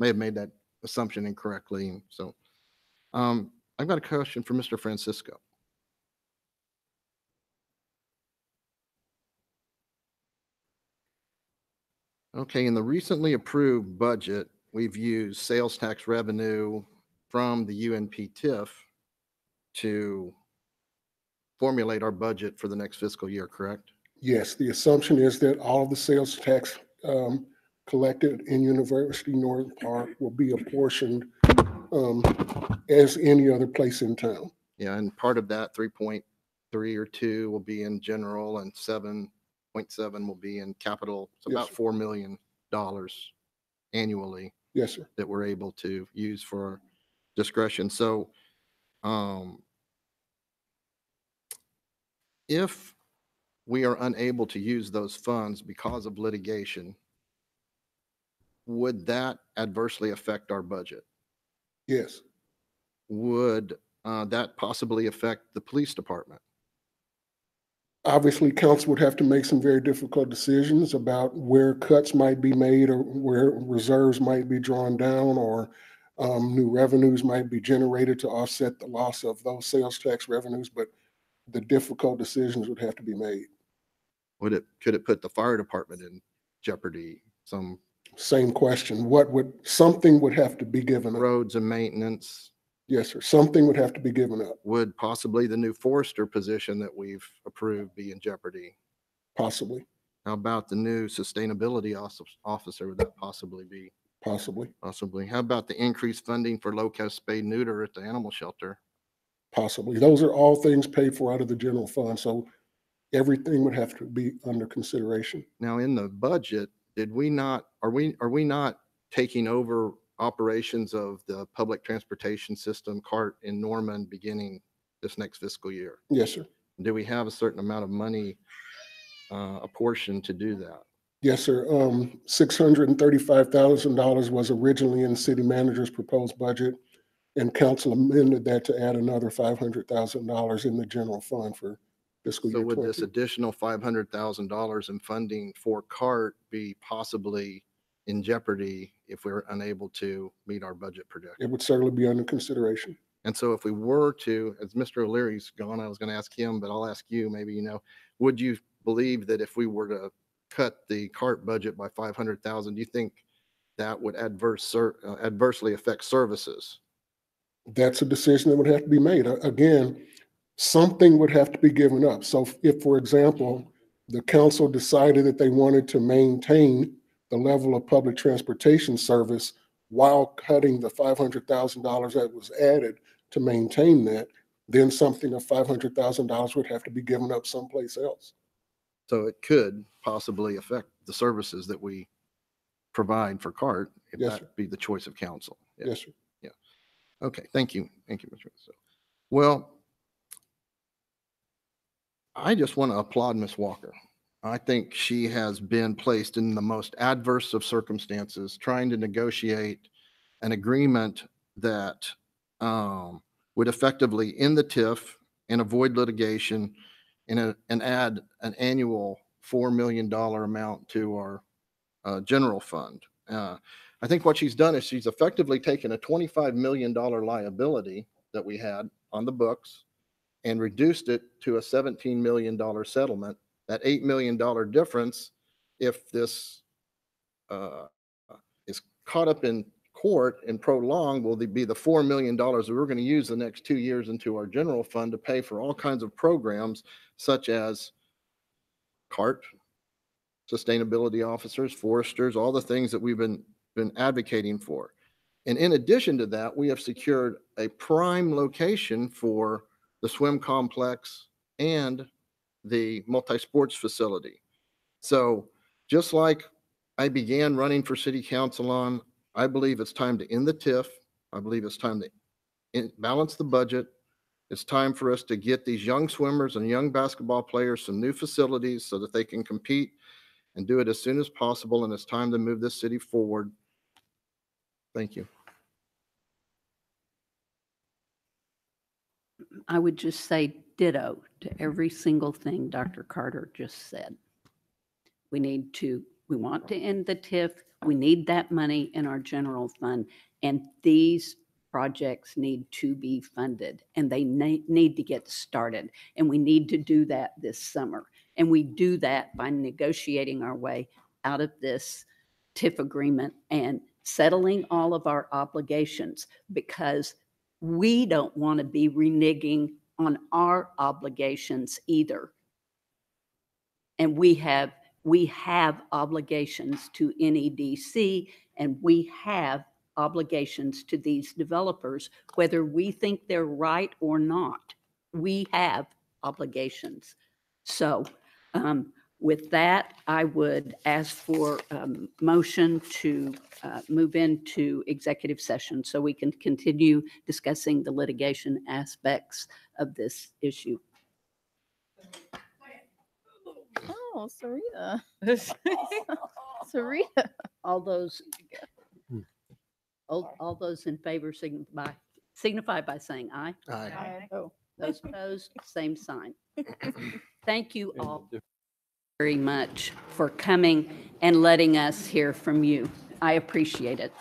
may have made that assumption incorrectly. So I've got a question for Mr. Francisco. Okay, in the recently approved budget, we've used sales tax revenue from the UNP TIF to formulate our budget for the next fiscal year, correct? Yes, the assumption is that all of the sales tax collected in University North Park will be apportioned as any other place in town. Yeah, and part of that 3.3 or 2 will be in general, and 7.7 will be in capital. So Yes, about sir. $4 million annually. Yes, sir. That we're able to use for our discretion. So if we are unable to use those funds because of litigation, would that adversely affect our budget? Yes. Would that possibly affect the police department? Obviously, council would have to make some very difficult decisions about where cuts might be made, or where reserves might be drawn down, or new revenues might be generated to offset the loss of those sales tax revenues. But the difficult decisions would have to be made. Could it put the fire department in jeopardy? Same question. Something would have to be given up. Roads and maintenance. Yes, sir. Something would have to be given up. Would possibly the new forester position that we've approved be in jeopardy? Possibly. How about the new sustainability officer? Would that possibly be? Possibly. Possibly. How about the increased funding for low-cost spay neuter at the animal shelter? Possibly. Those are all things paid for out of the general fund. So everything would have to be under consideration. Now, in the budget, are we not taking over operations of the public transportation system CART in Norman beginning this next fiscal year? Yes, sir. Do we have a certain amount of money apportioned to do that? Yes, sir. $635,000 was originally in the city manager's proposed budget, and council amended that to add another $500,000 in the general fund for fiscal So year would 20. this additional $500,000 in funding for CART be possibly in jeopardy if we're unable to meet our budget projections? It would certainly be under consideration. And so if we were to, as Mr. O'Leary's gone, I was going to ask him, but I'll ask you, maybe, you know, would you believe that if we were to cut the CART budget by 500,000, do you think that would adversely affect services? That's a decision that would have to be made. Again, something would have to be given up. So if, for example, the council decided that they wanted to maintain the level of public transportation service while cutting the $500,000 that was added to maintain that, then something of $500,000 would have to be given up someplace else. So it could possibly affect the services that we provide for CART if Yes, that be the choice of council. Yeah. Yes, sir. Yeah. Okay. Thank you. Thank you, Mr. So, well, I just want to applaud Ms. Walker. I think she has been placed in the most adverse of circumstances, trying to negotiate an agreement that would effectively end the TIF and avoid litigation and add an annual $4 million amount to our general fund. I think what she's done is she's effectively taken a $25 million liability that we had on the books and reduced it to a $17 million settlement. That $8 million difference, if this is caught up in court and prolonged, will be the $4 million that we're going to use the next 2 years into our general fund to pay for all kinds of programs such as CART, sustainability officers, foresters, all the things that we've been advocating for. And in addition to that, we have secured a prime location for the swim complex and the multi-sports facility. So just like I began running for city council on, I believe it's time to end the TIF. I believe it's time to balance the budget. It's time for us to get these young swimmers and young basketball players some new facilities so that they can compete and do it as soon as possible. And it's time to move this city forward. Thank you. I would just say ditto to every single thing Dr. Carter just said. We want to end the TIF. We need that money in our general fund, and these projects need to be funded, and they need to get started, and we need to do that this summer. And we do that by negotiating our way out of this TIF agreement and settling all of our obligations, because we don't want to be reneging on our obligations either. And we have obligations to NEDC, and we have obligations to these developers, whether we think they're right or not. We have obligations. So with that, I would ask for a motion to move into executive session so we can continue discussing the litigation aspects of this issue. Oh, Sarita. Sarita. All those in favor signify by saying aye. Aye. Oh. Those opposed, same sign. Thank you all very much for coming and letting us hear from you. I appreciate it.